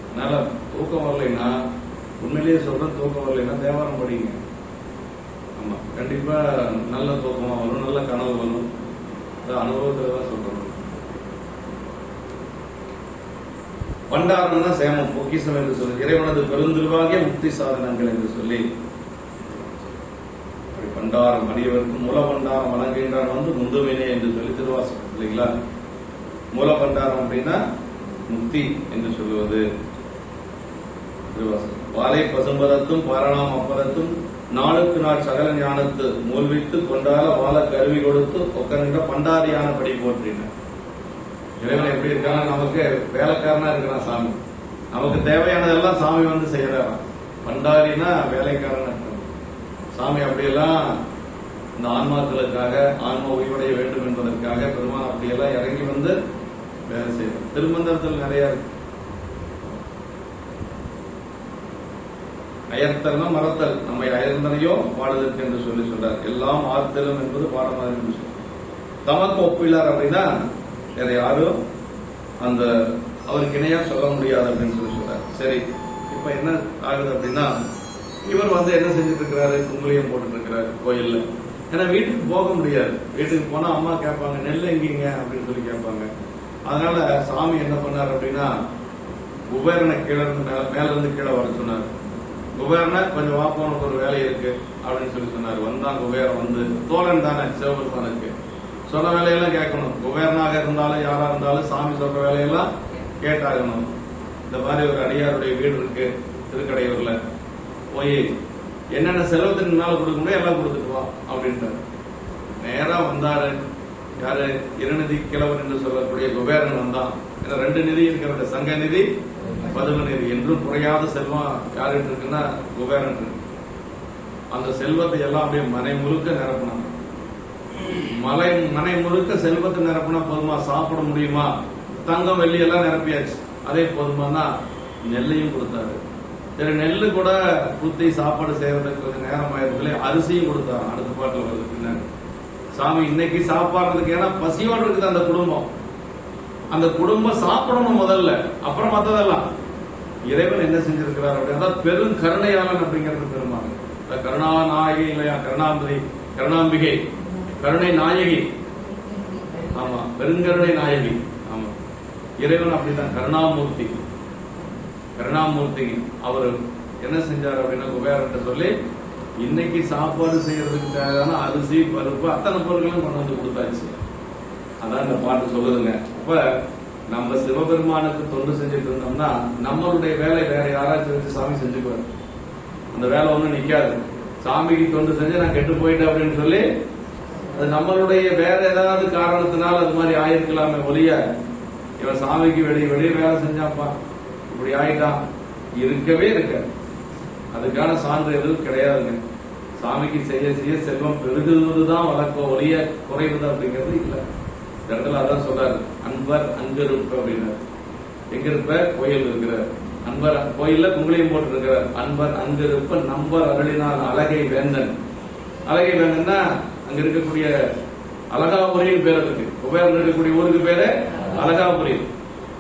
அதனால தூக்கம் வரலைன்னா, உண்மையிலேயே சொல்றேன், தூக்கம் வரலைன்னா தேவாரம் படிங்க. ஆமா, கண்டிப்பா நல்ல தூக்கமா வரும், நல்ல கனவு வரும். அனுபவத்துல தான் சொல்றேன். பண்டாரம்னா சேமம், பொக்கிசம் என்று சொல்லி, இறைவனது பெருந்திருவாகிய முக்தி சாதனங்கள் என்று சொல்லி பண்டாரம் அடியவருக்கு மூல பண்டாரம் வழங்குகின்றான் வந்து முந்துவினே என்று சொல்லி திருவாசகம், இல்லைங்களா? மூல பண்டாரம் அப்படின்னா முக்தி என்று சொல்லுவது திருவாசகம். வாழை பசும்பதத்தும் பாரணாம் அப்பதத்தும் நாளுக்கு நாள் சகல ஞானத்து மூழ்வித்து கொண்டால வாழ கருவி கொடுத்து ஒக்கனின்ற பண்டாரியான படி போற்றினார். இறைவன் எப்படி இருக்காங்க, நமக்கு வேலைக்காரனா இருக்கிறான் சாமி. நமக்கு தேவையானதெல்லாம் சாமி வந்து செய்யறாராம். பண்டாரினா வேலைக்காரன். சாமி அப்படியெல்லாம் இந்த ஆன்மாக்களுக்காக, ஆன்மா உயிர்வடைய வேண்டும் என்பதற்காக பெருமான் அப்படியெல்லாம் இறங்கி வந்து வேலை செய்யறார். திருமந்திரத்தில் நிறைய இருக்கு. அயர்த்தல்னா மறத்தல், நம்மை அயர்ந்தனையோ பாடுதற்கு என்று சொல்லி சொல்றார். எல்லாம் ஆர்த்தலும் என்பது பாடமாக என்று சொல்லி தமக்கு ஒப்பில்லார் அப்படின்னா வேற யாரும் அந்த அவருக்கு இணையா சொல்ல முடியாது அப்படின்னு சொல்லி சொல்றாரு. சரி, இப்ப என்ன ஆகுது அப்படின்னா, இவர் வந்து என்ன செஞ்சுட்டு இருக்கிறாரு, குங்குலியம் போட்டுட்டு இருக்கிறாரு கோயில்ல. ஏன்னா வீட்டுக்கு போக முடியாது, வீட்டுக்கு போனா அம்மா கேட்பாங்க நெல் எங்கீங்க அப்படின்னு சொல்லி கேட்பாங்க. அதனால சாமி என்ன பண்ணார் அப்படின்னா, குபேரனை கீழே மேல இருந்து கீழே வர சொன்னார். குபேரனை கொஞ்சம் வாப்பவனுக்கு ஒரு வேலை இருக்கு அப்படின்னு சொல்லி சொன்னார். வந்தான் குபேரன், வந்து தோழன் தானே சிவபெருமானுக்கு, சொன்ன வேலையெல்லாம் கேட்கணும். குபேரனாக இருந்தாலும் யாரா இருந்தாலும் சாமி சொல்ற வேலையெல்லாம் கேட்டாகணும். இந்த மாதிரி ஒரு அடியாருடைய வீடு இருக்கு திருக்கடையூர்ல, போய் என்னென்ன செலவுக்கு நாள் கொடுக்க முடியும் எல்லாம் கொடுத்துட்டு வா அப்படின்ட்டாரு. நேரா வந்தாரு. யாரு? இருநிதி கிழவன் என்று சொல்லக்கூடிய குபேரன் வந்தான். 2 நிதி இருக்கிற, சங்க நிதி, பதும நிதி. என்றும் குறையாத செல்வம் யாருன்னு இருக்குன்னா குபேரன் இருக்கு. அந்த செல்வத்தை எல்லாம் அப்படியே மனை முழுக்க நிரப்பினாங்க. மனை முழுக்க செல்வத்தை நிரப்பினா போதுமா? சாப்பிட முடியுமா? தங்கம் வெள்ளி எல்லாம் நிரப்பியாச்சு, அதே போதுமானா நெல்லையும் கொடுத்தாரு. சரி, நெல்லு கூட குத்தி சாப்பாடு செய்யறதுக்கு கொஞ்சம் நேரம் ஆயிரத்துல அரிசியும் கொடுத்தாரு. அடுத்த பாட்டில் வருது பின்னாடி. சாமி இன்னைக்கு சாப்பாடுறதுக்கு, ஏன்னா பசியோடு இருக்குது அந்த குடும்பம். அந்த குடும்பம் சாப்பிடணும் முதல்ல, அப்புறம் மற்றதெல்லாம். இறைவன் என்ன செஞ்சிருக்கிறார் அப்படின்னா பெரும் கருணையாளன் அப்படிங்கிறது பெருமாள். கருணாநாயகி இல்லையா, கருணாம்பிகை, கருணை நாயகி. ஆமா, பெருங்கருணை நாயகி. ஆமா, இறைவன் அப்படித்தான் கருணாமூர்த்தி. கருணாமூர்த்தி அவர் என்ன செஞ்சார் அப்படின்னா, குபேரன் சொல்லி இன்னைக்கு சாப்பாடு செய்யறதுக்கு தேவையான அரிசி பருப்பு அத்தனை பொருட்களும் கொண்டு வந்து கொடுத்தாச்சு. அதான் இந்த பாட்டு சொல்லுதுங்க. அப்ப நம்ம சிவபெருமானுக்கு தொண்டு செஞ்சுட்டு இருந்தோம்னா நம்மளுடைய வேலை வேற யாராச்சும் வச்சு சாமி செஞ்சுக்குவார். அந்த வேலை ஒண்ணும் நிக்காது. சாமிக்கு தொண்டு செஞ்சு நான் கெட்டு போயிட்டேன் அப்படின்னு சொல்லி அது நம்மளுடைய வேற ஏதாவது காரணத்தினால அது மாதிரி ஆயிருக்கலாமே ஒழிய, இவன் சாமிக்கு வெளியே வேலை செஞ்சாப்பா இப்படி ஆயிட்டான் இருக்கவே இருக்க. அதுக்கான சான்று எதுவும் கிடையாதுங்க. சாமிக்கு செய்ய செய்ய செல்வம் பெருகுவதுதான் வழக்கம் ஒழிய குறைவது அப்படிங்கிறது இல்லை. இந்த இடத்துல அதான் சொல்றாரு, அன்பர் அங்கு இருப்ப அப்படின்னாரு. எங்க இருப்ப? கோயில் இருக்கிறார். அன்பர் கோயில்ல குங்குளியம் போட்டு இருக்கிறார். அன்பர் அங்கு இருப்ப நம்பர் அருளினால் அழகை வேந்தன். அழகை வேந்தன்னா அங்க இருக்கக்கூடிய அழகாபுரின்னு பேர் இருக்கு. குபேரன் இருக்கக்கூடிய ஊருக்கு பேரு அழகாபுரி.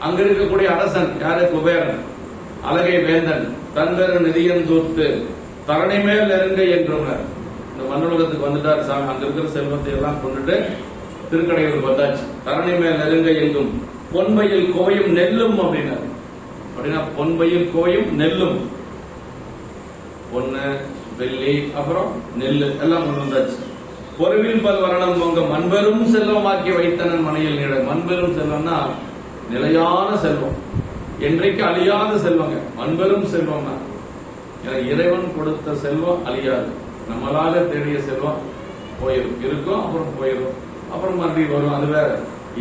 அங்க இருக்கக்கூடிய அரசன் யாரு? குபேரன். அழகை வேந்தன் தந்தர் நிதியன் தூர்த்து தரணி மேல் நெருங்க என்றனர். இந்த மண்ணுலகத்துக்கு வந்துட்டார் சாமி. அங்க இருக்கிற செல்வத்தை எல்லாம் கொண்டுட்டு திருக்கடையூர் வந்தாச்சு. தரணி மேல் நெருங்க எங்கும் பொன்மையில் கோயும் நெல்லும் அப்படின்னாரு. அப்படின்னா பொன்மையில் கோயும் நெல்லும், பொண்ணு வெள்ளி அப்புறம் நெல்லு எல்லாம் கொண்டு வந்தாச்சு. பொருவில் பல்வரணம் உங்க மண்பெரும் செல்வமாக்கி வைத்தனன் மனையில் நீட. மண்பெரும் செல்வம்னா நிலையான செல்வம், என்றைக்கு அழியாத செல்வங்க. மண்பெரும் செல்வம்னா இறைவன் கொடுத்த செல்வம் அழியாது. நம்மளால தேடிய செல்வம் போயிடும், இருக்கும் அப்புறம் போயிடும், அப்புறம் மறுபடியும் வரும். அது வேற.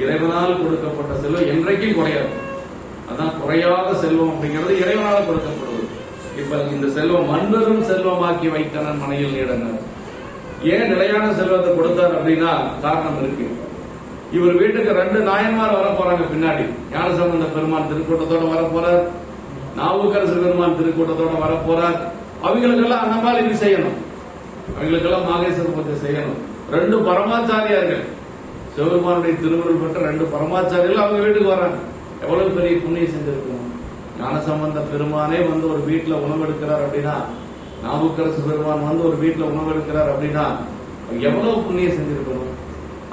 இறைவனால் கொடுக்கப்பட்ட செல்வம் என்றைக்கும் குறையாது. அதான் குறையாத செல்வம் அப்படிங்கிறது இறைவனால் கொடுக்கப்படுவது. இப்ப இந்த செல்வம் மண்பெரும் செல்வமாக்கி வைத்தனன் மனையில் நீடனர். ஏன் நிலையான செல்வத்தை கொடுத்தார் அப்படின்னா காரணம் இருக்கு. இவர் வீட்டுக்கு 2 நாயன்மார் வர போறாங்க பின்னாடி. ஞானசம்பந்த பெருமான் திருக்கூட்டத்தோட வர போறார், நாவுக்கரசு பெருமான் திருக்கூட்டத்தோட வர போறார். அவங்களுக்கெல்லாம் அன்னமாலிபி செய்யணும், அவங்களுக்கெல்லாம் மாகேஸ்வர பூஜை செய்யணும். 2 பரமாச்சாரியார்கள், சிவபெருமானுடைய திருவருள் பெற்ற 2 பரமாச்சாரிகள் அவங்க வீட்டுக்கு வராங்க. எவ்வளவு பெரிய புண்ணியம் செஞ்சிருக்கணும். ஞானசம்பந்த பெருமானே வந்து ஒரு வீட்டுல உணவு எடுக்கிறார் அப்படின்னா, நாவுக்கரசு பெருமான் வந்து ஒரு வீட்டுல உணவு எடுக்கிறார் அப்படின்னா எவ்வளவு புண்ணியம் செஞ்சிருக்கணும்.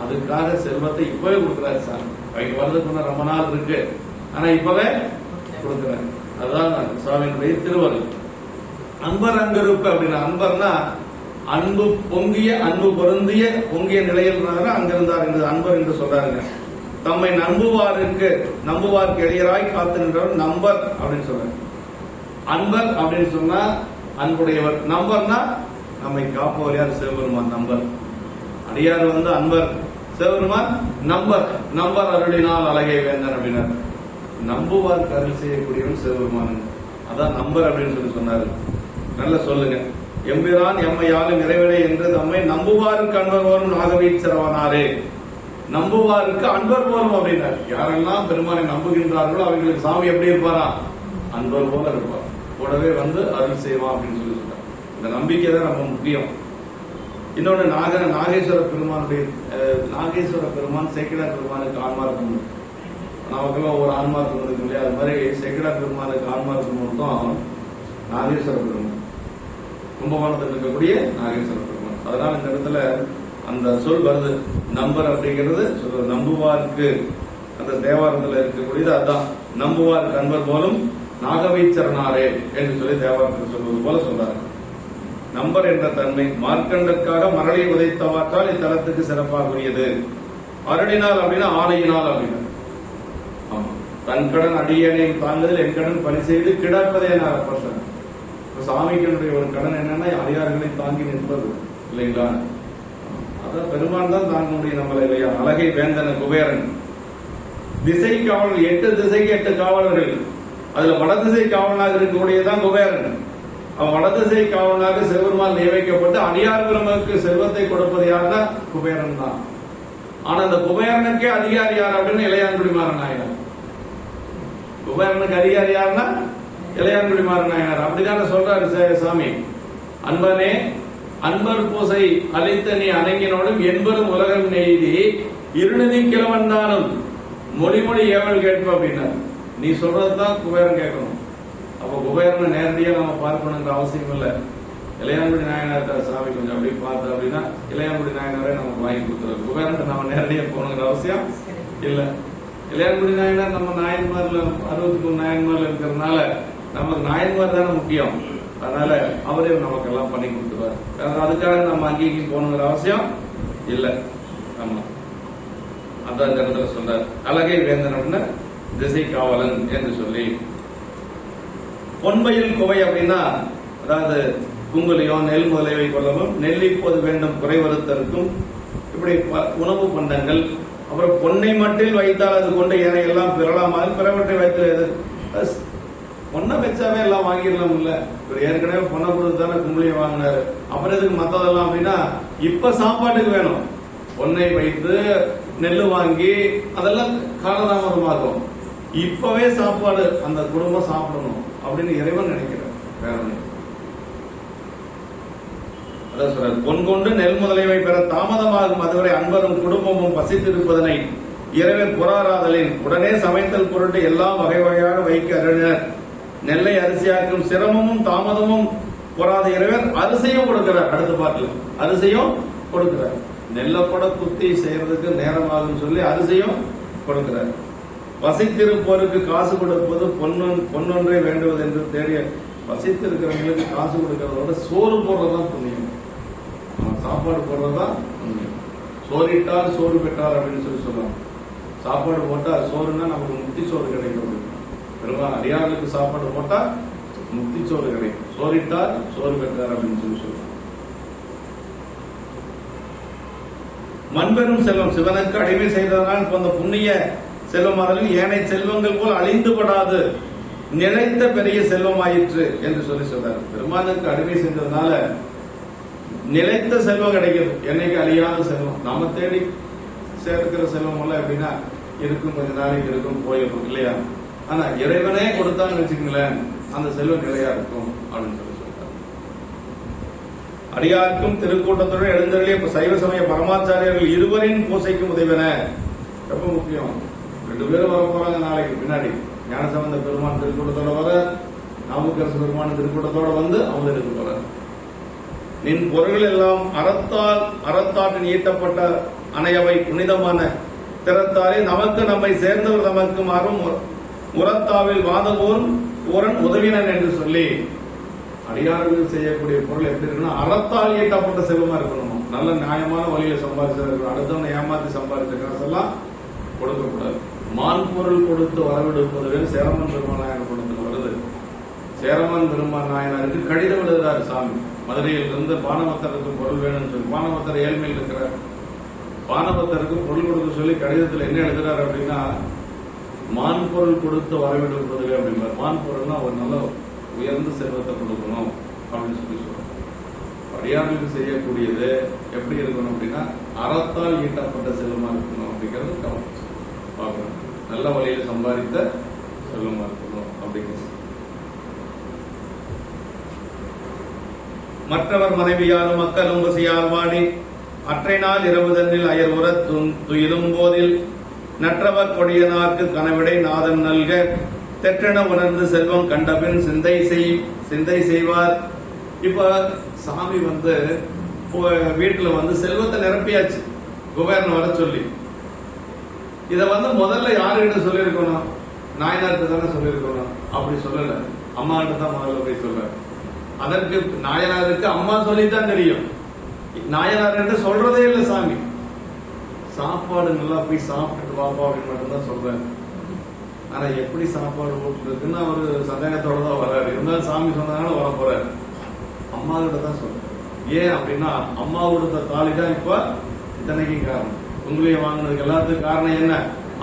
அதுக்காக செல்வத்தை இப்பவே கொடுக்கிறாரு சார். அவங்க வரதுக்கு ரொம்ப நாள் இருக்கு, ஆனா இப்பவே கொடுக்கிறாரு. அதுதான் சுவாமியினுடைய திருவருள். அன்பர் அங்கிருப்ப அப்படின்னா, அன்பர்னா அன்பு பொங்கிய, அன்பு பொருந்திய பொங்கிய நிலையில் அங்கிருந்தார் என்று அன்பர் என்று சொல்றாருங்க. தம்மை நம்புவார்க்கு எளியராய் காத்து நின்றவர் நம்பர் அப்படின்னு சொல்றாரு. அன்பர் அப்படின்னு சொன்னா அன்புடையவர். நம்பர்னா நம்மை காப்பவர் யார்? சிவபெருமான் நம்பர். அடியார் வந்து அன்பர், சிவபெருமான் நம்பர் அருளினால் அழகை வேந்தன் அப்படின்னார். நம்புவார்க்கு அருள் செய்யக்கூடியவன் சிவபெருமான். அதான் நம்பர் அப்படின்னு சொல்லி சொன்னாரு. நல்ல சொல்லுங்க. எம்பிரான் எம்மையாலும் இறைவனே என்று தம்மை நம்புவாருக்கு அன்பர் போலும் நாகவீச்சரவனாரே. நம்புவாருக்கு அன்பர் போலும் அப்படின்னார். யாரெல்லாம் பெருமானை நம்புகின்றார்களோ அவங்களுக்கு சாமி எப்படி இருப்பாரா? அன்பர் போல இருப்பார். கூடவே வந்து அருள் செய்வான் அப்படின்னு சொல்லி சொல்றார். இந்த நம்பிக்கை தான் ரொம்ப முக்கியம். இன்னொன்னு நாகேஸ்வர பெருமான் சேக்கிடார் பெருமானுக்கு ஆன்மார்க்கம் உண்டு. நமக்கெல்லாம் ஒரு ஆன்மார்க்கம் இருக்கு இல்லையா? அது மாதிரி சேக்கிடார் பெருமானுக்கு ஆன்மார்க்கம் மட்டும் நாகேஸ்வர பெருமான், கும்பகோணத்தில் இருக்கக்கூடிய நாகேஸ்வர பெருமான். அதனால இந்த இடத்துல அந்த சொல் வருது, நம்பர் அப்படிங்கிறது சொல்றது. நம்புவார்க்கு அந்த தேவாரத்தில் இருக்கக்கூடியது அதான். நம்புவார்க்கு அன்பர் போலும் நாகவீச்சரனாரே என்று சொல்லி தேவாரத்தில் சொல்வது போல சொல்றாங்க. நம்பர் என்ற தன்மை மார்க்கண்டற்காக மரளை உதைத்தவாற்றால் இத்தலத்துக்கு சிறப்பாகக்கூடியது. அருளினால் அப்படின்னா ஆணையினால் அப்படின்னா, ஆமா, தன் கடன் அடியனை தாங்குதல் என் கடன் பணி செய்து கிடப்பதே நான். சாமிகளுடைய ஒரு கடன் என்னன்னா அடியார்களை தாங்கி நிற்பது இல்லைங்களா? அதான் பெருமான் தான் தாங்க முடியும் நம்மளை இல்லையா? அழகை வேந்தன குபேரன். திசை காவலர் 8 திசைக்கு 8 காவலர்கள். அதுல வடதிசை காவலனாக இருக்கக்கூடியதான் குபேரன். அவன் வடதிசை காவலனாக சிவபெருமான் நியமிக்கப்பட்டு அடியார் பெருமக்கு செல்வத்தை கொடுப்பது யாருன்னா குபேரன் தான். ஆனா அந்த குபேரனுக்கே அதிகாரி யார் அப்படின்னு இளையான்குடி மாறனாயினார். குபேரனுக்கு அதிகாரி யாருன்னா இளையான்குடி மாறனாயினார். அப்படிதானே சொல்றாரு சாமி. அன்பனே அன்பர் பூசை அழைத்த நீ அணங்கினோடும் என்பரும் உலகம் நெய்தி இருநிதி கிழவந்தானும் மொழி ஏவல் கேட்ப அப்படின்னாரு. நீ சொல்றதுதான் குபேரன் கேட்கணும். அப்ப குபேரனை நேரடியா நம்ம பார்க்கணுங்கிற அவசியம் இல்லை. இளையான்குடி நாயனார் சாமி கொஞ்சம் அப்படி பார்த்து அப்படின்னா இளையான்குடி நாயனாரே நமக்கு வாங்கி கொடுத்துருவாரு. குபேரன் நம்ம நேரடியா போகணுங்கிற அவசியம் இல்லை இளையான்குடி நாயனார் நம்ம நாயன்மார்ல 63 நாயன்மார்ல இருக்கிறதுனால நமக்கு நாயன்மார் தானே முக்கியம். அதனால அவரே நமக்கு எல்லாம் பண்ணி கொடுத்துருவார். அதுக்காக நம்ம அங்கேயும் போகணுங்கிற அவசியம் இல்லை. ஆமா, அதான் கருத்துல சொல்றார். அழகை வேந்தன் திசை காவலன் என்று சொல்லி. பொன்பயில் குவை அப்படின்னா அதாவது குங்குலியோ நெல் முதலியவை கொள்ளவும், நெல் இப்போது வேண்டும் குறைவறுத்தருக்கும், இப்படி உணவு பண்டங்கள். அப்புறம் பொன்னை மட்டில் வைத்தால் அது கொண்டு ஏனையெல்லாம் பெறலாம். பிறவற்றை வைத்து பொண்ணை வச்சாவே எல்லாம் வாங்கிடலாம் இல்ல. இவர் ஏற்கனவே பொண்ணை கொடுத்து தானே கும்பலியை வாங்கினாரு, அப்புறம் எதுக்கு மத்ததெல்லாம் அப்படின்னா இப்ப சாப்பாட்டுக்கு வேணும். பொன்னை வைத்து நெல் வாங்கி அதெல்லாம் காலதாமதமாகும். இப்பவே சாப்பாடு அந்த குடும்பம் சாப்பிடணும் அப்படின்னு இறைவன் நினைக்கிறார். வேற அதான் சொல்ற, பொன் கொண்டு நெல் முதலியவை பெற தாமதமாகும் அதுவரை அன்பரும் குடும்பமும் பசித்திருப்பதனை இறைவன் புறாராதலின் உடனே சமைத்தல் பொருட்டு எல்லாம் வகை வகையாக வைக்க அருளினர். நெல்லை அரிசியாக்கும் சிரமமும் தாமதமும் பொறாத இறைவன் அரிசியும் கொடுக்கிறார். அடுத்த பாட்டுல அரிசியும் கொடுக்கிறார். நெல்லை கூட குத்தி செய்யறதுக்கு நேரமாகும் சொல்லி அரிசியும் கொடுக்கிறார். வசித்திருப்போருக்கு காசு கொடுப்பது பொன்னொன்றை வேண்டுவது என்று தேடிய வசித்திருக்கிறவங்களுக்கு காசு கொடுக்கறதோட சோறு போடுறதுதான் புண்ணியம். சாப்பாடு போடுறதுதான் புண்ணியம். சோறிட்டால் சோறு பெற்றார் அப்படின்னு சொல்லி சொல்லுவாங்க. சாப்பாடு போட்டா சோறுன்னா நமக்கு முக்தி சோறு கிடைக்கும். பெரும்பாலும் அடியார்களுக்கு சாப்பாடு போட்டா முக்தி சோறு கிடைக்கும். சோறிட்டால் சோறு பெற்றார் அப்படின்னு சொல்லி சொல்லுவாங்க. மண்பெரும் செல்வம் சிவனுக்கு அடிமை செய்ததனால் போன்ற புண்ணிய செல்வமாதலில் ஏனைய செல்வங்கள் போல் அழிந்துபடாது நிலைத்த பெரிய செல்வமாயிற்று என்று சொல்லி சொல்றாரு. பெருமானுக்கு அடிமை செஞ்சதுனால நிலைத்த செல்வம் கிடைக்கிறது, என்னைக்கு அழியாத செல்வம். நாம தேடி சேர்க்கிற செல்வம் எல்லாம் எப்படின்னா இருக்கும், கொஞ்ச நாளைக்கு இருக்கும், போயிடும் இல்லையா. ஆனா இறைவனே கொடுத்தான்னு வச்சுக்கங்களேன், அந்த செல்வம் நிலையா இருக்கும் அப்படின்னு சொல்லி சொல்றாரு. அடியாருக்கும் திருக்கூட்டத்துடன் எழுந்தருளிய சைவ சமய பரமாச்சாரியர்கள் இருவரின் பூசைக்கும் உதவின. ரொம்ப முக்கியம். 2 பேரும் வர போறாங்க நாளைக்கு பின்னாடி. ஞானசம்பந்த பெருமான் திருக்கூட்டத்தோட வர, நாவுக்கரசு பெருமான் திருக்கூட்டத்தோட வந்து அவங்க இருக்க போற. நின் பொருள்கள் எல்லாம் அறத்தாற்றின் ஈட்டப்பட்ட அணையவை புனிதமான திறத்தாரே நமக்கு நம்மை சேர்ந்தவர் நமக்கு மாறும் உரத்தாவில் வாதமோர் ஊரன் உதவினன் என்று சொல்லி அடியார்கள் செய்யக்கூடிய பொருள் எப்படி இருக்குன்னா அறத்தால் ஈட்டப்பட்ட செல்வமா இருக்கணும். நல்ல நியாயமான வழியில சம்பாதிச்சிருக்கணும். அடுத்தவனை ஏமாத்தி சம்பாதிச்ச காசெல்லாம் கொடுக்கக்கூடாது. மான் பொருள் கொடுத்து வரவிடுவது சேரமன் பெருமான் நாயனர் கொடுத்து வருது. சேரமன் பெருமான் நாயனருக்கு கடிதம் எழுதுறாரு சாமி. மதுரையில் இருந்து பானவத்தருக்கு பொருள் வேணும்னு சொல்லி. பானவத்தர் ஏழ்மையில் இருக்கிறார். பானவத்தருக்கு பொருள் கொடுக்க சொல்லி கடிதத்தில் என்ன எழுதுறாரு அப்படின்னா, மான் பொருள் கொடுத்து வரவிடுவது அப்படின்றார். மான் பொருள்னா ஒரு நல்ல உயர்ந்த செல்வத்தை கொடுக்கணும் அப்படின்னு சொல்லி சொல்றாங்க. அடியார்களுக்கு செய்யக்கூடியது எப்படி இருக்கணும் அப்படின்னா அறத்தால் ஈட்டப்பட்ட செல்வமா இருக்கணும் அப்படிங்கிறது பார்க்கணும். நல்ல வழியில் சம்பாதித்த செல்வமா இருக்கணும் அப்படிங்கிறது. மற்றவர் மனைவியாரும் மக்களும் பசியால் வாடி அற்றை நாள் இரவு தன்னில் அயர் உர துயிலும் போதில் நற்றவர் கொடியனார்க்கு கனவிடை நாதன் நல்க தெற்றென உணர்ந்து செல்வம் கண்டபின் சிந்தை செய்வார். இப்ப சாமி வீட்டுல செல்வத்தை நிரப்பியாச்சு, குபேரன் வர சொல்லி. இத முதல்ல யாருகிட்ட சொல்லிருக்கணும்? நாயனார்கிட்ட தானே சொல்லிருக்கணும். அப்படி சொல்லல, அம்மா கிட்ட தான் முதல்ல போய் சொல்ற. அதற்கு நாயனாருக்கு அம்மா சொல்லித்தான் தெரியும். நாயனார்கிட்ட சொல்றதே இல்லை சாமி. சாப்பாடு நல்லா போய் சாப்பிட்டுட்டு வாப்பா அப்படின்னு மட்டும்தான் சொல்றேன். ஆனா எப்படி சாப்பாடு போட்டுருக்குன்னு அவரு சந்தேகத்தோட தான் வர்றாரு. இருந்தாலும் சாமி சொன்னதுனால வர போறாரு. அம்மா கிட்ட தான் சொல்றேன். ஏன் அப்படின்னா அம்மா கொடுத்த தாலி தான் இப்ப இத்தனைக்கு காரணம். உங்களையே வாங்கினதுக்கு எல்லாத்துக்கும் காரணம் என்ன?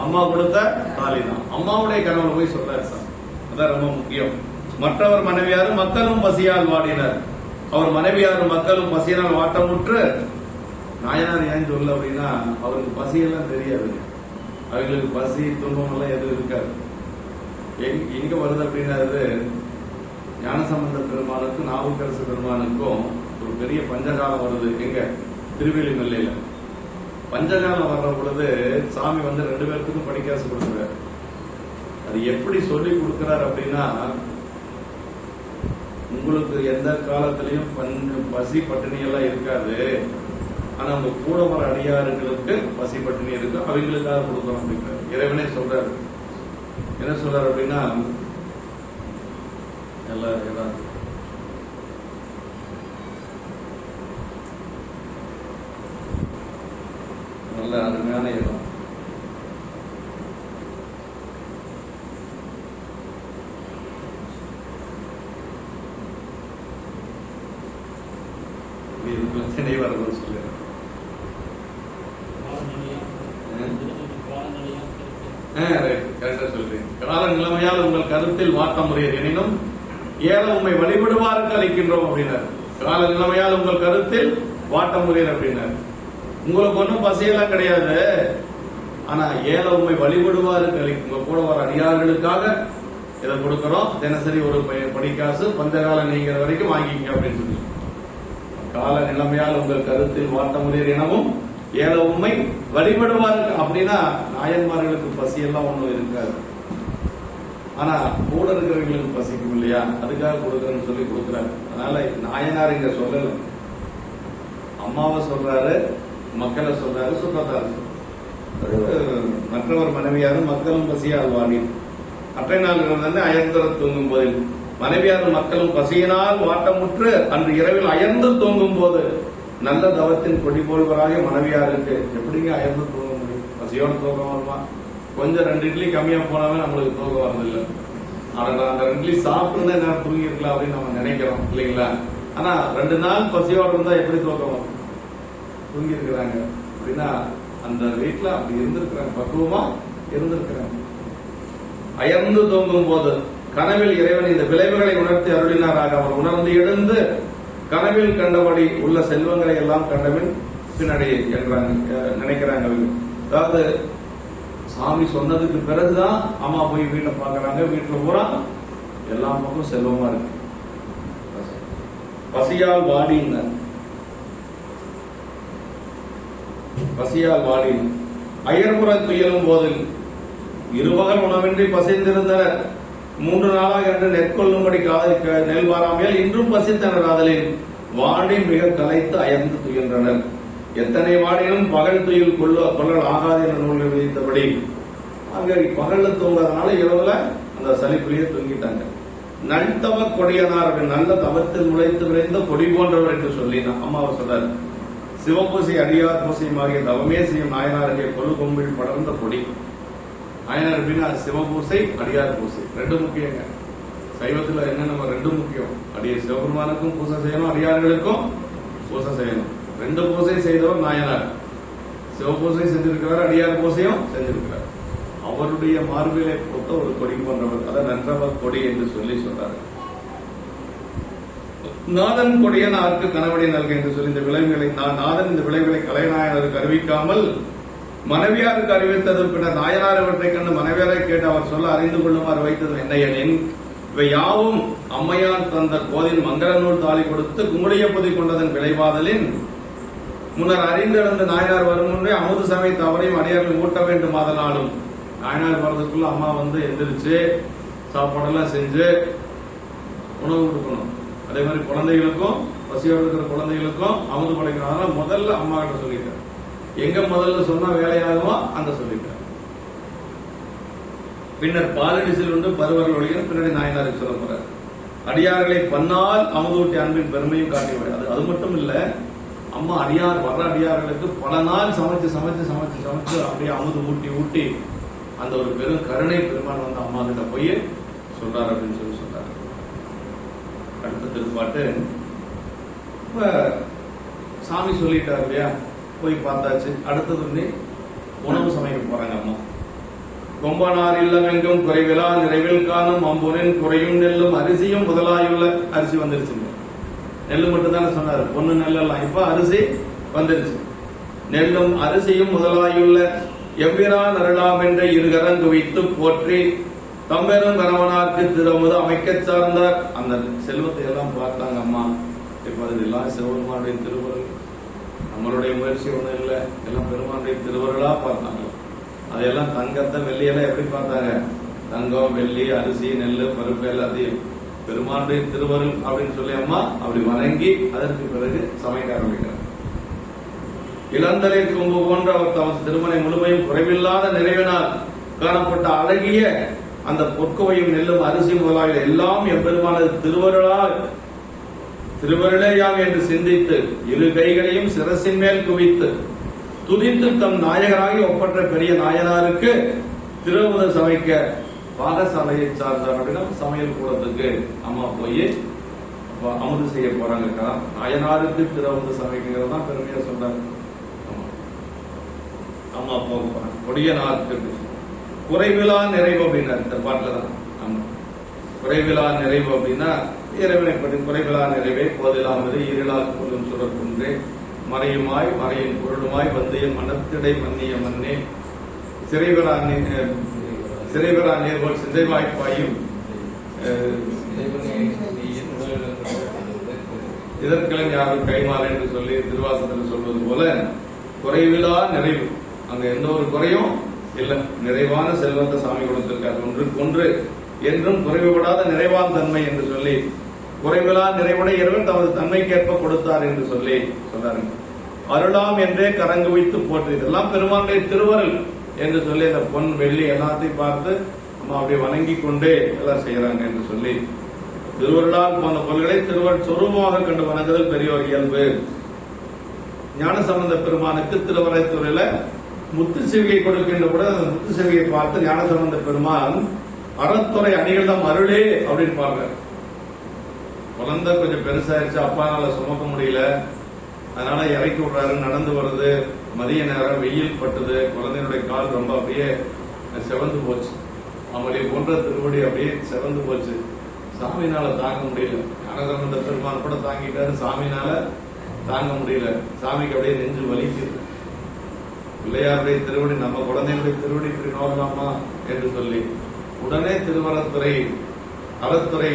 அம்மா கொடுத்த தாலி தான். அம்மாவுடைய கனவுல போய் சொல்றாரு சார். அதான் ரொம்ப முக்கியம். மற்றவர் மனைவியாரும் மக்களும் பசியால் வாடினர். அவர் மனைவியாரும் மக்களும் பசியினால் வாட்டமுற்று. நாயனார் ஏன் சொல்ல அப்படின்னா அவருக்கு பசியெல்லாம் தெரியாது. அவங்களுக்கு பசி துன்பம் எல்லாம் எதுவும் இருக்காது. எங்க வருது அப்படின்னா ஞானசம்பந்த பெருமானுக்கும் நாவுக்கரசு பெருமானுக்கும் ஒரு பெரிய பஞ்சகாலம் வருது. எங்க திருவேலிமல்லையில பஞ்சகாலம் வர்ற பொழுது சாமி 2 பேருக்கும் படிக்காசு கொடுக்குறாரு. அது எப்படி சொல்லி கொடுக்கிறார் அப்படின்னா, உங்களுக்கு எந்த காலத்திலையும் பசி பட்டினி எல்லாம் இருக்காது. ஆனா உங்க கூட வர அடியார்களுக்கு பசி பட்டினி இருக்கு, அவங்களுக்காக கொடுக்கணும் அப்படிங்கிறார். இறைவனே சொல்றாரு. என்ன சொல்றாரு அப்படின்னா, நல்ல அருமையான இடம். சென்னை வரணும்னு சொல்லுங்க. கால நிலைமையால் உங்கள் கருத்தில் வாட்டம் முறையது எனினும் ஏல உண்மை வழிபடுவாருக்கு அளிக்கின்றோம் அப்படின்னாரு. கால நிலைமையால் உங்கள் கருத்தில் வாட்டம் முறையது அப்படின்னாரு. உங்களுக்கு ஒன்றும் பசியெல்லாம் கிடையாது, ஆனா ஏல உண்மை வழிபடுவாருக்கு அளிக்கும். உங்க கூட வர அடியார்களுக்காக இதை கொடுக்கிறோம். தினசரி ஒரு படிக்காசு பஞ்சகால நீங்கிற வரைக்கும் வாங்கிக்க அப்படின்னு சொல்லி. கால நிலைமையால் உங்கள் கருத்தில் வாட்ட முடியர் எனவும் ஏல உண்மை வழிபடுவார்கள் அப்படின்னா நாயன்மார்களுக்கு பசியெல்லாம் ஒண்ணும் இருக்காது, ஆனா கூட இருக்கிறவங்களுக்கு பசிக்கும் இல்லையா, அதுக்காக கொடுக்கறன்னு சொல்லி கொடுக்குறாரு. அதனால நாயனார் இங்க சொல்லல, அம்மாவை சொல்றாரு, மக்களை சொல்றாரு, சுற்றத்தாரு மற்றவர் மனைவியாரும் மக்களும் பசியால் வாடி அற்றை நாள் அயர்ந்தர தூங்கும் போதில் மனைவியாரும் மக்களும் பசியினால் வாட்டமுற்று அன்று இரவில் அயர்ந்து தூங்கும் போது நல்ல தவத்தின் கொடி போல்வராக மனைவியாருக்கு எப்படிங்க அயர்ந்து தூங்க முடியும்? பசியோட தூக்கம் வருமா? கொஞ்சம் 2 இட்லி கம்மியா போனாவே நம்மளுக்கு தூக்கம் வரதில்லை. ஆனா அந்த 2 இட்லி சாப்பிட்டு என்ன தூங்கி இருக்கலாம் அப்படின்னு நம்ம நினைக்கிறோம் இல்லைங்களா? ஆனா 2 நாள் பசியோட இருந்தா எப்படி தூக்கம் வரும்? தூங்கி இருக்கிறாங்க அப்படின்னா அந்த வீட்டுல அப்படி இருந்திருக்கிறாங்க, பக்குவமா இருந்திருக்கிறாங்க. அயர்ந்து தூங்கும் போது கனவில் இறைவன் இந்த விளைவுகளை உணர்த்தி அருளினாராக. அவர் உணர்ந்து எழுந்து கனவில் கண்டபடி உள்ள செல்வங்களை எல்லாம் கண்டபின் பின்னாடி நினைக்கிறாங்க. அதாவது சாமி சொன்னதுக்கு பிறகுதான் அம்மா போய் வீட்டை பாக்குறாங்க. வீட்டுல பூரா எல்லா பக்கம் செல்வமா இருக்கு. பசியால் வாடின பசியால் வாடின அயர்புற துயலும் போதில் இருவகல் உணவின்றி பசிந்திருந்தனர். 3 நாளாக என்று நெற்கொள்ளும்படி நெல் வாராமையால் இன்றும் பசித்தனர். ஆதலில் வாடி மிக கலைத்து அயர்ந்து துயின்றனர். எத்தனை வாடினும் பகல் துயில் கொள்ளல் ஆகாது என்ற நூலில் விதித்தபடி அங்க பகல்ல தூங்காதனால இரவுல அந்த சலிப்புலயே தூங்கிட்டாங்க. நல்தவ கொடியனார், நல்ல தவத்தில் முளைத்து விளைந்த கொடி போன்றவர் என்று சொல்லி அம்மாவை சொல்றாரு. சிவபூசை அடியார் பூசையுமாகிய தவமே செய்யும் நாயனாருடைய கொழு கொம்பில் படர்ந்த கொடி. நாயனார் அப்படின்னா சிவபூசை அடியார் பூசை 2 முக்கியங்க. சைவத்துல என்ன நம்ம 2 முக்கியம். சிவபெருமானுக்கும் பூசை செய்யணும், அடியார்களுக்கும் பூசை செய்யணும். 2 பூசை செய்தவர் நாயனார். சிவபூசை செஞ்சிருக்கிறார், அடியார் பூசையும் செஞ்சிருக்கிறார். அவருடைய மார்பிலை பொறுத்த ஒரு கொடி போன்றவர், அதை நன்றவர் கொடி என்று சொல்லி சொல்றாரு. நாதன் கொடியனாருக்கு கணவனை நல்க என்று சொல்லி இந்த விளைவுகளை நாதன் இந்த விளைவுகளை கலைநாயனருக்கு அறிவிக்காமல் மனைவியாருக்கு அறிவித்தது. பின்னர் நாயனார் இவற்றை கண்டு மனைவியாரை கேட்டு அவர் சொல்ல அறிந்து கொள்ளுமாறு வைத்தது என்ன எனின், இவை யாவும் அம்மையார் தந்த கோதில் மங்கள நூல் தாலி கொடுத்து குமுடியப்பதி கொண்டதன் விளைவாதலின் முன்னர் அறிந்திழந்த நாயனார் வரும் முன்னே அமுது சமய தவறையும் அடியார்கள் ஊட்ட வேண்டும். அதனாலும் நாயனார் வரதுக்குள்ள அம்மா எந்திரிச்சு சாப்பாடெல்லாம் செஞ்சு உணவு கொடுக்கணும். அதே மாதிரி குழந்தைகளுக்கும் பசியோடு இருக்கிற குழந்தைகளுக்கும் அமுது படைக்கணும். அதனால முதல்ல அம்மா கிட்ட சொல்லிட்டார். எங்க முதல்ல சொன்னா வேலையாகுமோ அந்த சொல்லிட்டார். பின்னர் பாலடிசில் உண்டு பருவர்கள் ஒழிய பின்னாடி நாயனாருக்கு சொல்ல போறார். அடியார்களை பன்னால் அமுதூட்டி அன்பின் பெருமையும் காட்டி விடாது. அது மட்டும் இல்ல, அம்மா அடியார் வர்ற அடியார்களுக்கு பல நாள் சமைச்சு சமைச்சு சமைச்சு சமைச்சு அப்படியே அமுது ஊட்டி ஊட்டி அந்த ஒரு பெரும் கருணை பெருமான் அம்மா கிட்ட போய் சொல்றாரு அப்படின்னு சொல்லி சொல்றாரு. அடுத்த திருப்பாட்டு சாமி சொல்லிட்டாரு இல்லையா, போய் பார்த்தாச்சு. அடுத்தது உணவு சமைக்க போறாங்க அம்மா. கொம்பனார் இல்லம் எங்கும் குறைவிலா நிறைவில் காணும் அம்புனின் குறையும் நெல்லும் அரிசியும் முதலாயுள்ள அரிசி வந்துருச்சுங்க. நெல்லு மட்டும் தானே சொன்னாரு, பொண்ணு நெல்லாம். இப்ப அரிசி வந்துருச்சு. நெல்லும் அரிசியும் முதலாயுள்ள எவ்விரான் அருளாம் என்ற இருகரம் குவித்து போற்றி தம்பெரும் கணவனாருக்கு திருமுது அமைக்க சார்ந்தார். அந்த செல்வத்தை எல்லாம் பார்த்தாங்க அம்மா. இப்ப அது எல்லாம் சிவபெருமானுடைய திருவருள், நம்மளுடைய முயற்சி ஒண்ணும் இல்லை, எல்லாம் பெருமானுடைய திருவருளா பார்த்தாங்க. அதையெல்லாம் தங்கத்தை வெள்ளியெல்லாம் எப்படி பார்த்தாங்க? தங்கம், வெள்ளி, அரிசி, நெல், பருப்பு எல்லாத்தையும் பெருமானுடைய திருவருள் அப்படின்னு சொல்லி அம்மா அப்படி வணங்கி அதற்கு பிறகு சமைக்க ஆரம்பிக்கிறார். இளந்தலை கொம்பு போன்ற அவர் தமது திருமணை முழுமையும் குறைவில்லாத நிறைவினால் காணப்பட்ட அழகிய அந்த பொற்கோவையும் நெல்லும் அரிசி முதலாக எல்லாம் எம்பெருமானது திருவருளேயாம் என்று சிந்தித்து இரு கைகளையும் சிரசின் மேல் குவித்து துதித்து தம் நாயகராகி ஒப்பற்ற பெரிய நாயனாருக்கு திருவுத சமைக்க பாகசாலையை சார்ந்தார் அப்படின்னா சமையல் கூடத்துக்கு அம்மா போய் அமுது செய்ய போறாங்க. நாயனாருக்கு திருவுத சமைக்கிறது தான் பெருமையா சொல்றாங்க. அம்மா போக போறாங்க. கொடிய நாளுக்கு குறைவிலா நிறைவு அப்படின்னாரு இந்த பாட்டுல தான். ஆமா, குறைவிலா நிறைவு அப்படின்னா இறைவனை பற்றி குறைவிலா நிறைவே போதிலாமது ஈரிலா பொருளும் சுடற்குன்றே மறையுமாய் மறையின் பொருளுமாய் வந்தைய மனத்திடை மன்னிய மன்னே சிறைவரா நேர்வோல் சிதைவாய்ப்பாயும் இதற்கெல்லாம் யாரும் கைமாறு என்று சொல்லி திருவாசகத்தில் சொல்வது போல குறைவிலா நிறைவு, அங்க எந்த ஒரு குறையும் இல்ல, நிறைவான செல்வத்தை சாமி கொடுத்திருக்காரு. ஒன்று என்றும் குறைவுபடாத நிறைவான தன்மை என்று சொல்லி குறைவிலா நிறைவுடைய இறைவன் தமது தன்மைக்கேற்ப கொடுத்தார் என்று சொல்லி சொன்னாரு. அருளாம் என்றே கரங்குவித்து போற்று, இதெல்லாம் பெருமானுடைய திருவருள் என்று சொல்லி அந்த பொன் வெள்ளி எல்லாத்தையும் பார்த்து நம்ம அப்படி வணங்கி கொண்டே எல்லாம் செய்யறாங்க என்று சொல்லி திருவருளால் போன பொருள்களை திருவருள் சொரூபமாக கண்டு வணங்குதல் பெரிய ஒரு இயல்பு. ஞானசம்பந்த பெருமானுக்கு திருவரைத்துறையில முத்து சிவிகை கொடுக்கின்ற கூட அந்த முத்து சிவிகை பார்த்து ஞானசம்பந்த பெருமான் அறத்துறை அணிகளிடம் அருளே அப்படின்னு பாக்குறாரு. குழந்தை கொஞ்சம் பெருசாயிருச்சு, அப்பானால சுமக்க முடியல, அதனால இறக்கி விடுறாரு. நடந்து வருது, மதிய நேரம் வெயில் பட்டுது, குழந்தையினுடைய கால் ரொம்ப அப்படியே செவந்து போச்சு, அவங்களுடைய போன்ற திருவடி அப்படியே செவந்து போச்சு. சாமினால தாங்க முடியல. ஞானசம்பந்த பெருமான் கூட தாங்கிட்டாரு, சாமினால தாங்க முடியல. சாமிக்கு அப்படியே நெஞ்சு வலிக்குது. பிள்ளையாருடைய திருவடி நம்ம குழந்தைகளுடைய திருவடி இப்படி நோக்கலாமா என்று சொல்லி உடனே திருவரத்துறை அறத்துறை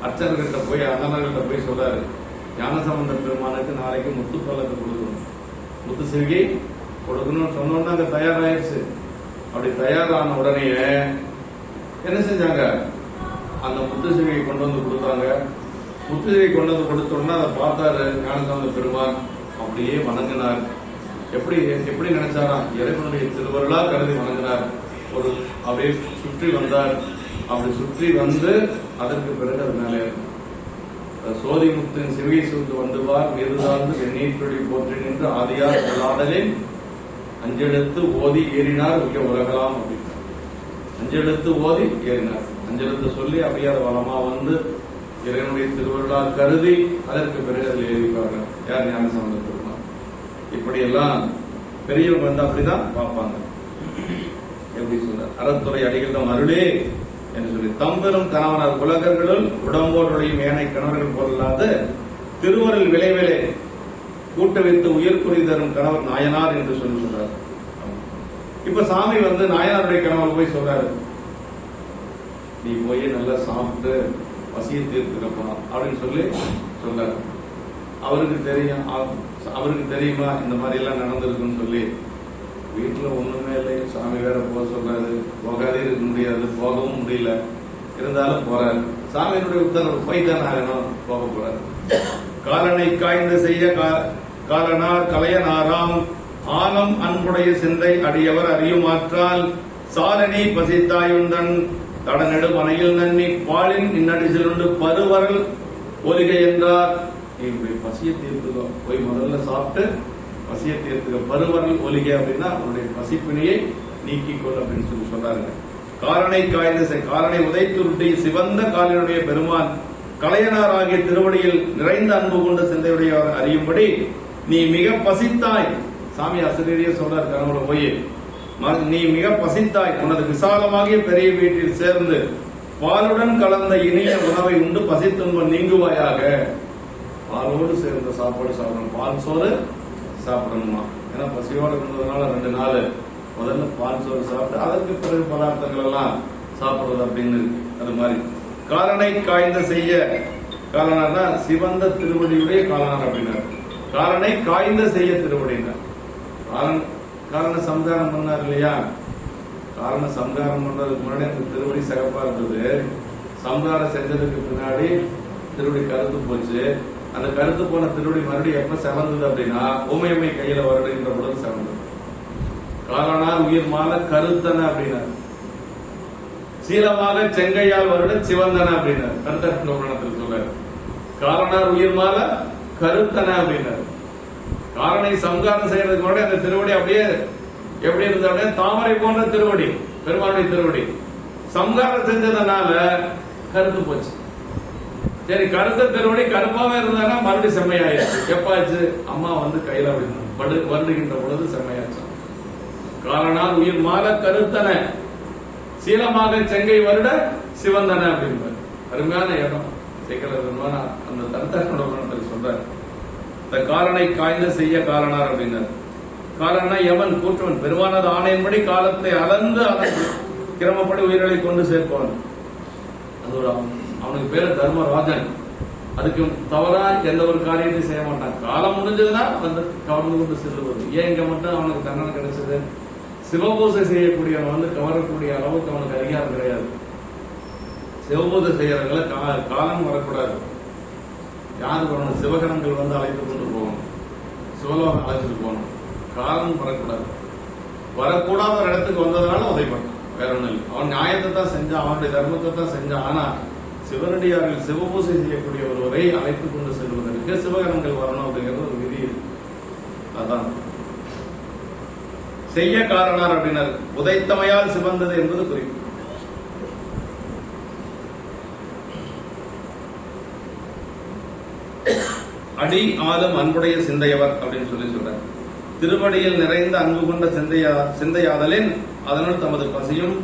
அர்ச்சகர்கிட்ட போய் அண்ணனர்கிட்ட போய் சொல்றாரு, ஞானசம்பந்த பெருமானுக்கு நாளைக்கு முத்து பல்லக்கு கொடுக்கணும், முத்து சிவிகை கொடுக்கணும்னு சொன்னோன்னா அங்க தயாராயிருச்சு. அப்படி தயாரான உடனே என்ன செஞ்சாங்க, அந்த முத்து சிவிகை கொண்டு வந்து கொடுத்தாங்க. முத்து சிவிகை கொண்டு வந்து கொடுத்தோம்னா அதை பார்த்தாரு ஞானசம்பந்த பெருமான், அப்படியே வணங்கினார். எப்படி நினைச்சாராம், இறைவனுடைய திருவருளா கருதி வணங்கினார். ஒரு அப்படியே சுற்றி வந்தார். அப்படி சுற்றி வந்து அதற்கு பிறகு அது மேலே சோதி முத்தின் சிவிகை சூழ்ந்து வந்துவார் மீதுதார்ந்து வெந்நீற்றொழி போற்றி நின்று ஆதியார் சொல்லாதலின் அஞ்செழுத்து ஓதி ஏறினார் மிக உலகலாம் அப்படின்னா அஞ்செழுத்து ஓதி ஏறினார். அஞ்செழுத்து சொல்லி அப்படியே அதை வளமா வந்து இறைவனுடைய திருவருளால் கருதி அதற்கு பிறகு அதில் எழுதிப்பார்கள். யார் ஞானசம்பந்த பெருமான். இப்படியெல்லாம் பெரியவங்க வந்து அப்படிதான் பார்ப்பாங்க. எப்படி சொல்றார், அறத்துறை அடிகளிடம் அருளே என்று சொல்லி தம்பெரும் கணவனார் உலகர்களுள் உடம்போடுடைய ஏனை கணவர்கள் போலாத திருவருள் விளைவிலே கூட்ட வைத்து உயிர் குறி தரும் கணவர் நாயனார் என்று சொல்லி சொல்றாரு. இப்ப சாமி வந்து நாயனாருடைய கணவர் போய் சொல்றாரு, நீ போய் நல்லா சாப்பிட்டு பசியை தீர்த்துக்கப்பா அப்படின்னு சொல்லி சொல்றாரு. அவருக்கு தெரியுமா இந்த மாதிரி எல்லாம் நடந்திருக்குன்னு சொல்லி வீட்டுல ஒண்ணுமே இல்லை, சாமி வேற போக சொல்றாரு, போகாதே இருக்க முடியாது, போகவும் முடியல, இருந்தாலும் போறாரு. சாமியினுடைய உத்தரவு போய்தான் ஆகணும், போக போறாரு. காலனை காய்ந்து செய்ய காலனார் கலையனாராம் ஆனம் அன்புடைய சிந்தை அடியவர் அறியுமாற்றால் சாலனி பசித்தாயுந்தன் தடநெடு மனையில் நன்னி பாலின் இன்னடிசிலுண்டு பருவரல் ஒலிகை என்றார். இப்படி பசியை தீர்த்துக்கோ, போய் முதல்ல சாப்பிட்டு பசியை தீர்த்துக்க. பருவரல் ஒலிகை அப்படின்னா அவனுடைய பசிப்பினையை நீக்கிக்கொள் அப்படின்னு சொல்லி சொல்றாருங்க. காலனை காய்ந்த காலனை உதைத்துருட்டி சிவந்த காலினுடைய பெருமான் கலையனார் ஆகிய திருவடியில் நிறைந்த அன்பு கொண்ட சிந்தையுடையவர் அறியும்படி நீ மிக பசித்தாய். சாமி ஆசிரியரே சொல்றார் கனவுல போய், நீ மிக பசித்தாய், உனது விசாலமாகிய பெரிய வீட்டில் சேர்ந்து பாலுடன் கலந்த இனிய உணவை உண்டு பசித்துன்பம் நீங்குவாயாக. பாலோடு சேர்ந்த சாப்பாடு சாப்பிடணும், பால் சோறு சாப்பிடணுமா. ஏன்னா பசியோடு இருந்ததுனால 2 நாள் முதல்ல பால் சோறு சாப்பிட்டு அதற்கு பிறகு பதார்த்தங்கள் எல்லாம் சாப்பிடுறது அப்படின்னு. அது மாதிரி காலனை காய்ந்த செய்ய, காலனார்னா சிவந்த திருவடியுடைய காலனார் அப்படின்னார். காலனை காய்ந்த செய்ய திருவடினார். காரண சம்காரம் பண்ணார் இல்லையா, காரண சம்காரம் பண்றதுக்கு முன்னாடி அந்த திருவடி சிறப்பா இருந்தது. சம்காரம் செஞ்சதுக்கு பின்னாடி திருவடி கருத்து போச்சு. அந்த கருத்து போன திருவடி மறுபடியும் எப்ப செவந்தது அப்படின்னா ஊமையம்மை கையில வருடுகின்ற பொழுது செவந்தது. காரணார் உயிர் மால கருத்தன அப்படின்னாரு. சீலமாக செங்கையால் வருட சிவந்தன அப்படின்னாரு. கருத்தன புராணத்தில் சொல்றாரு. காரணார் உயிர் மால கருத்தன அப்படின்னாரு. காரனை சம்காரம் செய்யறதுக்கு முன்னாடி அந்த திருவடி அப்படியே எப்படி இருந்த தாமரை போன்ற திருவடி, பெருமானுடைய திருவடி. சம்காரம் செஞ்சதுனால கருத்து போச்சு. சரி, கருத்த திருவடி கருப்பாவே இருந்தாங்கன்னா மறுபடியும் செம்மையாயிடுச்சு. எப்பாச்சு? அம்மா வந்து கையில வருடுகின்ற பொழுது செம்மையாச்சு. காரணால் உயிர் மால கருத்தன சீலமாக செங்கை வருட சிவந்தன அப்படின்பாரு. அருமையான இடம் சேக்கல அந்த தர்த்தனோட சொல்றாரு. இந்த காரனை காய்ந்து செய்ய காரணார் அப்படின்னாரு. காரணா எவன் கூற்றவன் பெருமானது ஆணையின்படி காலத்தை அளந்து கிரமப்படி உயிர்களை கொண்டு சேர்ப்பவன். அது ஒரு அவனுக்கு பேரு தர்மராஜன். அதுக்கு தவறா எந்த ஒரு காரியத்தையும் செய்ய மாட்டான். காலம் முடிஞ்சதுன்னா வந்து கவர்ந்து கொண்டு செல்லுவது. ஏன் இங்க மட்டும் அவனுக்கு தண்டனை கிடைச்சது? சிவபூசை செய்யக்கூடியவன் வந்து கவரக்கூடிய அளவுக்கு அவனுக்கு அதிகாரம் கிடையாது. சிவபூசை செய்யறவங்களை காலம் வரக்கூடாது. யாருக்கு வரணும்? சிவகணங்கள் வந்து அழைத்து கொண்டு போகணும், சிவலோகம் அழைச்சிட்டு போகணும். காலம் வரக்கூடாது. வரக்கூடாத ஒரு இடத்துக்கு வந்ததுனால உதைப்பட்டான், வேற ஒன்றும் இல்லை. அவன் நியாயத்தை தான் செஞ்சான், அவனுடைய தர்மத்தை தான் செஞ்சான். ஆனா சிவனடியார்கள் சிவபூசை செய்யக்கூடிய ஒருவரை அழைத்துக் கொண்டு செல்வதற்கு சிவகணங்கள் வரணும் அப்படிங்கிறது ஒரு விதி. அதான் செய்ய காரணார் அப்படின்னாரு. உதைத்தமையால் சிவந்தது என்பது குறிப்பு. அடி ஆளும் அன்புடைய சிந்தையவர் அப்படின்னு சொல்ற. திருவடியில் நிறைந்த அன்பு கொண்ட சிந்தையாதலின் அதனால் தமது பசியும்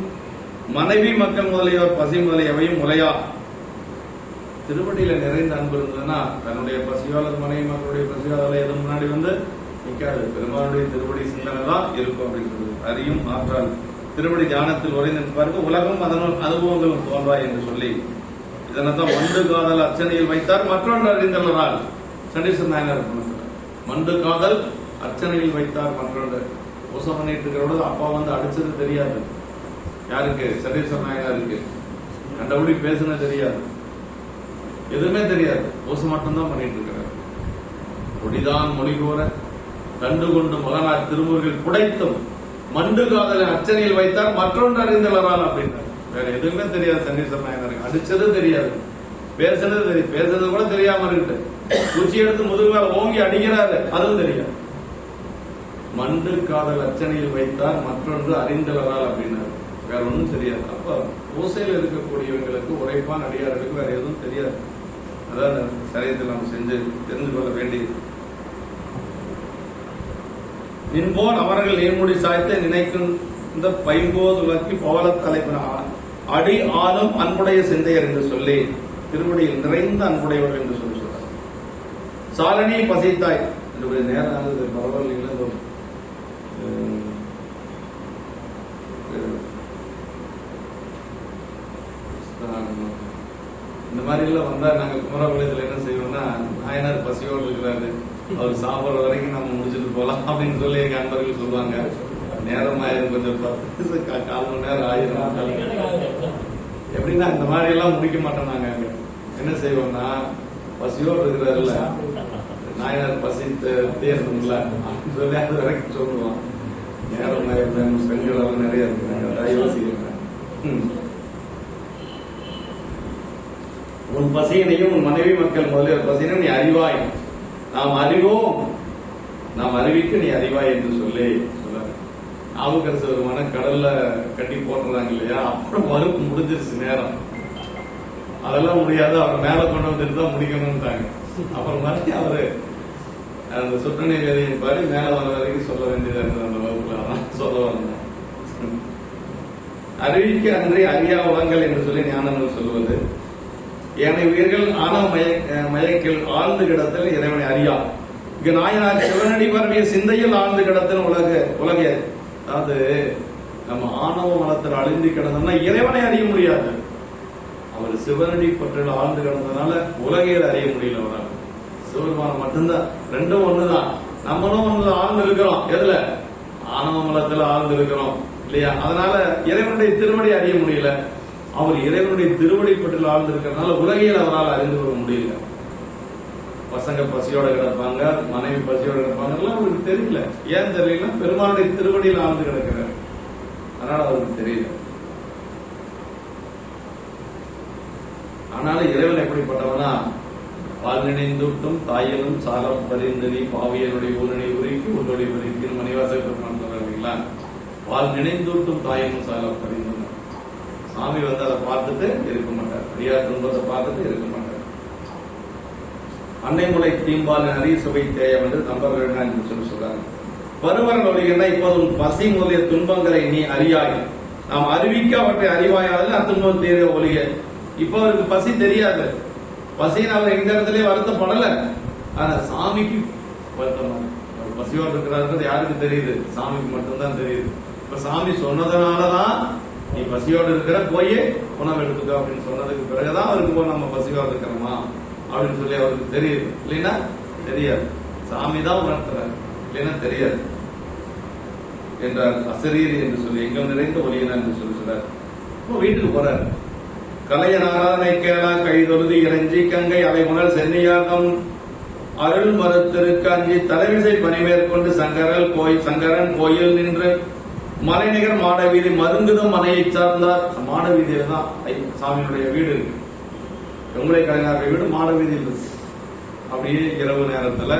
மனைவி மக்கள் முதலியோர் பசி முதலியவையும் முலையா. திருவடியில நிறைந்த அன்பு இருந்ததுன்னா தன்னுடைய பசியோ அல்லது மனைவி மக்களுடைய பசியோ அதில் எது முன்னாடி வந்து நிற்காது. பெருமானுடைய திருவடி சிந்தனை தான் இருக்கும் அப்படின்னு சொல்லுது. அறியும் ஆற்றால் திருவடி தியானத்தில் உரைந்திருப்பாருக்கு உலகம் அதனால் அனுபவங்களும் தோன்றாய் என்று சொல்லி இதனைத்தான் மண்டு காதல் அர்ச்சனையில் வைத்தார் மற்றொன்று அறிந்தவரால் சண்டீஸ்வரர் நாயனார் மண்டு காதல் அர்ச்சனையில் வைத்தார் மற்றொன்று. பூசை பண்ணிட்டு இருக்கிறோட அப்பா வந்து அடிச்சது தெரியாது யாருக்கு? சண்டீஸ்வரர் நாயனாருக்கு. கண்டபடி பேசுனது தெரியாது, எதுவுமே தெரியாது. பூசை மட்டும்தான் பண்ணிட்டு இருக்கிறார். கொடிதான் மொழி கூற கண்டு கொண்டு மகனார் திருமுருகில் புடைத்தும் மண்டு காதலை அர்ச்சனையில் வைத்தார் மற்றொன்று அறிந்தவரால் அப்படின்னார். வேற எதுவுமே தெரியாது சண்டீஸ்வரர் நாயனாருக்கு. அடிச்சது தெரியாது, பேசுனது தெரியும், பேசுறது கூட தெரியாம இருக்கு. குச்சி எடுத்து முதுகு ஓங்கி அடிக்கிறாரு, அதுவும் தெரியாது. மண்டு காதல் அர்ச்சனையில் வைத்தார் மற்றொன்று அறிந்தவரால் அப்படின்னாரு. வேற ஒன்றும் தெரியாது. அப்ப பூசையில் இருக்கக்கூடியவங்களுக்கு உரைப்பான் அடியார்களுக்கு வேற எதுவும் தெரியாது. அதான் சரியத்தில் நாம் செஞ்சு தெரிந்து கொள்ள வேண்டியது. நின்போல் அவர்கள் நேர்முடி சாய்த்து நினைக்கும் இந்த பைம்போதுலக்கி பவள தலைப்பின அடி ஆளும் அன்புடைய சிந்தையர் என்று சொல்லி திருவடியில் நிறைந்த அன்புடையவர் என்று சொல்லி சொல்றார். சாலனி பசித்தாய் என்று நேரம் ஆகுது, பரவாயில்லைங்களா? இந்த மாதிரி எல்லாம் வந்தா நாங்க குமரபாளையத்துல என்ன செய்வோம்னா, நாயனார் பசியோடு இருக்கிறாரு, அவர் சாப்பிடுற வரைக்கும் நம்ம முடிச்சுட்டு போலாம் அப்படின்னு சொல்லி எங்க அன்பர்கள் சொல்லுவாங்க. நேரம் ஆயிரம், கொஞ்சம் 10 கால் மணி நேரம் ஆயிரம். எப்படின்னா இந்த மாதிரி எல்லாம் முடிக்க மாட்டோம். நாங்க என்ன செய்வோம்னா, பசியோடு இருக்கிறாருல்ல நாயனார் பசி தேர்ந்துல அப்படின்னு சொல்லி அது வரைக்கும் சொல்லுவோம். நேரம் ஆயிரம், பெண்கள் எல்லாம் நிறைய இருக்கு, யோசிக்கிறேன். உன் பசியனையும் உன் மனைவி மக்கள் முதலிய பசியனை நீ அறிவாய், நாம் அறிவோம், நாம் அறிவிக்க நீ அறிவாய் என்று சொல்லி சொல்றாரு. நாவுக்கரசு ஒரு மன கடல்ல கட்டி போட்டுறாங்க இல்லையா, அப்புறம் மறுப்பு முடிஞ்சிருச்சு நேரம். அதெல்லாம் முடியாது, அவர் மேல கொண்டு வந்துட்டு தான் முடிக்கணும்ட்டாங்க. அப்புறம் மறுபடியும் அவரு அந்த சுற்றணி வேதியின் பாடி மேல வர வரைக்கும் சொல்ல வேண்டியது இருந்தது. அந்த வகுப்புல சொல்ல வந்தேன். அறிவிக்க அன்றி அறியா உலங்கள் என்று சொல்லி ஞானங்கள் சொல்லுவது. ஏனைய உயிர்கள் ஆணவ மயக்கில் ஆழ்ந்து கிடத்தல் இறைவனை அறியா. இங்கு நாயனார் சிவனடி பரவிய சிந்தையில் ஆழ்ந்து கிடத்தல் உலக. அதாவது நம்ம ஆணவ மனத்தில் அழிந்து கிடந்தோம்னா இறைவனை அறிய முடியாது. அவர் சிவனடி பற்றில் ஆழ்ந்து கிடந்ததுனால உலகையில் அறிய முடியல. அவரால் சிவபெருமானம் மட்டும்தான், ரெண்டும் ஒண்ணுதான். நம்மளும் ஒண்ணு ஆழ்ந்து இருக்கிறோம். எதுல? ஆணவ மலத்துல ஆழ்ந்து இருக்கிறோம் இல்லையா? அதனால இறைவனுடைய திருவடி அறிய முடியல. அவர் இறைவனுடைய திருவடி பற்றில் ஆழ்ந்து இருக்கிறதுனால உலகையில் அவரால் அறிந்து கொள்ள முடியல. பசங்க பசியோட கிடப்பாங்க, மனைவி பசியோட கிடப்பாங்க, எல்லாம் அவருக்கு தெரியல. ஏன் தெரியல? பெருமாளுடைய திருவடியில் ஆழ்ந்து கிடக்கிறார், அதனால அவருக்கு தெரியல. ஆனாலும் இறைவன் எப்படிப்பட்டவனா, பால் நினைந்தூட்டும் தாயிலும் சாலம் பரிந்தனி பாவியனுடைய ஊரனை உரைக்கு உன்னுடைய உரைக்கு மணிவாசக பெருமான் சொல்றீங்களா? பால் நினைந்தூட்டும் தாயிலும் சாலம் பரிந்தன. சாமி வந்து அதை பார்த்துட்டு இருக்க மாட்டார், அடியார் துன்பத்தை பார்த்துட்டு இருக்க மாட்டார். அன்னை முலை தீம்பால் அறிய சுவை தேயம் என்று நம்ப வேண்டாம் என்று சொல்லி சொல்றாங்க. பருவர்கள் ஒழிகின்ற இப்போது பசி முதலிய துன்பங்களை நீ அறியாய், நாம் அறிவிக்க அவற்றை அறிவாயாவது அத்துன்பம் தேர ஒழிய. இப்போ அவருக்கு பசி தெரியாது, பசின்னு அவர் எங்க இடத்துலயே வருத்தப்படல. ஆனா சாமிக்கு வருத்தம், பசியோடு இருக்கிறாருன்றது யாருக்கு தெரியுது? சாமிக்கு மட்டும்தான் தெரியுது. இப்ப சாமி சொன்னதுனாலதான் நீ பசியோடு இருக்கிற போய் உணவு எடுத்துக்க அப்படின்னு சொன்னதுக்கு பிறகுதான் அவருக்கு நம்ம பசியோடு இருக்கிறோமா அப்படின்னு சொல்லி அவருக்கு தெரியுது. இல்லைன்னா தெரியாது, சாமி தான் உணர்த்துறாரு, இல்லைன்னா தெரியாது என்றார். அசரீர் என்று சொல்லி எங்கள் நிறைந்த ஒளியினா என்று சொல்லி சொல்றாரு. இப்போ வீட்டுக்கு போறாரு. கலையன் ஆராதனை கேளா கைதொழுது இறைஞ்சி கங்கை அலைமுனல் சென்னியாகம் அருள் மறுத்திருக்கு அஞ்சி தலைவிசை பணி மேற்கொண்டு சங்கரன் கோயில் நின்று மலைநிகர் மாட வீதி மருங்குதும் மனையை சார்ந்தார். மாட வீதியில தான் சாமியுடைய வீடு இருக்கு, வெங்குளை கலைஞருடைய வீடு மாட வீதியில் இருக்கு. அப்படியே இரவு நேரத்துல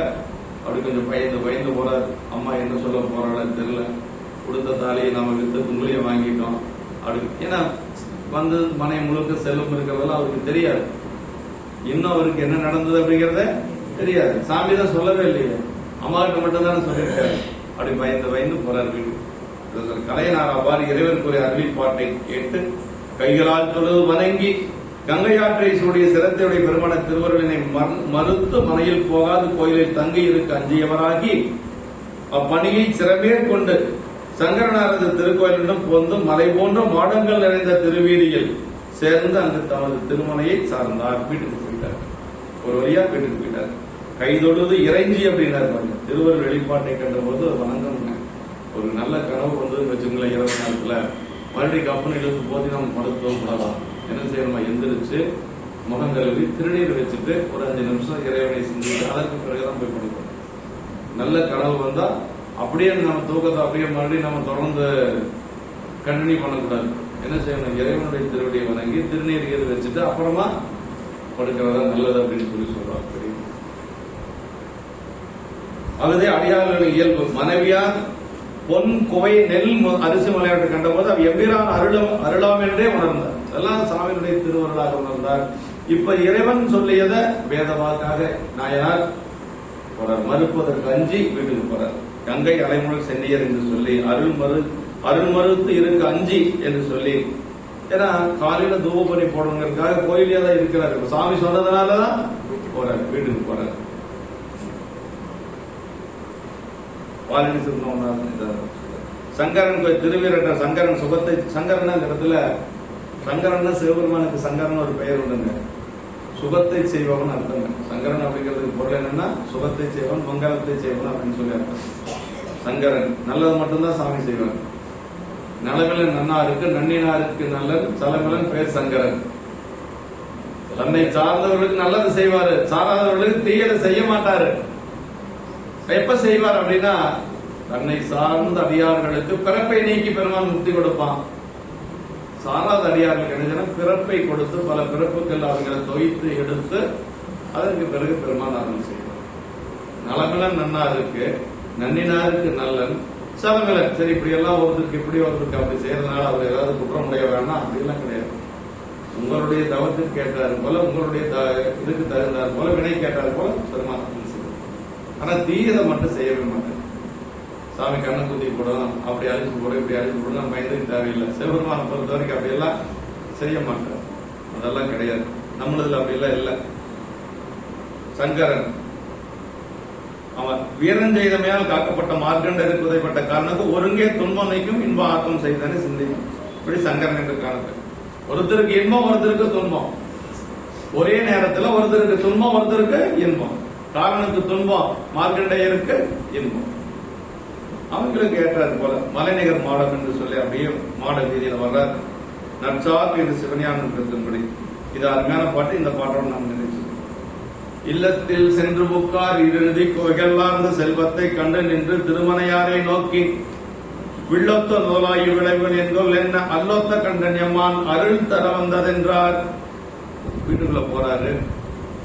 அப்படி கொஞ்சம் பயந்து போறார். அம்மா என்ன சொல்ல போறாள் தெரியல, கொடுத்த தாலியை நம்ம வித்து குங்குளியை வாங்கிட்டோம் அப்படி. ஏன்னா வந்து மனை முழுக்க செல்வம் இருக்கிறதெல்லாம் அவருக்கு தெரியாது, இன்னும் அவருக்கு என்ன நடந்தது அப்படிங்கறத தெரியாது. சாமி தான் சொல்லவே இல்லையே, அம்மா கிட்ட மட்டும் தானே சொல்லியிருக்காரு. அப்படி பயந்து போறார் வீடு. கலையனார் அவ்வாறு இறைவனுக்குரிய அறிவிப்பாட்டை கேட்டு கைகளால் தொழுது வணங்கி கங்கையாற்றை சூடிய சிரத்தையுடைய பெருமான திருவருளினை மறுத்து மனையில் போகாது கோயிலில் தங்கி இருக்க அஞ்சியவராகி அப்பணியை சிறமேற்கொண்டு சங்கரனாரது திருக்கோயிலிடம் போந்து மலை போன்ற மாடங்கள் நிறைந்த திருவீதியில் சேர்ந்து அங்கு தமது திருமணையை சார்ந்தார். வீட்டுக்கு போயிட்டார், ஒரு வழியா வீட்டுக்கு போயிட்டார். கைதொழுது இறைஞ்சி அப்படின்னாரு. திருவருள் வெளிப்பாட்டை கண்டபோது வணங்கணுங்க. ஒரு நல்ல கனவு வந்து வச்சுங்களேன், இரவு நேரத்துல மறுபடியும் கப்பன் இழுத்து போது நம்ம படுத்தோம் கூடாதான். என்ன செய்யணுமா, எந்திரிச்சு முகம் கழுவி திருநீர் வச்சுட்டு ஒரு 5 நிமிஷம் இறைவனை சிந்திச்சு அதற்கு பிறகுதான் போய் படுக்கணும். நல்ல கனவு வந்தா அப்படியே நம்ம தூக்கத்தை அப்படியே மறுபடியும் நம்ம தொடர்ந்து கண்டினியூ பண்ணக்கூடாது. என்ன செய்யணும், இறைவனுடைய திருவடியை வணங்கி திருநீர் ஏது வச்சுட்டு அப்புறமா படுக்கிறதா நல்லது அப்படின்னு சொல்லி சொல்றாங்க. அதுதே அடியார்களுடைய இயல்பு. மனைவியார் பொன் குவை நெல் அரிசி மலையாட்டு கண்ட போது அவ எம்பிரான் அருளாம் என்றே உணர்ந்தார். எல்லாம் சாமியுடைய திருவருளாக உணர்ந்தார். இப்ப இறைவன் சொல்லியத வேதவாக்காக நாயனார் போறார். மறுப்பதற்கு அஞ்சி வீட்டுக்கு போறார். கங்கை அலைமுறை சென்னியர் என்று சொல்லி அருள் மறுத்து இருக்க அஞ்சி என்று சொல்லி, ஏன்னா காலையில தூபபணி போடணுங்கிறதுக்காக கோயிலே தான் இருக்கிறார். சாமி சொன்னதுனாலதான் போறார், வீட்டுக்கு போறார். வாலினி சிறுவன் சங்கரன் திருவீரட்ட சங்கரன் சுகத்தை சங்கரன் அந்த இடத்துல சங்கரன் சிவபெருமானுக்கு சங்கரன் ஒரு பெயர் உண்டுங்க. சுகத்தை செய்வவன் அர்த்தம். சங்கரன் அப்படிங்கிறதுக்கு பொருள் என்னன்னா சுகத்தை செய்வன், மங்களத்தை செய்வன் அப்படின்னு சொல்லி அர்த்தம். சங்கரன் நல்லது மட்டும்தான் சாமி செய்வார். நலமிலன் நன்னாருக்கு நன்னினாருக்கு நல்லன் சலமிலன் பேர் சங்கரன். தன்னை சார்ந்தவர்களுக்கு நல்லது செய்வாரு, சாராதவர்களுக்கு தீயதை செய்ய மாட்டாரு. எப்ப செய்வார் அப்படின்னா, தன்னை சார்ந்த அடியார்களுக்கு பிறப்பை நீக்கி பெருமான் முக்தி கொடுப்பான். சாராத அடியார்களுக்கு என்ன பிறப்பை கொடுத்து பல பிறப்புகள் அவர்களை தொய்த்து எடுத்து அதற்கு பிறகு பெருமான் அருள் செய்வார். நலமிலன் நன்னாருக்கு நன்னினாருக்கு நல்லன் சலமிலன். சரி, இப்படி எல்லாம் ஒருத்தருக்கு இப்படி ஒருத்தருக்கு அப்படி செய்யறதுனால அவர் ஏதாவது குற்றம் உடைய வேணாம் அப்படிலாம் கிடையாது. உங்களுடைய தவத்துக்கு கேட்டாரு போல, உங்களுடைய இதுக்கு தகுந்தார் போல, வினை கேட்டாரு போல பெருமான் அருள் செய்வார். ஆனா தீயதை மட்டும் செய்யவே மாட்டேன். சாமி கண்ணை குத்தி போடலாம், அப்படி அழிச்சு போட, இப்படி அழிச்சு போட, நம்ம பயந்துக்கு தேவையில்லை. சிவபெருமானை பொறுத்த வரைக்கும் அப்படி எல்லாம் செய்ய மாட்டேன், அதெல்லாம் கிடையாது. நம்மளதுல அப்படி எல்லாம் இல்லை. சங்கரன் அவன் வீரன் செய்தமையால் காக்கப்பட்ட மார்க்கண்டருக்கு உதைப்பட்ட காரணத்துக்கு ஒருங்கே துன்பம் நீக்கும் இன்ப ஆக்கம் செய்தானே சிந்திக்கும். இப்படி சங்கரன் என்ற காரணத்துக்கு ஒருத்தருக்கு இன்பம் ஒருத்தருக்கு துன்பம், ஒரே நேரத்தில் ஒருத்தருக்கு துன்பம் ஒருத்தருக்கு இன்பம். காரணத்துக்கு துன்பம், மார்க்கண்டேயருக்கு இன்பம். அவங்களுக்கு ஏற்றாது போல மலைநிகர் மாடம் என்று சொல்லி அப்படியே மாட வீதியில வர்றார். நற்சார்பு இது சிவஞானம் கருத்தும்படி இது அருமையான பாட்டு. இந்த பாட்டோடு நாம் நினைச்சு இல்லத்தில் சென்று புக்கார் இறுதி கொகெல்லார்ந்த செல்வத்தை கண்டு நின்று திருமணையாரை நோக்கி வில்லொத்த நோலாயு விளைவன் என்கொள் என்ன அல்லொத்த கண்டன் எம்மான் அருள் தர வந்ததென்றார். வீட்டுக்குள்ள போறாரு.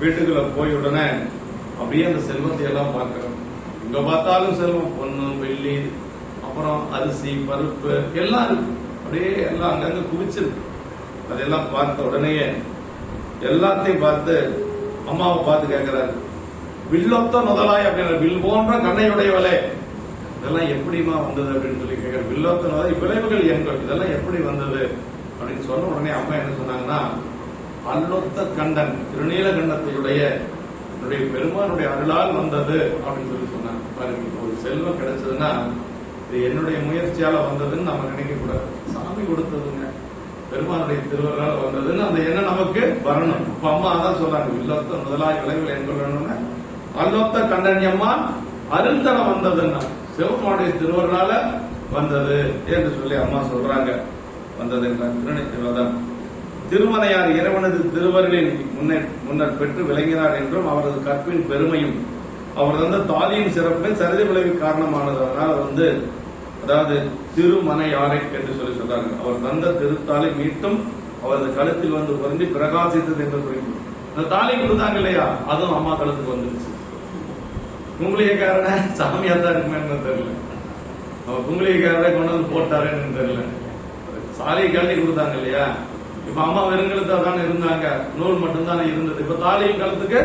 வீட்டுக்குள்ள போய் உடனே அப்படியே அந்த செல்வத்தை எல்லாம் பார்க்கிறோம். இங்க பார்த்தாலும் செல்வம், பொண்ணு வெள்ளி, அப்புறம் அரிசி பருப்பு எல்லாம் இருக்கு. அப்படியே எல்லாம் அங்கங்க குவிச்சிருக்கு. அதெல்லாம் பார்த்த உடனேயே எல்லாத்தையும் பார்த்து அம்மாவை பார்த்து கேட்கிறாரு, வில்லொத்த முதலாய் அப்படின்ற வில் போன்ற கண்ணையுடையவளே இதெல்லாம் எப்படிமா வந்தது அப்படின்னு சொல்லி கேட்கிற. வில்லொத்த முதலாய் விளைவுகள் எங்கள் இதெல்லாம் எப்படி வந்தது அப்படின்னு சொன்ன உடனே அம்மா என்ன சொன்னாங்கன்னா, அல்லொத்த கண்டன் திருநீலகண்டத்தையுடைய பெருமானுடைய அருளால் வந்தது அப்படின்னு சொல்லி சொன்னாங்க. பாருங்க, ஒரு செல்வம் கிடைச்சதுன்னா இது என்னுடைய முயற்சியால வந்ததுன்னு நம்ம நினைக்க கூடாது. சாமி கொடுத்ததுங்க, பெருமானுடைய திருவருளால் வந்ததுன்னு அந்த எண்ணம் நமக்கு வரணும். இப்ப அம்மா அதான் சொல்றாங்க, இல்லொத்த முதலாய் விளைவுகள் என்கொள்ளணும்னு அல்லொத்த கண்டன்யம்மா அருள் தர வந்ததுன்னா சிவனுடைய திருவருளால வந்தது என்று சொல்லி அம்மா சொல்றாங்க. வந்தது என்றார். திருமலையார் இறைவனது திருவருளின் முன்னர் பெற்று விளங்கினார் என்றும் அவரது கற்பின் பெருமையும் அவர் தந்த தாலியின் சிறப்பின் சரிதை விளைவு காரணமானது. அதனால அதாவது திருமனையாரை என்று சொல்லி சொல்றாங்க. அவர் தந்த திருத்தாலை மீட்டும் அவரது கழுத்தில் பொருந்தி பிரகாசித்தது என்று குறிக்கும். அந்த தாலி கொடுத்தாங்க இல்லையா, அதுவும் அம்மா கழுத்துக்கு வந்துருச்சு. குங்குளியக்காரன சாமியா தான் இருக்குமே தெரியல, அவர் குங்குளியக்காரரை கொண்டு வந்து போட்டாருன்னு தெரியல. சாலையை கழட்டி கொடுத்தாங்க இல்லையா. இப்ப அம்மா வெறுங்கழுத்தா தானே இருந்தாங்க, நூல் மட்டும்தானே இருந்தது. இப்ப தாலியும் கழுத்துக்கு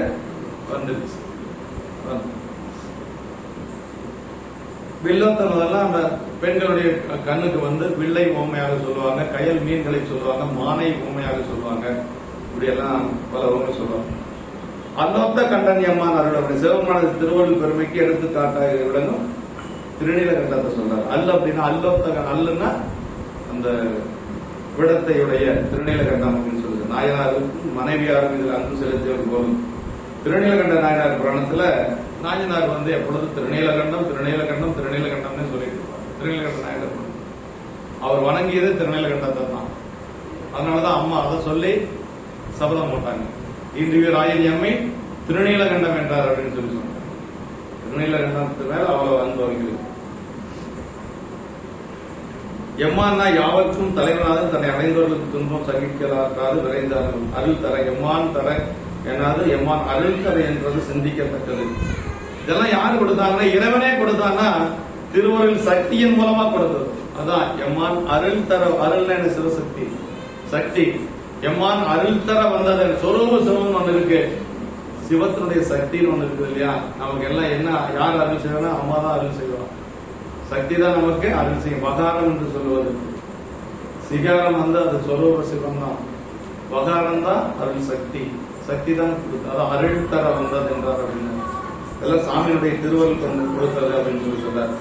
வந்துருச்சு. வில்லத்தனதெல்லாம் அந்த பெண்களுடைய கண்ணுக்கு வில்லை ஓமையாக சொல்லுவாங்க, கயல் மீன்களை சொல்லுவாங்க, மானை ஓமையாக சொல்லுவாங்க. இப்படி எல்லாம் பல ஓமை சொல்லுவாங்க. அல்லொத்த கண்டன்யம்மான் அருள் சிவமான திருவள்ளுவர் பெருமைக்கு எடுத்துக்காட்டாக விளங்கும் திருநீலகண்டத்தை சொல்றாரு. அல்ல அப்படின்னா அல்லொத்த அல்லுன்னா அந்த விடத்தையுடைய திருநீலகண்டம் அப்படின்னு சொல்லுது. நாயனாருக்கும் மனைவியாரும் இதில் அன்பு செலுத்தியவர் போதும். திருநீலகண்ட நாயனார் புராணத்துல நாயனார் எப்பொழுதும் திருநீலகண்டம் திருநீலகண்டம் திருநீலகண்டம்னு சொல்லிட்டு இருப்பார். திருநீலகண்ட நாயனார் அவர் வணங்கியது திருநீலகண்டத்தை தான். அதனாலதான் அம்மா அதை சொல்லி சபதம் போட்டாங்க, இன்றைய ராயன் எம்மை திருநீலகண்டம் என்றார் அப்படின்னு சொல்லி சொன்னாங்க. திருநீலகண்டத்து மேல அவ்வளவு அன்பு வைக்கிறது. எம்மான்னா யாவற்றும் தலைவனாக தன்னை அடைந்தவர்களுக்கு துன்பம் சகிக்கலாக்காது விரைந்தார்கள். அருள் தர எம்மான் தர என்னாது எம்மான் அருள் தர என்றது சிந்திக்கத்தக்கது. இதெல்லாம் யாரு கொடுத்தாங்கன்னா இறைவனே கொடுத்தாங்கன்னா திருவருள் சக்தியின் மூலமா கொடுத்தது. அதான் எம்மான் அருள் தர. அருள் என்ன சிவசக்தி சக்தி. எம்மான் அருள் தர வந்தது. சொரூப சிவம் ஒண்ணு இருக்கு, சிவத்தினுடைய சக்தின்னு ஒண்ணு இருக்குது இல்லையா. நமக்கு எல்லாம் என்ன யார் அருள் செய்வானா, அம்மா தான் அருள் செய்வான். சக்தி தான் நமக்கு அருள் செய்யும். வகாரம் என்று சொல்லுவது, சிகாரம் அது சொரூப சிவம் தான். வகாரம் தான் அருள் சக்தி. சக்தி தான் கொடுத்தது. அதான் அருள் தர வந்தது என்றார் அப்படின்னு. இதெல்லாம் சாமியுடைய திருவருள் கொடுத்தது அப்படின்னு சொல்லி சொல்றார்.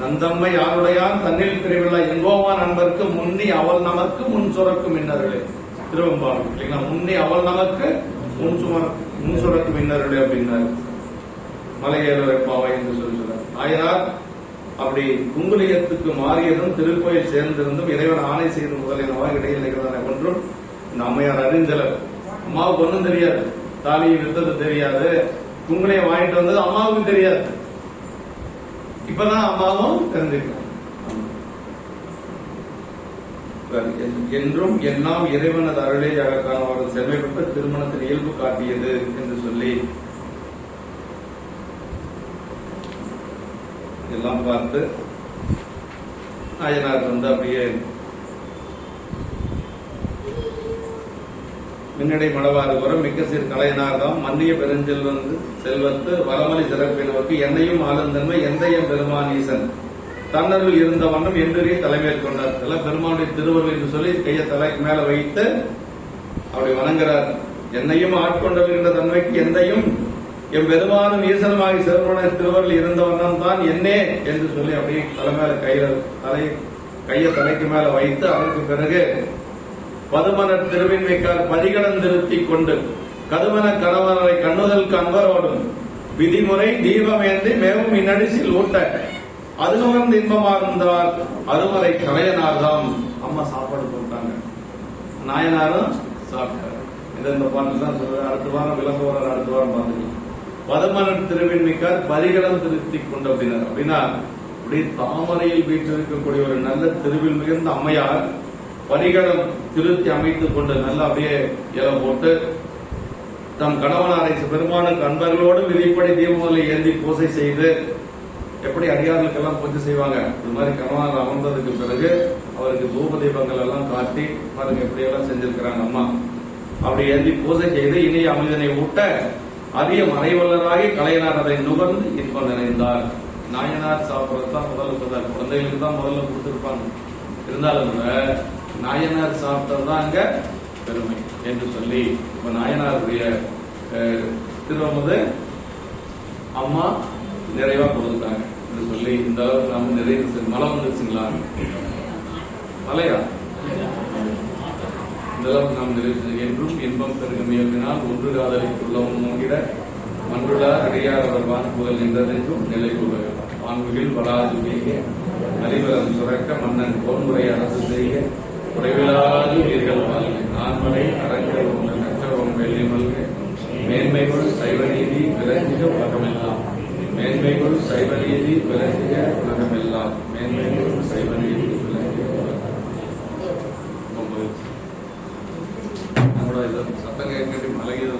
நந்தம்மை யாருடையான் தன்னில் பிரிவில்லா எங்கோவான் நண்பருக்கு முன்னி அவள் நமக்கு முன் சுரக்கும் மின்னர்களே. திருவம்பாடு இல்லைங்களா. முன்னி அவள் நமக்கு முன் சுரக்கும் மின்னர்களே அப்படின்னாரு. மலையேற பாவை என்று சொல்லி சொல்றார். ஆயினார் அப்படி குங்குலியத்துக்கு மாறியதும் திருக்கோயில் சேர்ந்திருந்தும் இறைவன் ஆணை செய்து முதலியனவா இடையில் நிகழ்ந்தான ஒன்றும் இந்த அம்மையார் அறிந்தலர். அம்மாவுக்கு ஒன்றும் தெரியாது, தாலியை வித்தது தெரியாது, குங்குலியம் வாங்கிட்டு வந்தது அம்மாவுக்கும் தெரியாது. இப்பதான் அம்மாவும் தெரிஞ்சுக்கலாம். என்றும் எல்லாம் இறைவனது அருளே அழகான அவரது செம்மைப்பட்ட திருமணத்தின் இயல்பு காட்டியது என்று சொல்லி எல்லாம் பார்த்து நாயனார் அப்படியே மின்னடை மடவாறு வரும் மிக்க சீர் கலையனார்தாம் மன்னிய செல்வத்து வளமலி சிறப்பினருக்கு என்னையும் ஆளுந்தன்மை எந்தையம் பெருமான் ஈசன் தன்னருள் இருந்த வண்ணம் என்றே தலைமேற்கொண்டார். இதெல்லாம் பெருமானுடைய திருவருள் என்று சொல்லி கையை தலைக்கு மேல வைத்து அப்படி வணங்குறார். என்னையும் ஆட்கொண்டிருக்கின்ற தன்மைக்கு எந்தையும் எம் பெருமானும் ஈசனமாகி சிவபுராண திருவருள் இருந்த வண்ணம் தான் என்னே என்று சொல்லி அப்படியே தலை மேல கையை தலைக்கு மேல வைத்து அதற்கு பிறகு பதுமனர் திருவின்மைக்கார் பதிகடன் திருத்திக் கொண்டு கதுமன கணவரை கண்ணுதல் கண்பரோடும் விதிமுறை தீபமேந்தி மேவும் இந்நடிசில் ஊட்ட அது நுகர்ந்து இன்பமாக இருந்தார் அருமறை கலையனார்தாம். அம்மா சாப்பாடு போட்டாங்க, நாயனாரும் சாப்பிட்டார். இந்த பாட்டில் தான் சொல்றேன். அடுத்த வாரம் விளம்பரம், அடுத்த வாரம் பார்த்துக்கலாம். பதமலர் திருவெண்ணிக்கார் பரிகளம் திருத்தி கொண்டு அப்படின்னார். அப்படின்னா அப்படி தாமரையில் வீட்டிருக்கக்கூடிய ஒரு நல்ல திருவில் மிகுந்த அம்மையார் பரிகளம் திருத்தி அமைத்துக் கொண்டு நல்லா அப்படியே இலை போட்டு தம் கணவனாரை பெருமானுக்கு அன்பர்களோடு விதிப்படி தீபங்களை ஏந்தி பூசை செய்து, எப்படி அடியார்களுக்கெல்லாம் பூஜை செய்வாங்க, இது மாதிரி கணவனார் அமர்ந்ததுக்கு பிறகு அவருக்கு தூப தீபங்கள் எல்லாம் காட்டி பாருங்க எப்படி எல்லாம் செஞ்சிருக்கிறாங்க அம்மா. அப்படி ஏந்தி பூஜை செய்து இனிய அமிதனை ஊட்ட அதிக மறைவல்லராகி கலைஞர் அதை நுகர்ந்து இன்பம் நிறைந்தார். நாயனார் சாப்பிட்றது தான் முதல்ல சொல்றாரு. குழந்தைகளுக்கு தான் முதல்ல கொடுத்துருப்பாங்க. இருந்தாலும் கூட நாயனார் சாப்பிட்டதுதான் அங்க பெருமை என்று சொல்லி இப்ப நாயனாருடைய திருவமுது அம்மா நிறைவா கொடுத்துட்டாங்க என்று சொல்லி இந்த அளவுக்கு நாம நிறைவு மழை வந்துருச்சுங்களா? மலையா? இந்த அளவுக்கு நாம் நிறைவு என்றும் இன்பம் பெருகும் இயல்பினால் ஒன்று காதலிக்குள்ளவும் மூங்கிட மன்றுளார் அடியார் அவர் வான்புகழ் நின்றதென்றும் நிலை கூறுகிறார். வான்முகில் வளாது பெய்க அறிவரம் சுரக்க மன்னன் போன்முறை அரசு செய்க குறைவிலாது உயிர்கள் வாழ்க நான்மலை அரங்கர் உங்கள் நற்றவம் வெள்ளி மல்க மேன்மைகள் சைவநீதி விளங்குக உலகமெல்லாம் மேன்மைகள் சைவநீதி விளங்குக உலகமெல்லாம் மேன்மைகள் சைவநீதி விளங்குக நம்மளோட சத்தம் கேட்க மலைகிறது.